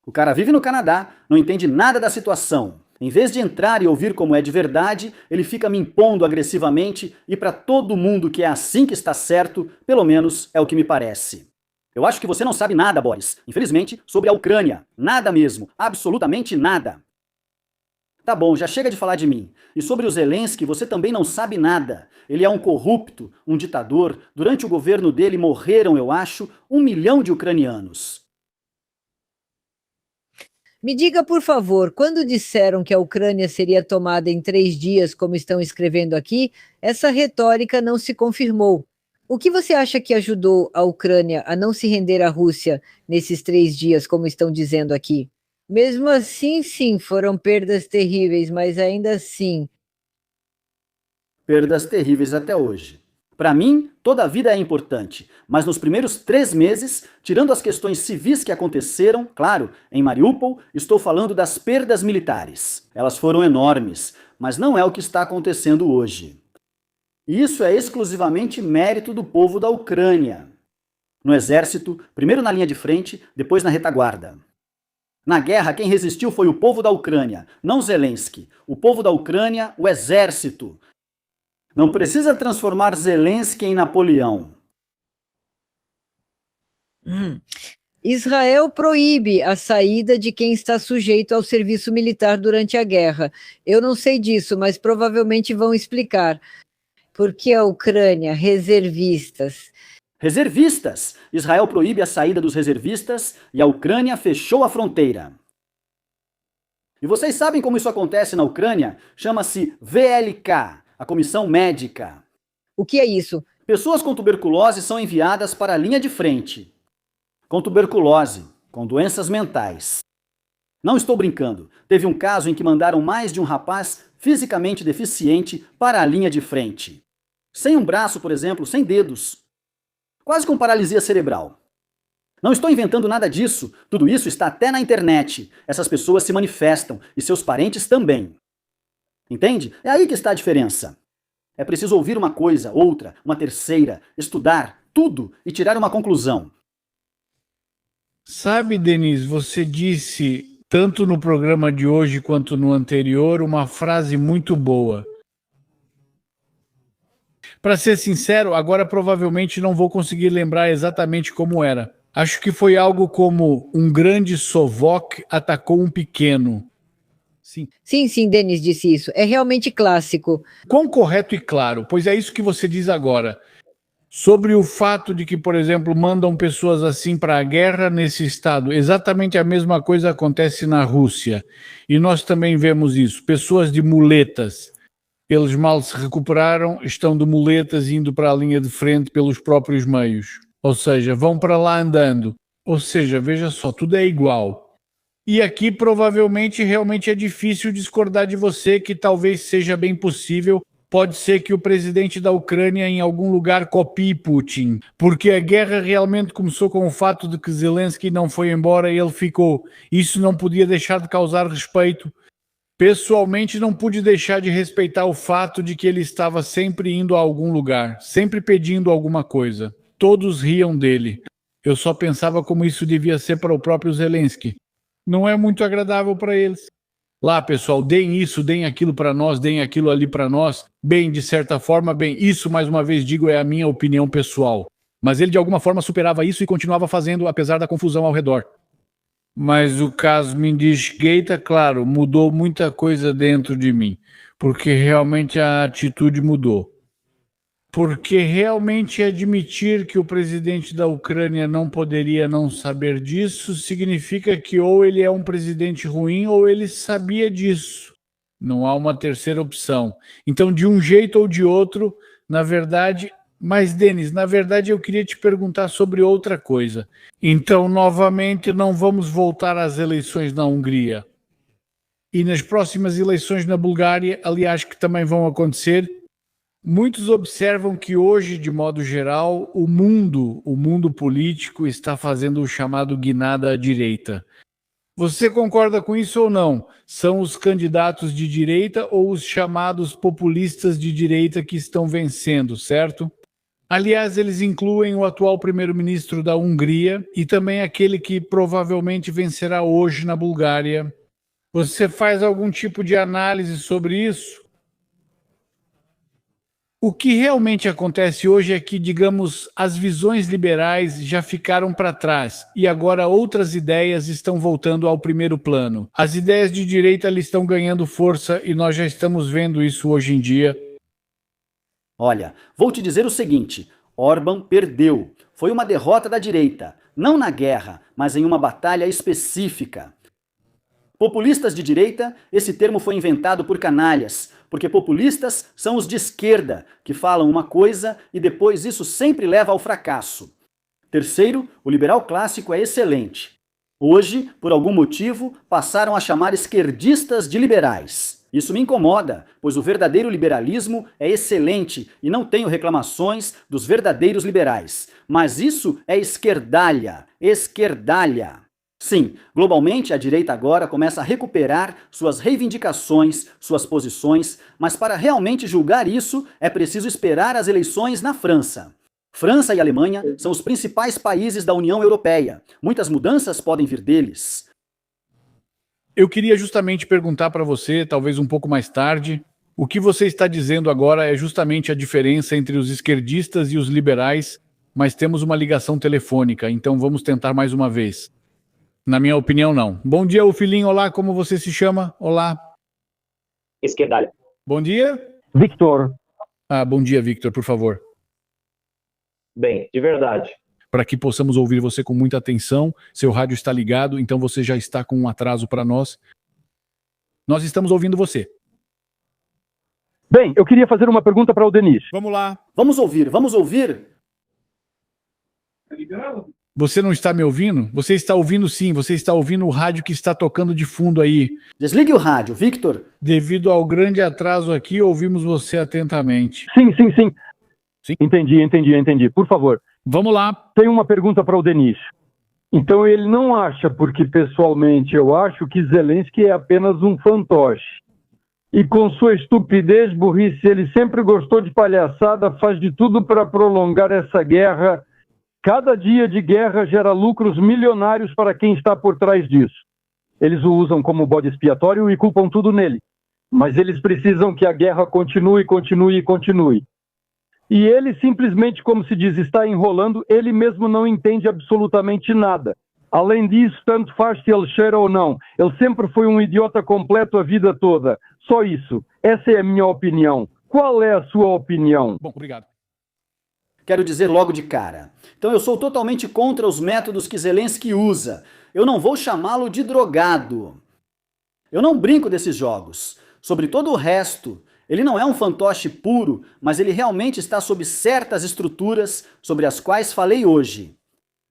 O cara vive no Canadá, não entende nada da situação. Em vez de entrar e ouvir como é de verdade, ele fica me impondo agressivamente e para todo mundo que é assim que está certo, pelo menos é o que me parece. Eu acho que você não sabe nada, Boris, infelizmente, sobre a Ucrânia. Nada mesmo, absolutamente nada. Tá bom, já chega de falar de mim. E sobre o Zelensky, você também não sabe nada. Ele é um corrupto, um ditador. Durante o governo dele morreram, eu acho, 1 milhão de ucranianos. Me diga, por favor, quando disseram que a Ucrânia seria tomada em 3 dias, como estão escrevendo aqui, essa retórica não se confirmou. O que você acha que ajudou a Ucrânia a não se render à Rússia nesses 3 dias, como estão dizendo aqui? Mesmo assim, sim, foram perdas terríveis, mas ainda assim... Perdas terríveis até hoje. Para mim, toda a vida é importante, mas nos primeiros 3 meses, tirando as questões civis que aconteceram, claro, em Mariupol, estou falando das perdas militares. Elas foram enormes, mas não é o que está acontecendo hoje. E isso é exclusivamente mérito do povo da Ucrânia. No exército, primeiro na linha de frente, depois na retaguarda. Na guerra, quem resistiu foi o povo da Ucrânia, não Zelensky. O povo da Ucrânia, o exército. Não precisa transformar Zelensky em Napoleão. Israel proíbe a saída de quem está sujeito ao serviço militar durante a guerra. Eu não sei disso, mas provavelmente vão explicar. Por que a Ucrânia? Reservistas. Reservistas! Israel proíbe a saída dos reservistas e a Ucrânia fechou a fronteira. E vocês sabem como isso acontece na Ucrânia? Chama-se VLK, a Comissão Médica. O que é isso? Pessoas com tuberculose são enviadas para a linha de frente. Com tuberculose, com doenças mentais. Não estou brincando. Teve um caso em que mandaram mais de um rapaz fisicamente deficiente para a linha de frente. Sem um braço, por exemplo, sem dedos. Quase com paralisia cerebral. Não estou inventando nada disso. Tudo isso está até na internet. Essas pessoas se manifestam e seus parentes também. Entende? É aí que está a diferença. É preciso ouvir uma coisa, outra, uma terceira, estudar tudo e tirar uma conclusão. Sabe, Denise, você disse, tanto no programa de hoje quanto no anterior, uma frase muito boa. Para ser sincero, agora provavelmente não vou conseguir lembrar exatamente como era. Acho que foi algo como um grande sovoque atacou um pequeno. Sim. Sim, Denis disse isso. É realmente clássico. Quão correto e claro, pois é isso que você diz agora. Sobre o fato de que, por exemplo, mandam pessoas assim para a guerra nesse estado. Exatamente a mesma coisa acontece na Rússia. E nós também vemos isso. Pessoas de muletas. Eles mal se recuperaram, estão de muletas indo para a linha de frente pelos próprios meios. Ou seja, vão para lá andando. Ou seja, veja só, tudo é igual. E aqui provavelmente realmente é difícil discordar de você, que talvez seja bem possível. Pode ser que o presidente da Ucrânia em algum lugar copie Putin, porque a guerra realmente começou com o fato de que Zelensky não foi embora e ele ficou. Isso não podia deixar de causar respeito. Pessoalmente, não pude deixar de respeitar o fato de que ele estava sempre indo a algum lugar, sempre pedindo alguma coisa. Todos riam dele. Eu só pensava como isso devia ser para o próprio Zelensky. Não é muito agradável para eles. Lá, pessoal, deem isso, deem aquilo para nós, deem aquilo ali para nós. Bem, de certa forma, bem, isso, mais uma vez digo, é a minha opinião pessoal. Mas ele, de alguma forma, superava isso e continuava fazendo, apesar da confusão ao redor. Mas o caso me desgaita, claro, mudou muita coisa dentro de mim, porque realmente a atitude mudou. Porque realmente admitir que o presidente da Ucrânia não poderia não saber disso significa que ou ele é um presidente ruim ou ele sabia disso. Não há uma terceira opção. Então, de um jeito ou de outro, na verdade... Mas, Denis, na verdade eu queria te perguntar sobre outra coisa. Então, novamente, não vamos voltar às eleições na Hungria. E nas próximas eleições na Bulgária, aliás, que também vão acontecer, muitos observam que hoje, de modo geral, o mundo político está fazendo o chamado guinada à direita. Você concorda com isso ou não? São os candidatos de direita ou os chamados populistas de direita que estão vencendo, certo? Aliás, eles incluem o atual primeiro-ministro da Hungria e também aquele que provavelmente vencerá hoje na Bulgária. Você faz algum tipo de análise sobre isso? O que realmente acontece hoje é que, digamos, as visões liberais já ficaram para trás e agora outras ideias estão voltando ao primeiro plano. As ideias de direita estão ganhando força e nós já estamos vendo isso hoje em dia. Olha, vou te dizer o seguinte, Orbán perdeu. Foi uma derrota da direita, não na guerra, mas em uma batalha específica. Populistas de direita, esse termo foi inventado por canalhas, porque populistas são os de esquerda, que falam uma coisa e depois isso sempre leva ao fracasso. Terceiro, o liberal clássico é excelente. Hoje, por algum motivo, passaram a chamar esquerdistas de liberais. Isso me incomoda, pois o verdadeiro liberalismo é excelente e não tenho reclamações dos verdadeiros liberais. Mas isso é esquerdalha, esquerdalha. Sim, globalmente a direita agora começa a recuperar suas reivindicações, suas posições, mas para realmente julgar isso é preciso esperar as eleições na França. França e Alemanha são os principais países da União Europeia. Muitas mudanças podem vir deles. Eu queria justamente perguntar para você, talvez um pouco mais tarde, o que você está dizendo agora é justamente a diferença entre os esquerdistas e os liberais, mas temos uma ligação telefônica, então vamos tentar mais uma vez. Na minha opinião, não. Bom dia, o filhinho. Olá, como você se chama? Olá. Esquerdalha. Bom dia. Victor. Bom dia, Victor, por favor. Bem, de verdade. Para que possamos ouvir você com muita atenção. Seu rádio está ligado, então você já está com um atraso para nós. Nós estamos ouvindo você. Bem, eu queria fazer uma pergunta para o Denis. Vamos lá. Vamos ouvir, vamos ouvir. Você não está me ouvindo? Você está ouvindo sim, você está ouvindo o rádio que está tocando de fundo aí. Desligue o rádio, Victor. Devido ao grande atraso aqui, ouvimos você atentamente. Sim. Sim? Entendi. Por favor. Vamos lá. Tenho uma pergunta para o Denis. Então ele não acha, porque pessoalmente eu acho que Zelensky é apenas um fantoche. E com sua estupidez, burrice, ele sempre gostou de palhaçada, faz de tudo para prolongar essa guerra. Cada dia de guerra gera lucros milionários para quem está por trás disso. Eles o usam como bode expiatório e culpam tudo nele. Mas eles precisam que a guerra continue, continue e continue. E ele simplesmente, como se diz, está enrolando, ele mesmo não entende absolutamente nada. Além disso, tanto faz se ele cheira ou não. Ele sempre foi um idiota completo a vida toda. Só isso. Essa é a minha opinião. Qual é a sua opinião? Bom, obrigado. Quero dizer logo de cara. Então eu sou totalmente contra os métodos que Zelensky usa. Eu não vou chamá-lo de drogado. Eu não brinco desses jogos. Sobre todo o resto, ele não é um fantoche puro, mas ele realmente está sob certas estruturas sobre as quais falei hoje.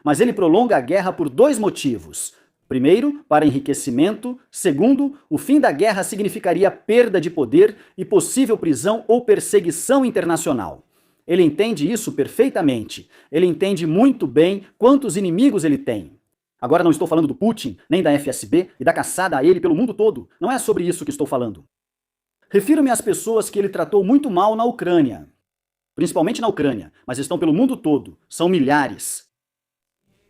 Mas ele prolonga a guerra por 2 motivos. Primeiro, para enriquecimento. Segundo, o fim da guerra significaria perda de poder e possível prisão ou perseguição internacional. Ele entende isso perfeitamente. Ele entende muito bem quantos inimigos ele tem. Agora não estou falando do Putin, nem da FSB e da caçada a ele pelo mundo todo. Não é sobre isso que estou falando. Refiro-me às pessoas que ele tratou muito mal na Ucrânia. Principalmente na Ucrânia, mas estão pelo mundo todo. São milhares.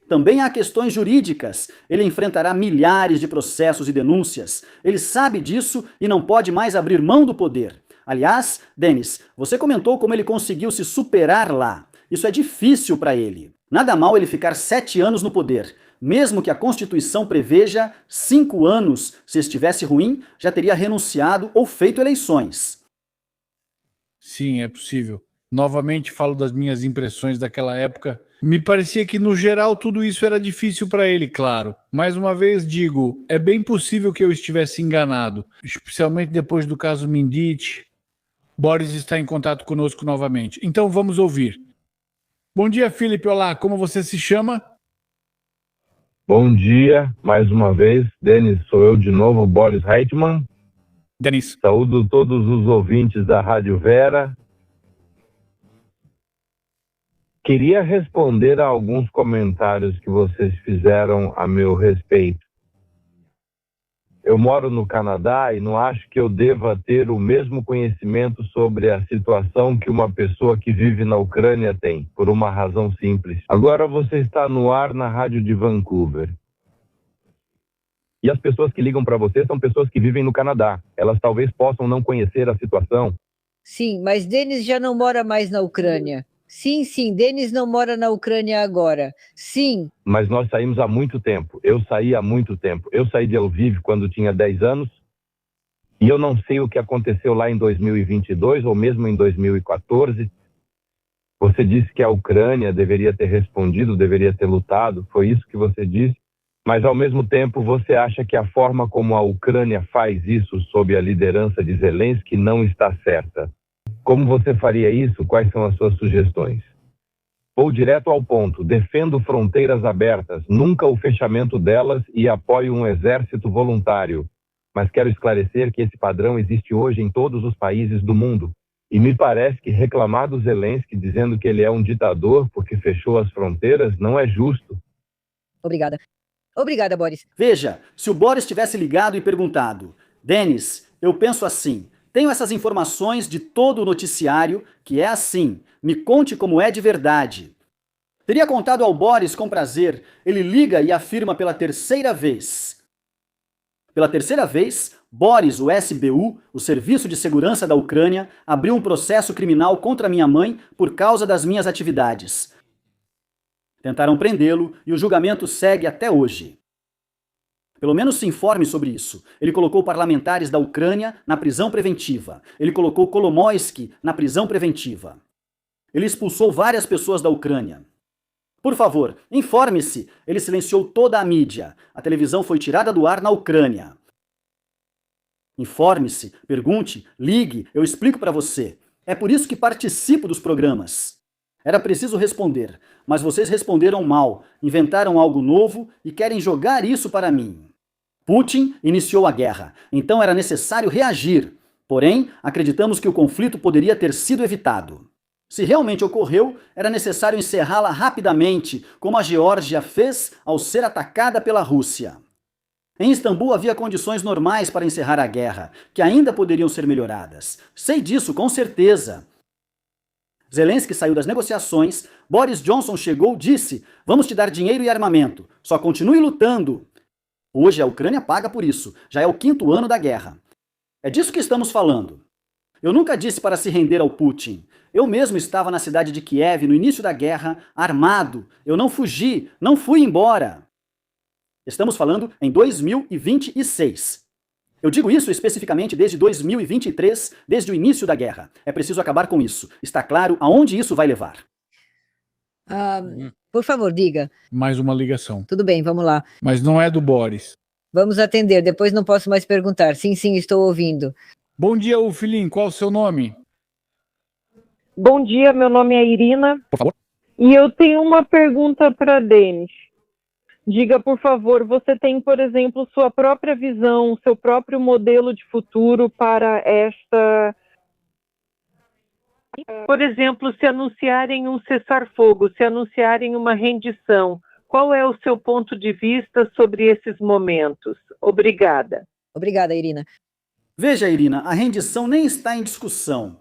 Também há questões jurídicas. Ele enfrentará milhares de processos e denúncias. Ele sabe disso e não pode mais abrir mão do poder. Aliás, Denis, você comentou como ele conseguiu se superar lá. Isso é difícil para ele. Nada mal ele ficar 7 anos no poder. Mesmo que a Constituição preveja 5 anos, se estivesse ruim, já teria renunciado ou feito eleições. Sim, é possível. Novamente falo das minhas impressões daquela época. Me parecia que, no geral, tudo isso era difícil para ele, claro. Mais uma vez digo, é bem possível que eu estivesse enganado, especialmente depois do caso Mindit. Boris está em contato conosco novamente. Então vamos ouvir. Bom dia, Felipe. Olá, como você se chama? Bom dia, mais uma vez. Denis, sou eu de novo, Boris Reitman. Denis. Saúdo todos os ouvintes da Rádio Vera. Queria responder a alguns comentários que vocês fizeram a meu respeito. Eu moro no Canadá e não acho que eu deva ter o mesmo conhecimento sobre a situação que uma pessoa que vive na Ucrânia tem, por uma razão simples. Agora você está no ar na rádio de Vancouver. E as pessoas que ligam para você são pessoas que vivem no Canadá. Elas talvez possam não conhecer a situação. Sim, mas Denis já não mora mais na Ucrânia. Sim, Denis não mora na Ucrânia agora. Sim. Mas nós saímos há muito tempo. Eu saí há muito tempo. Eu saí de Lviv quando tinha 10 anos. E eu não sei o que aconteceu lá em 2022 ou mesmo em 2014. Você disse que a Ucrânia deveria ter respondido, deveria ter lutado. Foi isso que você disse. Mas, ao mesmo tempo, você acha que a forma como a Ucrânia faz isso sob a liderança de Zelensky não está certa. Como você faria isso? Quais são as suas sugestões? Vou direto ao ponto. Defendo fronteiras abertas, nunca o fechamento delas e apoio um exército voluntário. Mas quero esclarecer que esse padrão existe hoje em todos os países do mundo. E me parece que reclamar do Zelensky dizendo que ele é um ditador porque fechou as fronteiras não é justo. Obrigada. Obrigada, Boris. Veja, se o Boris tivesse ligado e perguntado: Denis, eu penso assim, tenho essas informações de todo o noticiário que é assim, me conte como é de verdade. Teria contado ao Boris com prazer. Ele liga e afirma pela 3ª vez. Pela 3ª vez, Boris, o SBU, o Serviço de Segurança da Ucrânia, abriu um processo criminal contra minha mãe por causa das minhas atividades. Tentaram prendê-lo e o julgamento segue até hoje. Pelo menos se informe sobre isso. Ele colocou parlamentares da Ucrânia na prisão preventiva. Ele colocou Kolomoisky na prisão preventiva. Ele expulsou várias pessoas da Ucrânia. Por favor, informe-se. Ele silenciou toda a mídia. A televisão foi tirada do ar na Ucrânia. Informe-se, pergunte, ligue, eu explico para você. É por isso que participo dos programas. Era preciso responder, mas vocês responderam mal, inventaram algo novo e querem jogar isso para mim. Putin iniciou a guerra, então era necessário reagir. Porém, acreditamos que o conflito poderia ter sido evitado. Se realmente ocorreu, era necessário encerrá-la rapidamente, como a Geórgia fez ao ser atacada pela Rússia. Em Istambul havia condições normais para encerrar a guerra, que ainda poderiam ser melhoradas. Sei disso, com certeza. Zelensky saiu das negociações, Boris Johnson chegou e disse: vamos te dar dinheiro e armamento, só continue lutando. Hoje a Ucrânia paga por isso, já é o 5º ano da guerra. É disso que estamos falando. Eu nunca disse para se render ao Putin. Eu mesmo estava na cidade de Kiev no início da guerra, armado. Eu não fugi, não fui embora. Estamos falando em 2026. Eu digo isso especificamente desde 2023, desde o início da guerra. É preciso acabar com isso. Está claro aonde isso vai levar. Por favor, diga. Mais uma ligação. Tudo bem, vamos lá. Mas não é do Boris. Vamos atender, depois não posso mais perguntar. Sim, estou ouvindo. Bom dia, Ufilim. Qual o seu nome? Bom dia, meu nome é Irina. Por favor. E eu tenho uma pergunta para Denis. Diga, por favor, você tem, por exemplo, sua própria visão, seu próprio modelo de futuro para esta... Por exemplo, se anunciarem um cessar-fogo, se anunciarem uma rendição, qual é o seu ponto de vista sobre esses momentos? Obrigada. Obrigada, Irina. Veja, Irina, a rendição nem está em discussão.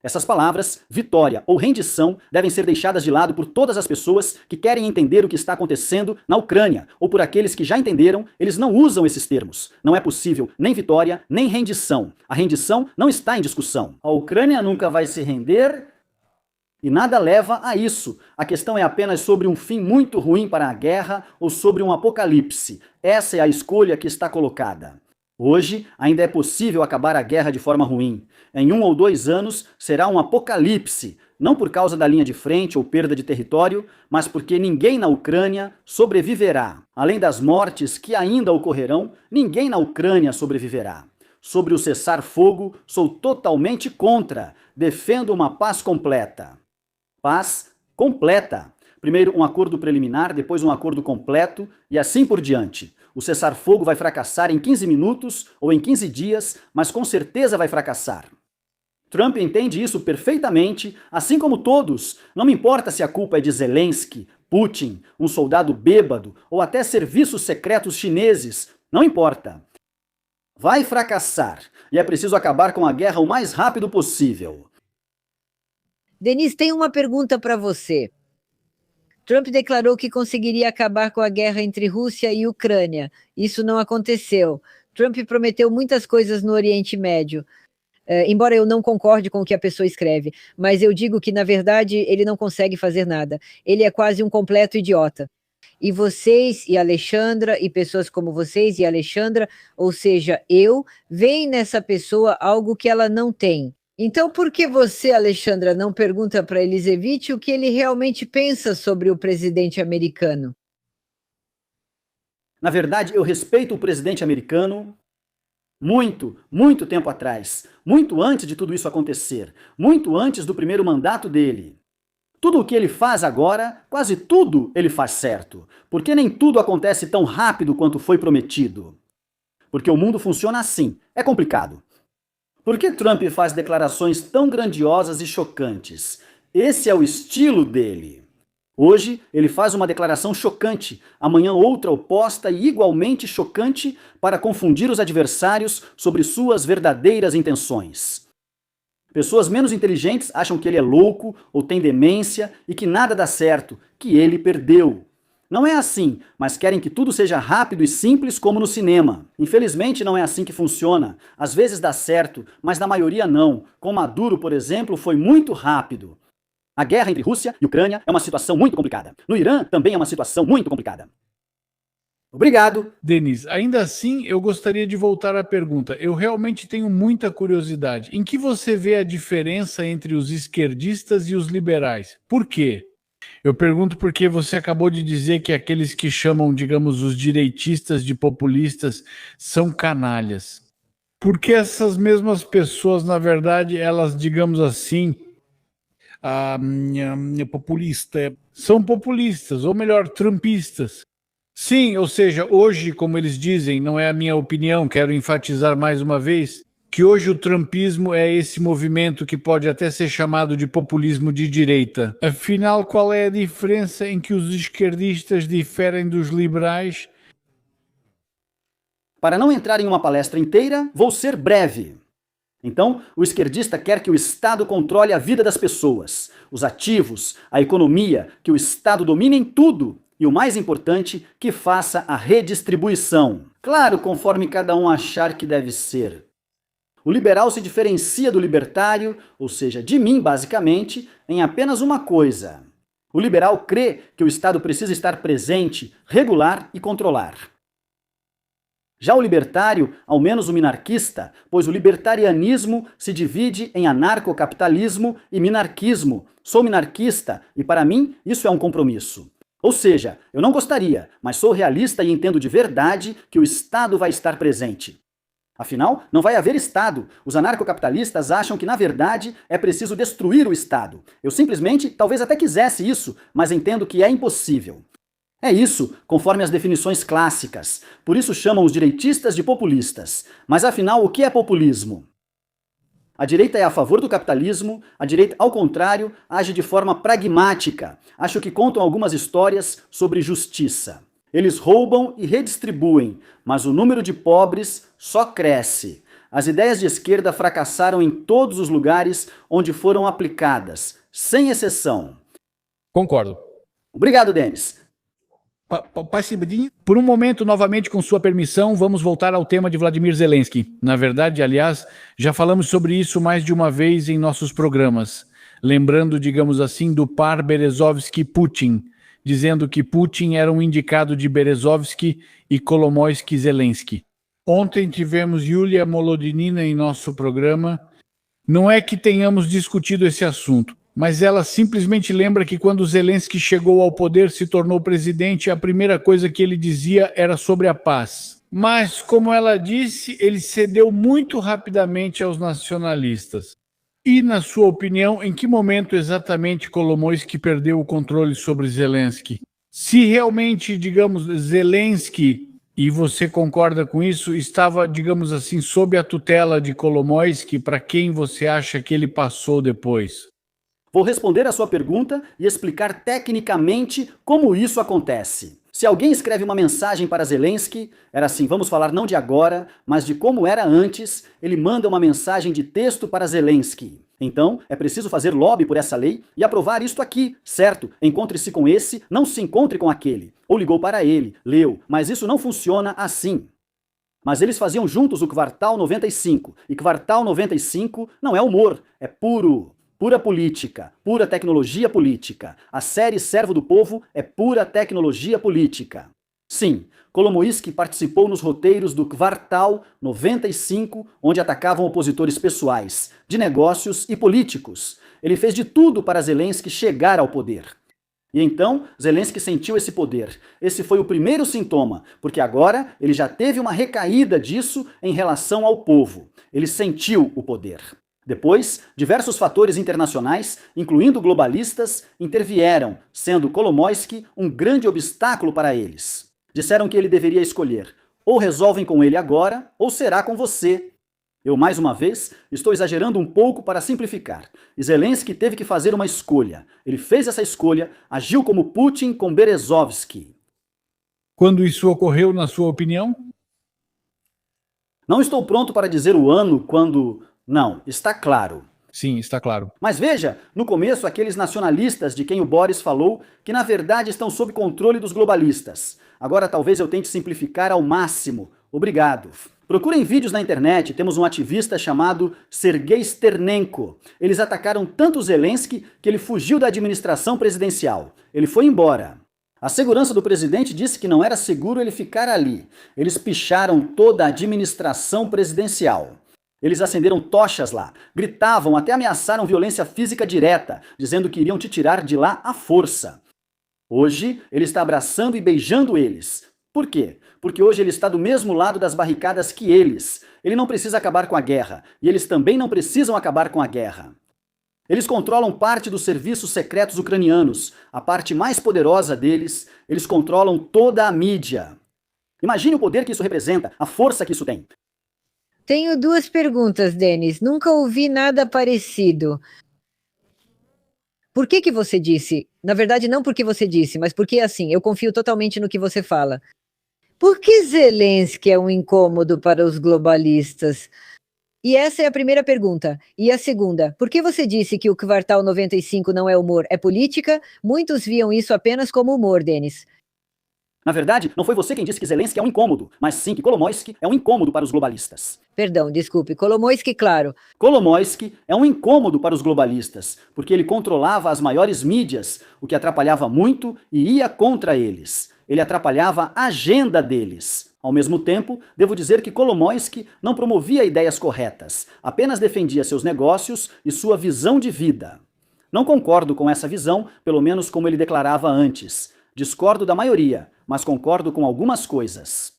Essas palavras, vitória ou rendição, devem ser deixadas de lado por todas as pessoas que querem entender o que está acontecendo na Ucrânia, ou por aqueles que já entenderam, eles não usam esses termos. Não é possível nem vitória, nem rendição. A rendição não está em discussão. A Ucrânia nunca vai se render e nada leva a isso. A questão é apenas sobre um fim muito ruim para a guerra ou sobre um apocalipse. Essa é a escolha que está colocada. Hoje, ainda é possível acabar a guerra de forma ruim. Em 1 ou 2 anos, será um apocalipse, não por causa da linha de frente ou perda de território, mas porque ninguém na Ucrânia sobreviverá. Além das mortes que ainda ocorrerão, ninguém na Ucrânia sobreviverá. Sobre o cessar-fogo, sou totalmente contra. Defendo uma paz completa. Paz completa. Primeiro um acordo preliminar, depois um acordo completo e assim por diante. O cessar-fogo vai fracassar em 15 minutos ou em 15 dias, mas com certeza vai fracassar. Trump entende isso perfeitamente, assim como todos. Não me importa se a culpa é de Zelensky, Putin, um soldado bêbado ou até serviços secretos chineses. Não importa. Vai fracassar e é preciso acabar com a guerra o mais rápido possível. Denise, tem uma pergunta para você. Trump declarou que conseguiria acabar com a guerra entre Rússia e Ucrânia. Isso não aconteceu. Trump prometeu muitas coisas no Oriente Médio. Embora eu não concorde com o que a pessoa escreve, mas eu digo que, na verdade, ele não consegue fazer nada. Ele é quase um completo idiota. E vocês, e Alexandra, e pessoas como vocês e Alexandra, ou seja, eu, veem nessa pessoa algo que ela não tem. Então, por que você, Alexandra, não pergunta para Elisevich o que ele realmente pensa sobre o presidente americano? Na verdade, eu respeito o presidente americano muito tempo atrás, muito antes de tudo isso acontecer, muito antes do primeiro mandato dele. Tudo o que ele faz agora, quase tudo ele faz certo, porque nem tudo acontece tão rápido quanto foi prometido. Porque o mundo funciona assim, é complicado. Por que Trump faz declarações tão grandiosas e chocantes? Esse é o estilo dele. Hoje, ele faz uma declaração chocante, amanhã outra oposta e igualmente chocante para confundir os adversários sobre suas verdadeiras intenções. Pessoas menos inteligentes acham que ele é louco ou tem demência e que nada dá certo, que ele perdeu. Não é assim, mas querem que tudo seja rápido e simples como no cinema. Infelizmente não é assim que funciona. Às vezes dá certo, mas na maioria não. Com Maduro, por exemplo, foi muito rápido. A guerra entre Rússia e Ucrânia é uma situação muito complicada. No Irã também é uma situação muito complicada. Obrigado. Denis, ainda assim eu gostaria de voltar à pergunta. Eu realmente tenho muita curiosidade. Em que você vê a diferença entre os esquerdistas e os liberais? Por quê? Eu pergunto porque você acabou de dizer que aqueles que chamam, digamos, os direitistas de populistas são canalhas. Porque essas mesmas pessoas, na verdade, elas, digamos assim, são populistas, ou melhor, trumpistas. Sim, ou seja, hoje, como eles dizem, não é a minha opinião, quero enfatizar mais uma vez, que hoje o trumpismo é esse movimento que pode até ser chamado de populismo de direita. Afinal, qual é a diferença em que os esquerdistas diferem dos liberais? Para não entrar em uma palestra inteira, vou ser breve. Então, o esquerdista quer que o Estado controle a vida das pessoas, os ativos, a economia, que o Estado domine em tudo e, o mais importante, que faça a redistribuição. Claro, conforme cada um achar que deve ser. O liberal se diferencia do libertário, ou seja, de mim, basicamente, em apenas uma coisa. O liberal crê que o Estado precisa estar presente, regular e controlar. Já o libertário, ao menos o minarquista, pois o libertarianismo se divide em anarcocapitalismo e minarquismo. Sou minarquista e, para mim, isso é um compromisso. Ou seja, eu não gostaria, mas sou realista e entendo de verdade que o Estado vai estar presente. Afinal, não vai haver Estado. Os anarcocapitalistas acham que, na verdade, é preciso destruir o Estado. Eu simplesmente, talvez até quisesse isso, mas entendo que é impossível. É isso, conforme as definições clássicas. Por isso chamam os direitistas de populistas. Mas afinal, o que é populismo? A direita é a favor do capitalismo, a direita, ao contrário, age de forma pragmática. Acho que contam algumas histórias sobre justiça. Eles roubam e redistribuem, mas o número de pobres só cresce. As ideias de esquerda fracassaram em todos os lugares onde foram aplicadas, sem exceção. Concordo. Obrigado, Denis. Por um momento, novamente, com sua permissão, vamos voltar ao tema de Vladimir Zelensky. Na verdade, aliás, já falamos sobre isso mais de uma vez em nossos programas. Lembrando, digamos assim, do par Berezovsky-Putin, dizendo que Putin era um indicado de Berezovsky e Kolomoisky-Zelensky. Ontem tivemos Yulia Molodinina em nosso programa. Não é que tenhamos discutido esse assunto, mas ela simplesmente lembra que quando Zelensky chegou ao poder, se tornou presidente, a primeira coisa que ele dizia era sobre a paz. Mas, como ela disse, ele cedeu muito rapidamente aos nacionalistas. E, na sua opinião, em que momento exatamente Kolomoisky perdeu o controle sobre Zelensky? Se realmente, digamos, Zelensky, e você concorda com isso, estava, digamos assim, sob a tutela de Kolomoisky, para quem você acha que ele passou depois? Vou responder a sua pergunta e explicar tecnicamente como isso acontece. Se alguém escreve uma mensagem para Zelensky, era assim, vamos falar não de agora, mas de como era antes, ele manda uma mensagem de texto para Zelensky. Então, é preciso fazer lobby por essa lei e aprovar isto aqui, certo? Encontre-se com esse, não se encontre com aquele. Ou ligou para ele, leu, mas isso não funciona assim. Mas eles faziam juntos o Kvartal 95, e Kvartal 95 não é humor, é pura política, pura tecnologia política. A série Servo do Povo é pura tecnologia política. Sim, Kolomoisky participou nos roteiros do Kvartal 95, onde atacavam opositores pessoais, de negócios e políticos. Ele fez de tudo para Zelensky chegar ao poder. E então, Zelensky sentiu esse poder. Esse foi o primeiro sintoma, porque agora ele já teve uma recaída disso em relação ao povo. Ele sentiu o poder. Depois, diversos fatores internacionais, incluindo globalistas, intervieram, sendo Kolomoisky um grande obstáculo para eles. Disseram que ele deveria escolher, ou resolvem com ele agora, ou será com você. Eu, mais uma vez, estou exagerando um pouco para simplificar. E Zelensky teve que fazer uma escolha. Ele fez essa escolha, agiu como Putin com Berezovsky. Quando isso ocorreu, na sua opinião? Não estou pronto para dizer o ano quando... Não, está claro. Sim, está claro. Mas veja, no começo, aqueles nacionalistas de quem o Boris falou, que na verdade estão sob controle dos globalistas. Agora talvez eu tente simplificar ao máximo. Obrigado. Procurem vídeos na internet, temos um ativista chamado Sergei Sternenko. Eles atacaram tanto Zelensky que ele fugiu da administração presidencial. Ele foi embora. A segurança do presidente disse que não era seguro ele ficar ali. Eles picharam toda a administração presidencial. Eles acenderam tochas lá, gritavam, até ameaçaram violência física direta, dizendo que iriam te tirar de lá à força. Hoje, ele está abraçando e beijando eles. Por quê? Porque hoje ele está do mesmo lado das barricadas que eles. Ele não precisa acabar com a guerra, e eles também não precisam acabar com a guerra. Eles controlam parte dos serviços secretos ucranianos, a parte mais poderosa deles, eles controlam toda a mídia. Imagine o poder que isso representa, a força que isso tem. Tenho duas perguntas, Denis. Nunca ouvi nada parecido. Por que você disse? Na verdade, não porque você disse, mas porque, assim, eu confio totalmente no que você fala. Por que Zelensky é um incômodo para os globalistas? E essa é a primeira pergunta. E a segunda, por que você disse que o Kvartal 95 não é humor, é política? Muitos viam isso apenas como humor, Denis. Na verdade, não foi você quem disse que Zelensky é um incômodo, mas sim que Kolomoisky é um incômodo para os globalistas. Perdão, desculpe, Kolomoisky, claro. Kolomoisky é um incômodo para os globalistas, porque ele controlava as maiores mídias, o que atrapalhava muito e ia contra eles. Ele atrapalhava a agenda deles. Ao mesmo tempo, devo dizer que Kolomoisky não promovia ideias corretas, apenas defendia seus negócios e sua visão de vida. Não concordo com essa visão, pelo menos como ele declarava antes. Discordo da maioria, mas concordo com algumas coisas.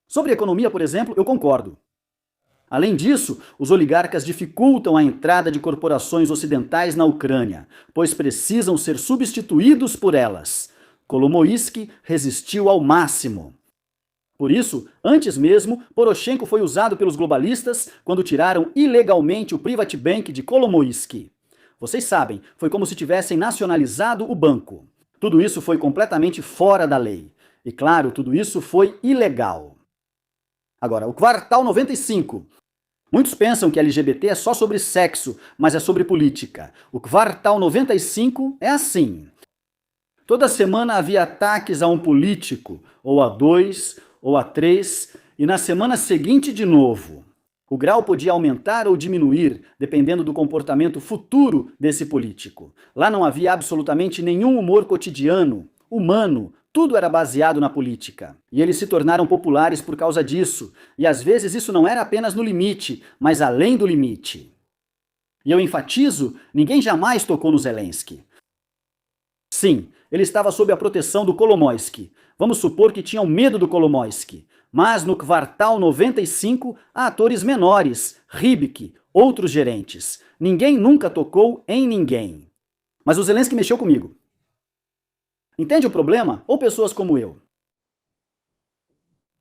Sobre economia, por exemplo, eu concordo. Além disso, os oligarcas dificultam a entrada de corporações ocidentais na Ucrânia, pois precisam ser substituídos por elas. Kolomoisky resistiu ao máximo. Por isso, antes mesmo, Poroshenko foi usado pelos globalistas quando tiraram ilegalmente o Privatbank de Kolomoisky. Vocês sabem, foi como se tivessem nacionalizado o banco. Tudo isso foi completamente fora da lei. E claro, tudo isso foi ilegal. Agora, o Kvartal 95. Muitos pensam que LGBT é só sobre sexo, mas é sobre política. O Kvartal 95 é assim. Toda semana havia ataques a um político, ou a dois, ou a três, e na semana seguinte de novo. O grau podia aumentar ou diminuir, dependendo do comportamento futuro desse político. Lá não havia absolutamente nenhum humor cotidiano, humano, tudo era baseado na política. E eles se tornaram populares por causa disso, e às vezes isso não era apenas no limite, mas além do limite. E eu enfatizo, ninguém jamais tocou no Zelensky. Sim, ele estava sob a proteção do Kolomoisky. Vamos supor que tinham medo do Kolomoisky. Mas no Kvartal 95 há atores menores, Rybik, outros gerentes. Ninguém nunca tocou em ninguém. Mas o Zelensky mexeu comigo. Entende o problema? Ou pessoas como eu?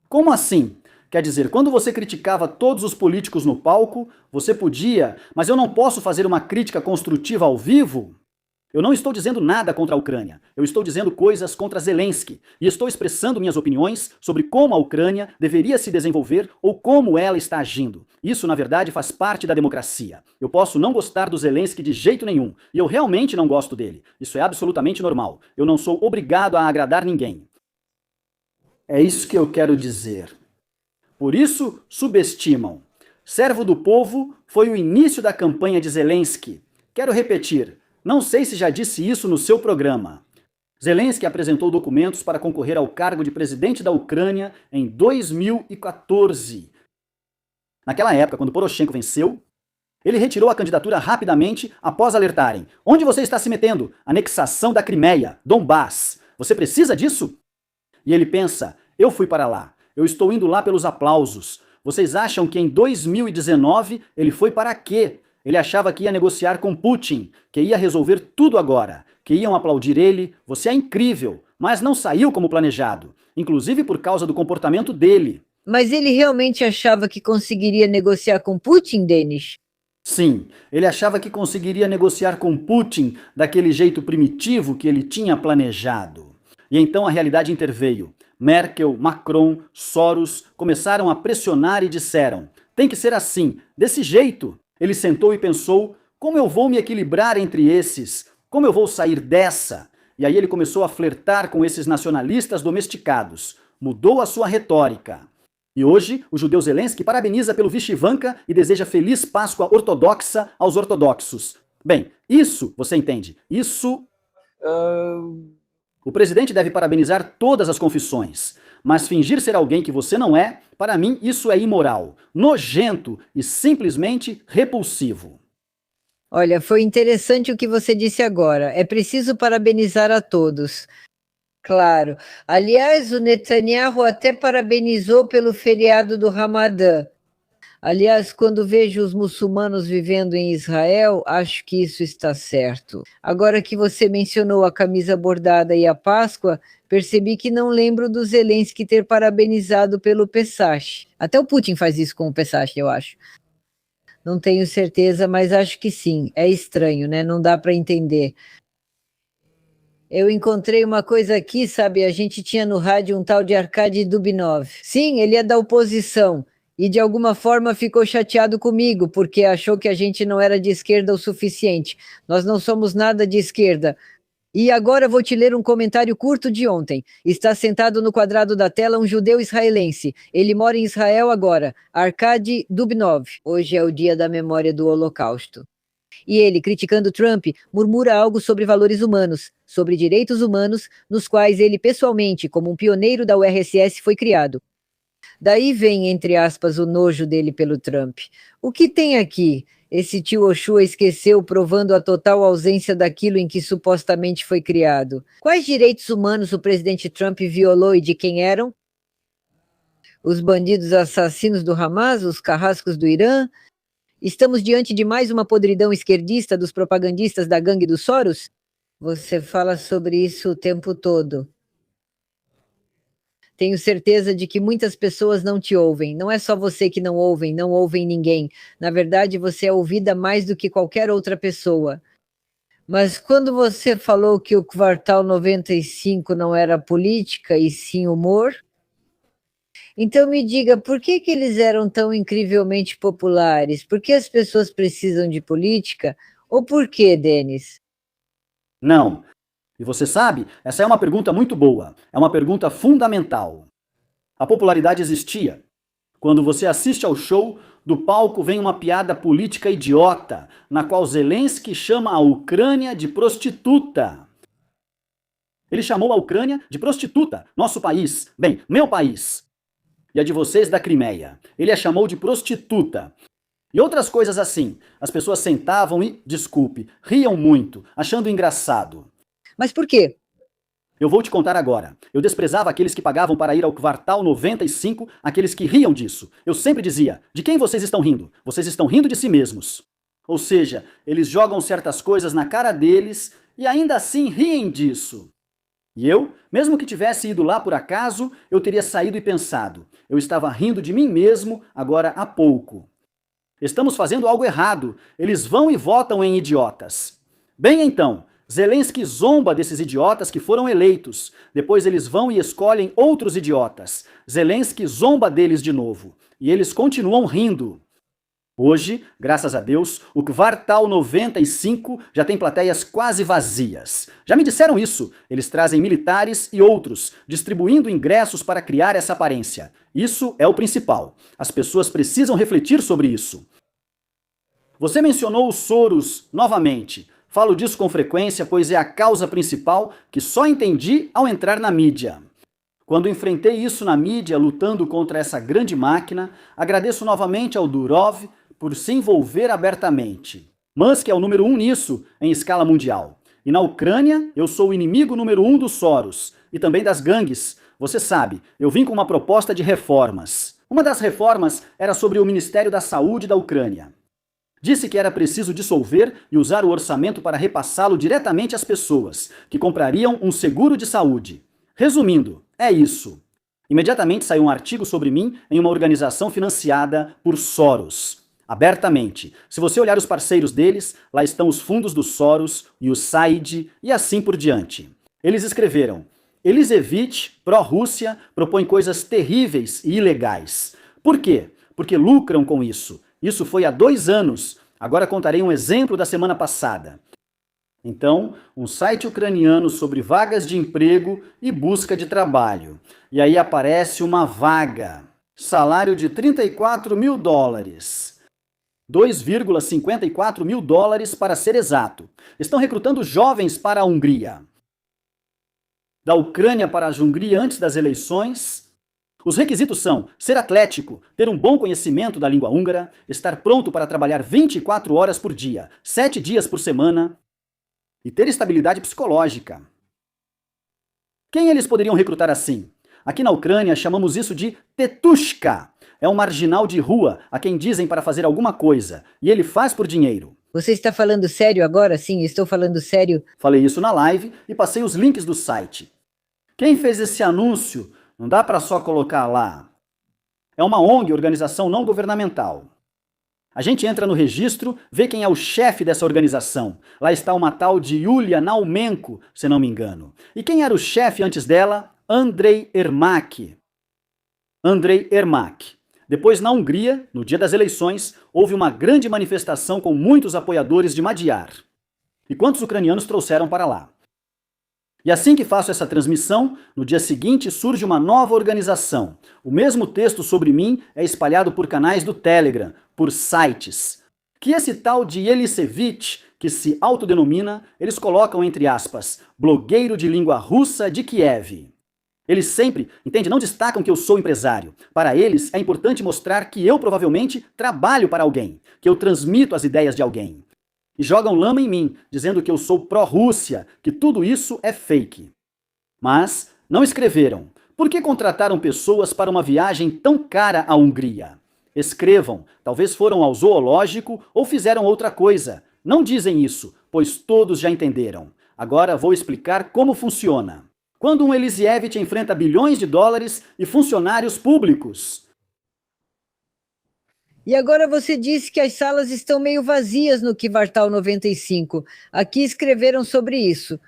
Como assim? Quer dizer, quando você criticava todos os políticos no palco, você podia, mas eu não posso fazer uma crítica construtiva ao vivo? Eu não estou dizendo nada contra a Ucrânia, eu estou dizendo coisas contra Zelensky e estou expressando minhas opiniões sobre como a Ucrânia deveria se desenvolver ou como ela está agindo. Isso, na verdade, faz parte da democracia. Eu posso não gostar do Zelensky de jeito nenhum, e eu realmente não gosto dele. Isso é absolutamente normal. Eu não sou obrigado a agradar ninguém. É isso que eu quero dizer. Por isso, subestimam. Servo do povo foi o início da campanha de Zelensky. Quero repetir. Não sei se já disse isso no seu programa. Zelensky apresentou documentos para concorrer ao cargo de presidente da Ucrânia em 2014. Naquela época, quando Poroshenko venceu, ele retirou a candidatura rapidamente após alertarem. Onde você está se metendo? Anexação da Crimeia, Donbass. Você precisa disso? E ele pensa, eu fui para lá. Eu estou indo lá pelos aplausos. Vocês acham que em 2019 ele foi para quê? Ele achava que ia negociar com Putin, que ia resolver tudo agora, que iam aplaudir ele. Você é incrível, mas não saiu como planejado, inclusive por causa do comportamento dele. Mas ele realmente achava que conseguiria negociar com Putin, Denis? Sim, ele achava que conseguiria negociar com Putin daquele jeito primitivo que ele tinha planejado. E então a realidade interveio. Merkel, Macron, Soros começaram a pressionar e disseram: tem que ser assim, desse jeito. Ele sentou e pensou, como eu vou me equilibrar entre esses? Como eu vou sair dessa? E aí ele começou a flertar com esses nacionalistas domesticados. Mudou a sua retórica. E hoje, o judeu Zelensky parabeniza pelo Vyshyvanka e deseja feliz Páscoa ortodoxa aos ortodoxos. Bem, isso, você entende, isso... O presidente deve parabenizar todas as confissões. Mas fingir ser alguém que você não é, para mim isso é imoral, nojento e simplesmente repulsivo. Olha, foi interessante o que você disse agora. É preciso parabenizar a todos. Claro. Aliás, o Netanyahu até parabenizou pelo feriado do Ramadã. Aliás, quando vejo os muçulmanos vivendo em Israel, acho que isso está certo. Agora que você mencionou a camisa bordada e a Páscoa, percebi que não lembro do Zelensky ter parabenizado pelo Pesach. Até o Putin faz isso com o Pesach, eu acho. Não tenho certeza, mas acho que sim. É estranho, né? Não dá para entender. Eu encontrei uma coisa aqui, sabe? A gente tinha no rádio um tal de Arkady Dubinov. Sim, ele é da oposição. E de alguma forma ficou chateado comigo, porque achou que a gente não era de esquerda o suficiente. Nós não somos nada de esquerda. E agora vou te ler um comentário curto de ontem. Está sentado no quadrado da tela um judeu israelense. Ele mora em Israel agora. Arkady Dubinov. Hoje é o dia da memória do Holocausto. E ele, criticando Trump, murmura algo sobre valores humanos, sobre direitos humanos, nos quais ele pessoalmente, como um pioneiro da URSS, foi criado. Daí vem, entre aspas, o nojo dele pelo Trump. O que tem aqui? Esse tio Oshua esqueceu, provando a total ausência daquilo em que supostamente foi criado. Quais direitos humanos o presidente Trump violou e de quem eram? Os bandidos assassinos do Hamas, os carrascos do Irã? Estamos diante de mais uma podridão esquerdista dos propagandistas da gangue dos Soros? Você fala sobre isso o tempo todo. Tenho certeza de que muitas pessoas não te ouvem. Não é só você que não ouvem ninguém. Na verdade, você é ouvida mais do que qualquer outra pessoa. Mas quando você falou que o Quartal 95 não era política e sim humor, então me diga, por que que eles eram tão incrivelmente populares? Por que as pessoas precisam de política? Ou por que, Denis? Não. E você sabe, essa é uma pergunta muito boa. É uma pergunta fundamental. A popularidade existia. Quando você assiste ao show, do palco vem uma piada política idiota, na qual Zelensky chama a Ucrânia de prostituta. Ele chamou a Ucrânia de prostituta, nosso país, bem, meu país. E a de vocês da Crimeia. Ele a chamou de prostituta. E outras coisas assim. As pessoas sentavam e, desculpe, riam muito, achando engraçado. Mas por quê? Eu vou te contar agora. Eu desprezava aqueles que pagavam para ir ao Quartal 95, aqueles que riam disso. Eu sempre dizia, de quem vocês estão rindo? Vocês estão rindo de si mesmos. Ou seja, eles jogam certas coisas na cara deles e ainda assim riem disso. E eu, mesmo que tivesse ido lá por acaso, eu teria saído e pensado, eu estava rindo de mim mesmo agora há pouco. Estamos fazendo algo errado. Eles vão e votam em idiotas. Bem então, Zelensky zomba desses idiotas que foram eleitos. Depois eles vão e escolhem outros idiotas. Zelensky zomba deles de novo. E eles continuam rindo. Hoje, graças a Deus, o Quartal 95 já tem plateias quase vazias. Já me disseram isso. Eles trazem militares e outros, distribuindo ingressos para criar essa aparência. Isso é o principal. As pessoas precisam refletir sobre isso. Você mencionou os Soros novamente. Falo disso com frequência, pois é a causa principal que só entendi ao entrar na mídia. Quando enfrentei isso na mídia, lutando contra essa grande máquina, agradeço novamente ao Durov por se envolver abertamente. Musk é o número 1 nisso, em escala mundial. E na Ucrânia, eu sou o inimigo número 1 dos Soros, e também das gangues. Você sabe, eu vim com uma proposta de reformas. Uma das reformas era sobre o Ministério da Saúde da Ucrânia. Disse que era preciso dissolver e usar o orçamento para repassá-lo diretamente às pessoas, que comprariam um seguro de saúde. Resumindo, é isso. Imediatamente saiu um artigo sobre mim em uma organização financiada por Soros. Abertamente. Se você olhar os parceiros deles, lá estão os fundos do Soros e o Said e assim por diante. Eles escreveram: Elisevich, pró-Rússia, propõe coisas terríveis e ilegais. Por quê? Porque lucram com isso. Isso foi há 2 anos. Agora contarei um exemplo da semana passada. Então, um site ucraniano sobre vagas de emprego e busca de trabalho. E aí aparece uma vaga. Salário de $34 mil. $2,54 mil para ser exato. Estão recrutando jovens para a Hungria. Da Ucrânia para a Hungria antes das eleições. Os requisitos são ser atlético, ter um bom conhecimento da língua húngara, estar pronto para trabalhar 24 horas por dia, 7 dias por semana e ter estabilidade psicológica. Quem eles poderiam recrutar assim? Aqui na Ucrânia chamamos isso de tetushka. É um marginal de rua a quem dizem para fazer alguma coisa e ele faz por dinheiro. Você está falando sério agora? Sim, estou falando sério. Falei isso na live e passei os links do site. Quem fez esse anúncio? Não dá para só colocar lá. É uma ONG, organização não governamental. A gente entra no registro, vê quem é o chefe dessa organização. Lá está uma tal de Yulia Naumenko, se não me engano. E quem era o chefe antes dela? Andrei Ermak. Andrei Ermak. Depois, na Hungria, no dia das eleições, houve uma grande manifestação com muitos apoiadores de Madiar. E quantos ucranianos trouxeram para lá? E assim que faço essa transmissão, no dia seguinte surge uma nova organização. O mesmo texto sobre mim é espalhado por canais do Telegram, por sites. Que esse tal de Elisevich, que se autodenomina, eles colocam entre aspas, blogueiro de língua russa de Kiev. Eles sempre, entende, não destacam que eu sou empresário. Para eles é importante mostrar que eu provavelmente trabalho para alguém, que eu transmito as ideias de alguém. E jogam lama em mim, dizendo que eu sou pró-Rússia, que tudo isso é fake. Mas não escreveram. Por que contrataram pessoas para uma viagem tão cara à Hungria? Escrevam, talvez foram ao zoológico ou fizeram outra coisa. Não dizem isso, pois todos já entenderam. Agora vou explicar como funciona. Quando um Elisievich enfrenta bilhões de dólares e funcionários públicos. E agora você disse que as salas estão meio vazias no Kvartal 95. Aqui escreveram sobre isso.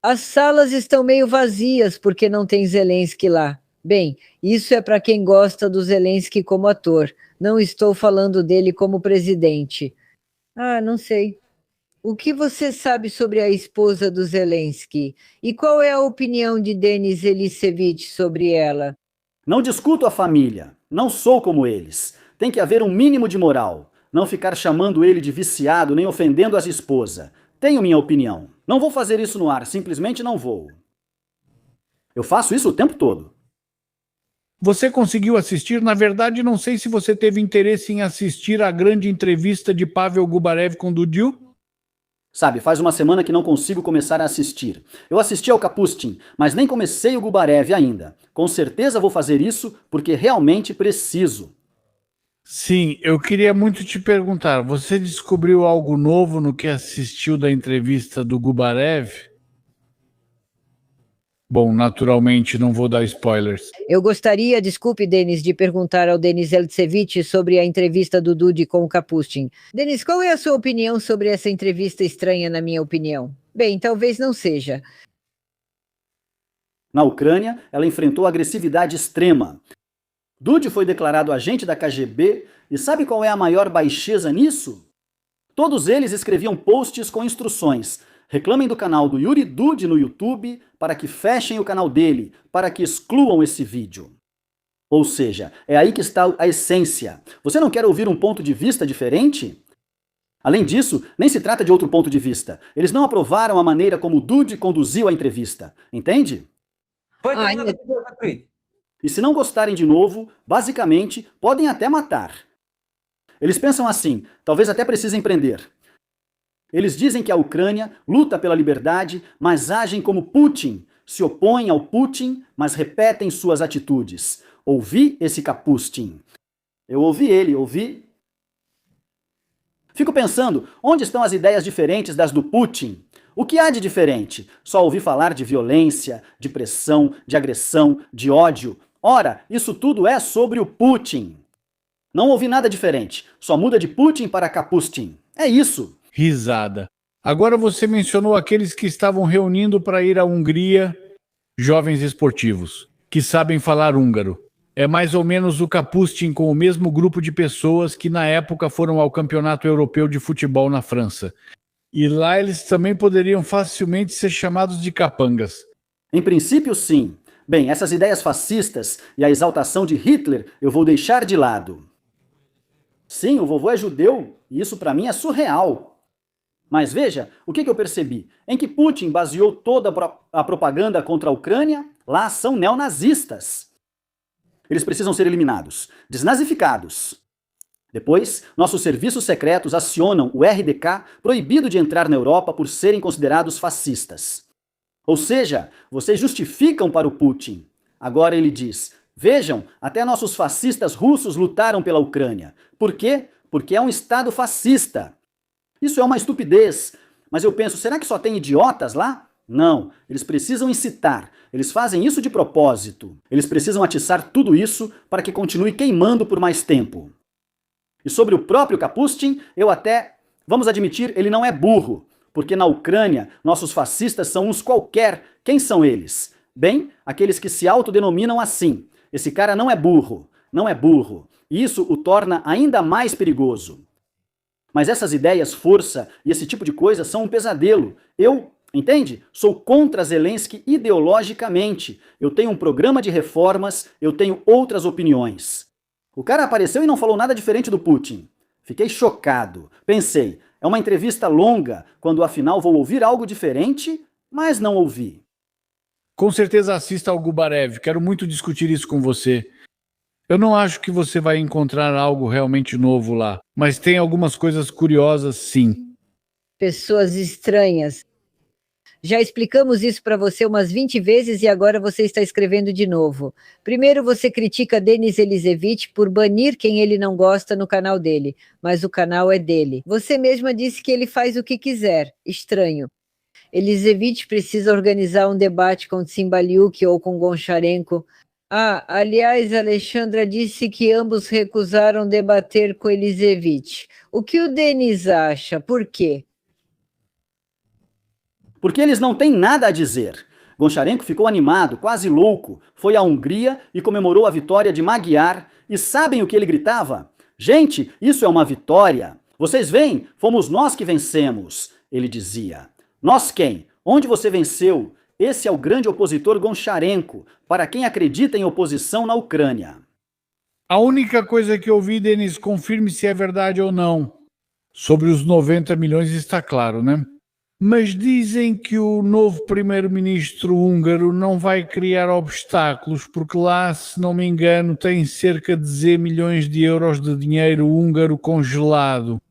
As salas estão meio vazias porque não tem Zelensky lá. Bem, isso é para quem gosta do Zelensky como ator. Não estou falando dele como presidente. Ah, não sei. O que você sabe sobre a esposa do Zelensky? E qual é a opinião de Denis Elisevich sobre ela? Não discuto a família. Não sou como eles. Tem que haver um mínimo de moral. Não ficar chamando ele de viciado nem ofendendo as esposas. Tenho minha opinião. Não vou fazer isso no ar, simplesmente não vou. Eu faço isso o tempo todo. Você conseguiu assistir? Na verdade, não sei se você teve interesse em assistir a grande entrevista de Pavel Gubarev com Dudiu. Sabe, faz uma semana que não consigo começar a assistir. Eu assisti ao Kapustin, mas nem comecei o Gubarev ainda. Com certeza vou fazer isso porque realmente preciso. Sim, eu queria muito te perguntar, você descobriu algo novo no que assistiu da entrevista do Gubarev? Bom, naturalmente não vou dar spoilers. Eu gostaria, desculpe, Denis, de perguntar ao Denis Eltsevich sobre a entrevista do Dudi com o Kapustin. Denis, qual é a sua opinião sobre essa entrevista estranha, na minha opinião? Bem, talvez não seja. Na Ucrânia, ela enfrentou agressividade extrema. Dudi foi declarado agente da KGB e sabe qual é a maior baixeza nisso? Todos eles escreviam posts com instruções. Reclamem do canal do Yuri Dudi no YouTube para que fechem o canal dele, para que excluam esse vídeo. Ou seja, é aí que está a essência. Você não quer ouvir um ponto de vista diferente? Além disso, nem se trata de outro ponto de vista. Eles não aprovaram a maneira como Dudi conduziu a entrevista. Entende? E se não gostarem de novo, basicamente, podem até matar. Eles pensam assim, talvez até precisem prender. Eles dizem que a Ucrânia luta pela liberdade, mas agem como Putin, se opõem ao Putin, mas repetem suas atitudes. Ouvi esse Kapustin. Eu ouvi ele, ouvi. Fico pensando, onde estão as ideias diferentes das do Putin? O que há de diferente? Só ouvi falar de violência, de pressão, de agressão, de ódio. Ora, isso tudo é sobre o Putin. Não ouvi nada diferente. Só muda de Putin para Kapustin. É isso. Risada. Agora você mencionou aqueles que estavam reunindo para ir à Hungria, jovens esportivos, que sabem falar húngaro. É mais ou menos o Kapustin com o mesmo grupo de pessoas que na época foram ao Campeonato Europeu de Futebol na França. E lá eles também poderiam facilmente ser chamados de capangas. Em princípio, sim. Bem, essas ideias fascistas e a exaltação de Hitler eu vou deixar de lado. Sim, o vovô é judeu e isso para mim é surreal. Mas veja, o que eu percebi? Em que Putin baseou toda a propaganda contra a Ucrânia, lá são neonazistas. Eles precisam ser eliminados, desnazificados. Depois, nossos serviços secretos acionam o RDK proibido de entrar na Europa por serem considerados fascistas. Ou seja, vocês justificam para o Putin. Agora ele diz, vejam, até nossos fascistas russos lutaram pela Ucrânia. Por quê? Porque é um Estado fascista. Isso é uma estupidez. Mas eu penso, será que só tem idiotas lá? Não, eles precisam incitar. Eles fazem isso de propósito. Eles precisam atiçar tudo isso para que continue queimando por mais tempo. E sobre o próprio Kapustin, vamos admitir, ele não é burro, porque na Ucrânia nossos fascistas são uns qualquer. Quem são eles? Bem, aqueles que se autodenominam assim. Esse cara não é burro, não é burro. E isso o torna ainda mais perigoso. Mas essas ideias, força e esse tipo de coisa são um pesadelo. Entende? Sou contra Zelensky ideologicamente. Eu tenho um programa de reformas, eu tenho outras opiniões. O cara apareceu e não falou nada diferente do Putin. Fiquei chocado. Pensei, é uma entrevista longa, quando afinal vou ouvir algo diferente, mas não ouvi. Com certeza assista ao Gubarev. Quero muito discutir isso com você. Eu não acho que você vai encontrar algo realmente novo lá, mas tem algumas coisas curiosas, sim. Pessoas estranhas. Já explicamos isso para você umas 20 vezes e agora você está escrevendo de novo. Primeiro você critica Denis Elisevich por banir quem ele não gosta no canal dele, mas o canal é dele. Você mesma disse que ele faz o que quiser. Estranho. Elisevich precisa organizar um debate com Tsymbaliuk ou com Goncharenko. Aliás, Alexandra disse que ambos recusaram debater com Elisevich. O que o Denis acha? Por quê? Porque eles não têm nada a dizer. Goncharenko ficou animado, quase louco, foi à Hungria e comemorou a vitória de Magyar. E sabem o que ele gritava? Gente, isso é uma vitória. Vocês veem, fomos nós que vencemos, ele dizia. Nós quem? Onde você venceu? Esse é o grande opositor Goncharenko, para quem acredita em oposição na Ucrânia. A única coisa que eu vi, Denis, confirme se é verdade ou não. Sobre os 90 milhões está claro, né? Mas dizem que o novo primeiro-ministro húngaro não vai criar obstáculos, porque lá, se não me engano, tem cerca de 10 milhões de euros de dinheiro húngaro congelado.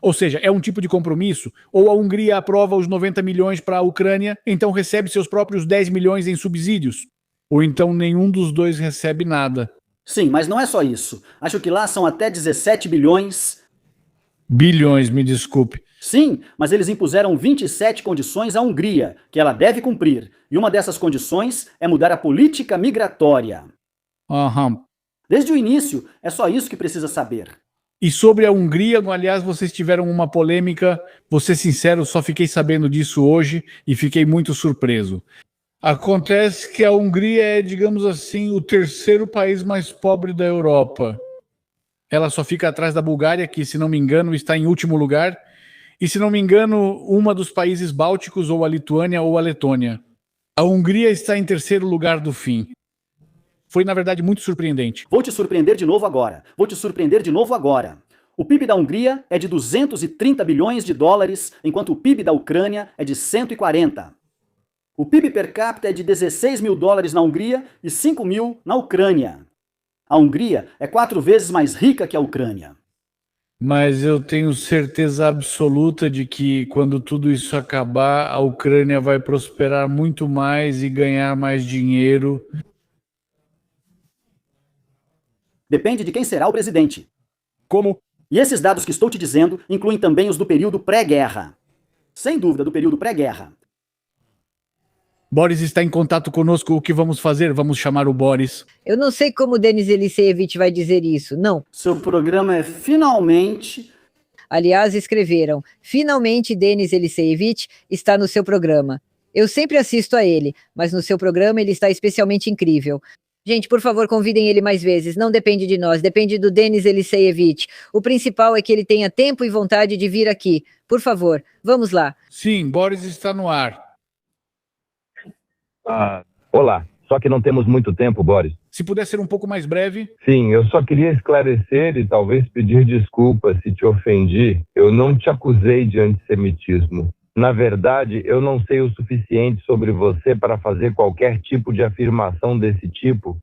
Ou seja, é um tipo de compromisso, ou a Hungria aprova os 90 milhões para a Ucrânia, então recebe seus próprios 10 milhões em subsídios. Ou então nenhum dos dois recebe nada. Sim, mas não é só isso. Acho que lá são até 17 bilhões. Bilhões, me desculpe. Sim, mas eles impuseram 27 condições à Hungria, que ela deve cumprir. E uma dessas condições é mudar a política migratória. Aham. Desde o início, é só isso que precisa saber. E sobre a Hungria, aliás, vocês tiveram uma polêmica, vou ser sincero, só fiquei sabendo disso hoje e fiquei muito surpreso. Acontece que a Hungria é, digamos assim, o terceiro país mais pobre da Europa. Ela só fica atrás da Bulgária, que, se não me engano, está em último lugar, e, se não me engano, uma dos países bálticos, ou a Lituânia ou a Letônia. A Hungria está em terceiro lugar do fim. Foi, na verdade, muito surpreendente. Vou te surpreender de novo agora. O PIB da Hungria é de 230 bilhões de dólares, enquanto o PIB da Ucrânia é de 140. O PIB per capita é de 16 mil dólares na Hungria e 5 mil na Ucrânia. A Hungria é 4 vezes mais rica que a Ucrânia. Mas eu tenho certeza absoluta de que, quando tudo isso acabar, a Ucrânia vai prosperar muito mais e ganhar mais dinheiro. Depende de quem será o presidente. Como? E esses dados que estou te dizendo incluem também os do período pré-guerra. Sem dúvida, do período pré-guerra. Boris está em contato conosco. O que vamos fazer? Vamos chamar o Boris. Eu não sei como Denis Elisevich vai dizer isso, não. Seu programa é finalmente... Aliás, escreveram, finalmente Denis Elisevich está no seu programa. Eu sempre assisto a ele, mas no seu programa ele está especialmente incrível. Gente, por favor, convidem ele mais vezes. Não depende de nós, depende do Denis Elisevich. O principal é que ele tenha tempo e vontade de vir aqui. Por favor, vamos lá. Sim, Boris está no ar. Olá, só que não temos muito tempo, Boris. Se puder ser um pouco mais breve. Sim, eu só queria esclarecer e talvez pedir desculpas se te ofendi. Eu não te acusei de antissemitismo. Na verdade, eu não sei o suficiente sobre você para fazer qualquer tipo de afirmação desse tipo,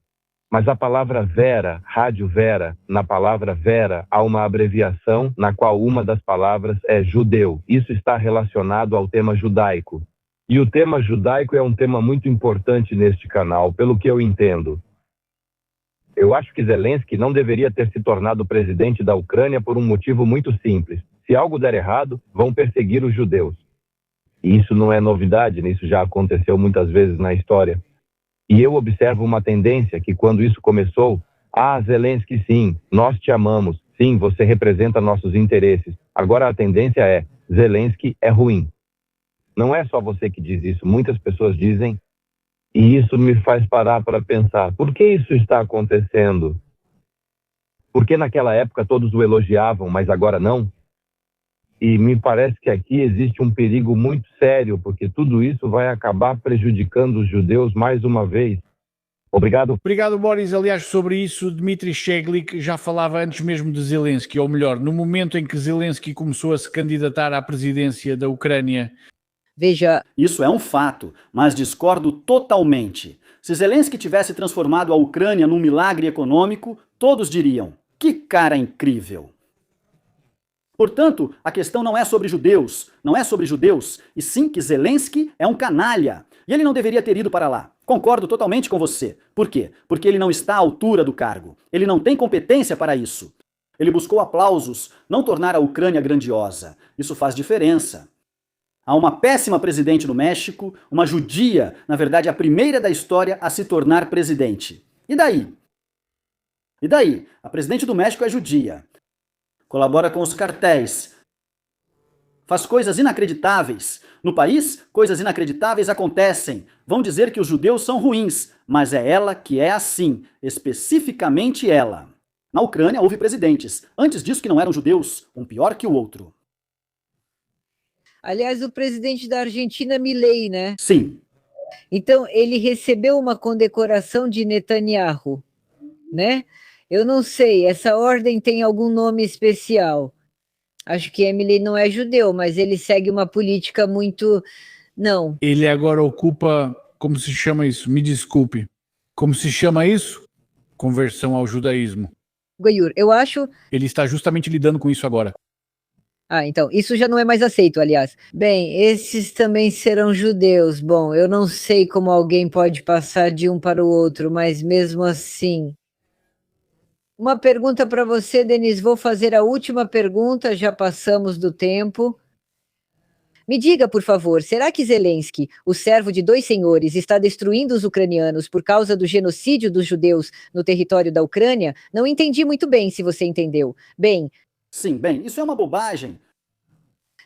mas a palavra Vera, Rádio Vera, na palavra Vera há uma abreviação na qual uma das palavras é judeu. Isso está relacionado ao tema judaico. E o tema judaico é um tema muito importante neste canal, pelo que eu entendo. Eu acho que Zelensky não deveria ter se tornado presidente da Ucrânia por um motivo muito simples. Se algo der errado, vão perseguir os judeus. E isso não é novidade, isso já aconteceu muitas vezes na história. E eu observo uma tendência que, quando isso começou, Ah, Zelensky, sim, nós te amamos. Sim, você representa nossos interesses. Agora a tendência é, Zelensky é ruim. Não é só você que diz isso, muitas pessoas dizem, e isso me faz parar para pensar, por que isso está acontecendo? Por que naquela época todos o elogiavam, mas agora não? E me parece que aqui existe um perigo muito sério, porque tudo isso vai acabar prejudicando os judeus mais uma vez. Obrigado. Obrigado, Boris. Aliás, sobre isso, Dmitry Sheglik já falava antes mesmo de Zelensky, ou melhor, no momento em que Zelensky começou a se candidatar à presidência da Ucrânia. Veja, Isso é um fato, mas discordo totalmente. Se Zelensky tivesse transformado a Ucrânia num milagre econômico, todos diriam: que cara incrível! Portanto, a questão não é sobre judeus, e sim que Zelensky é um canalha, e ele não deveria ter ido para lá. Concordo totalmente com você. Por quê? Porque ele não está à altura do cargo. Ele não tem competência para isso. Ele buscou aplausos, não tornar a Ucrânia grandiosa. Isso faz diferença. Há uma péssima presidente no México, uma judia, na verdade a primeira da história a se tornar presidente. E daí? E daí? A presidente do México é judia. Colabora com os cartéis. Faz coisas inacreditáveis. No país, coisas inacreditáveis acontecem. Vão dizer que os judeus são ruins, mas é ela que é assim, especificamente ela. Na Ucrânia houve presidentes, antes disso que não eram judeus, um pior que o outro. aliás, o presidente da Argentina, Milei, né? Sim, Então, ele recebeu uma condecoração de Netanyahu, né? Eu não sei, essa ordem tem algum nome especial. Acho que Emily não é judeu, mas ele segue uma política muito... Não, Ele agora ocupa, como se chama isso? Me desculpe. Como se chama isso? Conversão ao judaísmo. Goiur, eu acho... Ele está justamente lidando com isso agora. Ah, então, isso já não é mais aceito, aliás. Bem, esses também serão judeus. Bom, eu não sei como alguém pode passar de um para o outro, mas mesmo assim... Uma pergunta para você, Denise. Vou fazer a última pergunta, já passamos do tempo. Me diga, por favor, será que Zelensky, o servo de dois senhores, está destruindo os ucranianos por causa do genocídio dos judeus no território da Ucrânia? Não entendi muito bem, se você entendeu. Bem, sim, bem, isso é uma bobagem.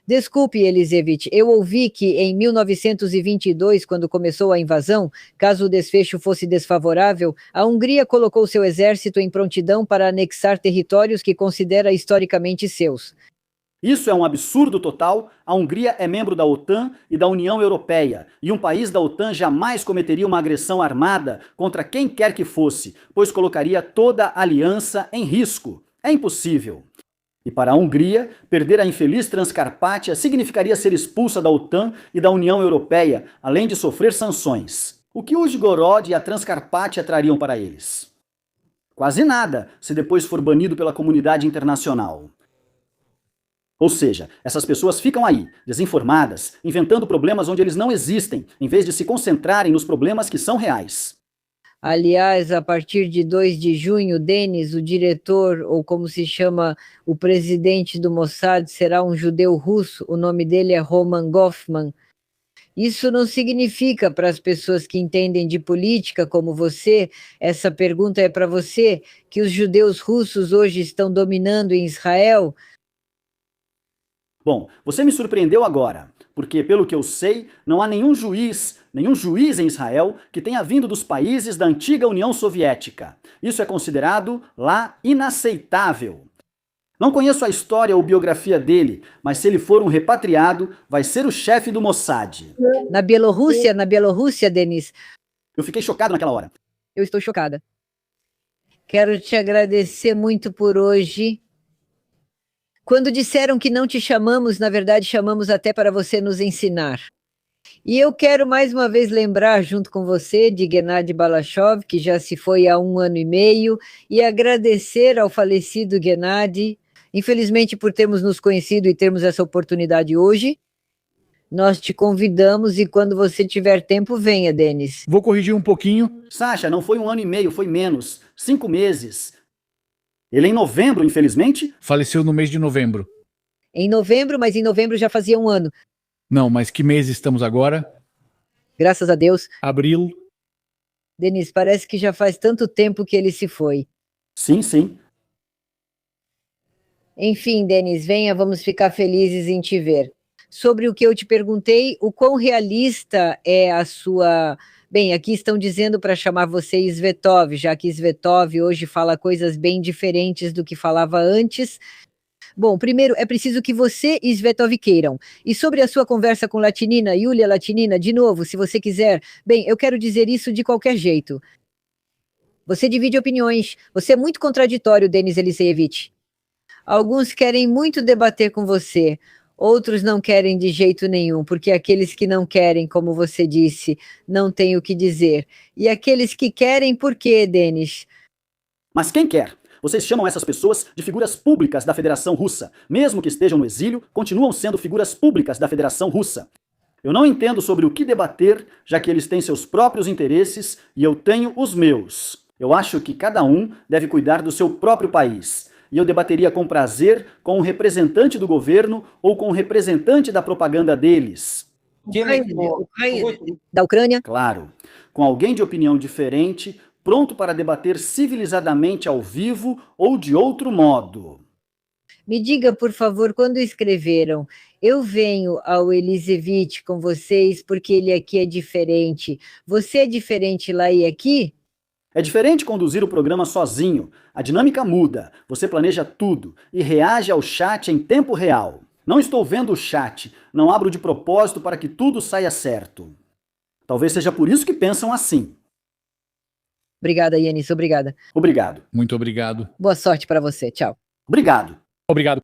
desculpe, Elisevich, eu ouvi que em 1922, quando começou a invasão, caso o desfecho fosse desfavorável, a Hungria colocou seu exército em prontidão para anexar territórios que considera historicamente seus. Isso é um absurdo total. A Hungria é membro da OTAN e da União Europeia, e um país da OTAN jamais cometeria uma agressão armada contra quem quer que fosse, pois colocaria toda a aliança em risco. É impossível. E para a Hungria, perder a infeliz Transcarpátia significaria ser expulsa da OTAN e da União Europeia, além de sofrer sanções. O que Uzhgorod e a Transcarpátia trariam para eles? Quase nada, se depois for banido pela comunidade internacional. Ou seja, essas pessoas ficam aí, desinformadas, inventando problemas onde eles não existem, em vez de se concentrarem nos problemas que são reais. Aliás, a partir de 2 de junho, Denis, o diretor, ou como se chama, o presidente do Mossad, será um judeu russo. O nome dele é Roman Goffman. Isso não significa, para as pessoas que entendem de política como você, essa pergunta é para você, que os judeus russos hoje estão dominando em Israel? Bom, você me surpreendeu agora, porque, pelo que eu sei, não há nenhum juiz em Israel que tenha vindo dos países da antiga União Soviética. Isso é considerado lá inaceitável. Não conheço a história ou biografia dele, mas se ele for um repatriado, vai ser o chefe do Mossad. Na Bielorrússia, Denis, Eu fiquei chocado naquela hora. eu estou chocada. Quero te agradecer muito por hoje. Quando disseram que não te chamamos, na verdade chamamos até para você nos ensinar. E eu quero mais uma vez lembrar, junto com você, de Gennady Balashov, que já se foi há 1 ano e meio, e agradecer ao falecido Gennady, infelizmente por termos nos conhecido e termos essa oportunidade hoje. Nós te convidamos e quando você tiver tempo, venha, Denis. Vou corrigir um pouquinho. Sasha, não foi 1 ano e meio, foi menos. 5 meses. Ele em novembro, infelizmente? Faleceu no mês de novembro. Em novembro, mas em novembro já fazia 1 ano. Não, mas que mês estamos agora? Graças a Deus. Abril. Denis, parece que já faz tanto tempo que ele se foi. Sim, sim. Enfim, Denis, venha, vamos ficar felizes em te ver. Sobre o que eu te perguntei, o quão realista é a sua... Bem, aqui estão dizendo para chamar você Svetov, já que Svetov hoje fala coisas bem diferentes do que falava antes. Bom, primeiro é preciso que você e Svetov queiram. E sobre a sua conversa com Latinina, Yulia Latinina, de novo, se você quiser. Bem, eu quero dizer isso de qualquer jeito. Você divide opiniões. Você é muito contraditório, Denis Eliseevich. Alguns querem muito debater com você, outros não querem de jeito nenhum, porque aqueles que não querem, como você disse, não têm o que dizer. E aqueles que querem, por quê, Denis? Mas quem quer? Vocês chamam essas pessoas de figuras públicas da Federação Russa. Mesmo que estejam no exílio, continuam sendo figuras públicas da Federação Russa. Eu não entendo sobre o que debater, já que eles têm seus próprios interesses e eu tenho os meus. Eu acho que cada um deve cuidar do seu próprio país. E eu debateria com prazer com um representante do governo ou com um representante da propaganda deles. Da Ucrânia? Claro, com alguém de opinião diferente, pronto para debater civilizadamente ao vivo ou de outro modo. Me diga, por favor, quando escreveram, eu venho ao Elisevich com vocês porque ele aqui é diferente. Você é diferente lá e aqui? É diferente conduzir o programa sozinho. A dinâmica muda, você planeja tudo e reage ao chat em tempo real. Não estou vendo o chat, não abro de propósito para que tudo saia certo. Talvez seja por isso que pensam assim. Obrigada, Yanis, obrigada. Obrigado. Muito obrigado. Boa sorte para você, tchau. Obrigado. Obrigado.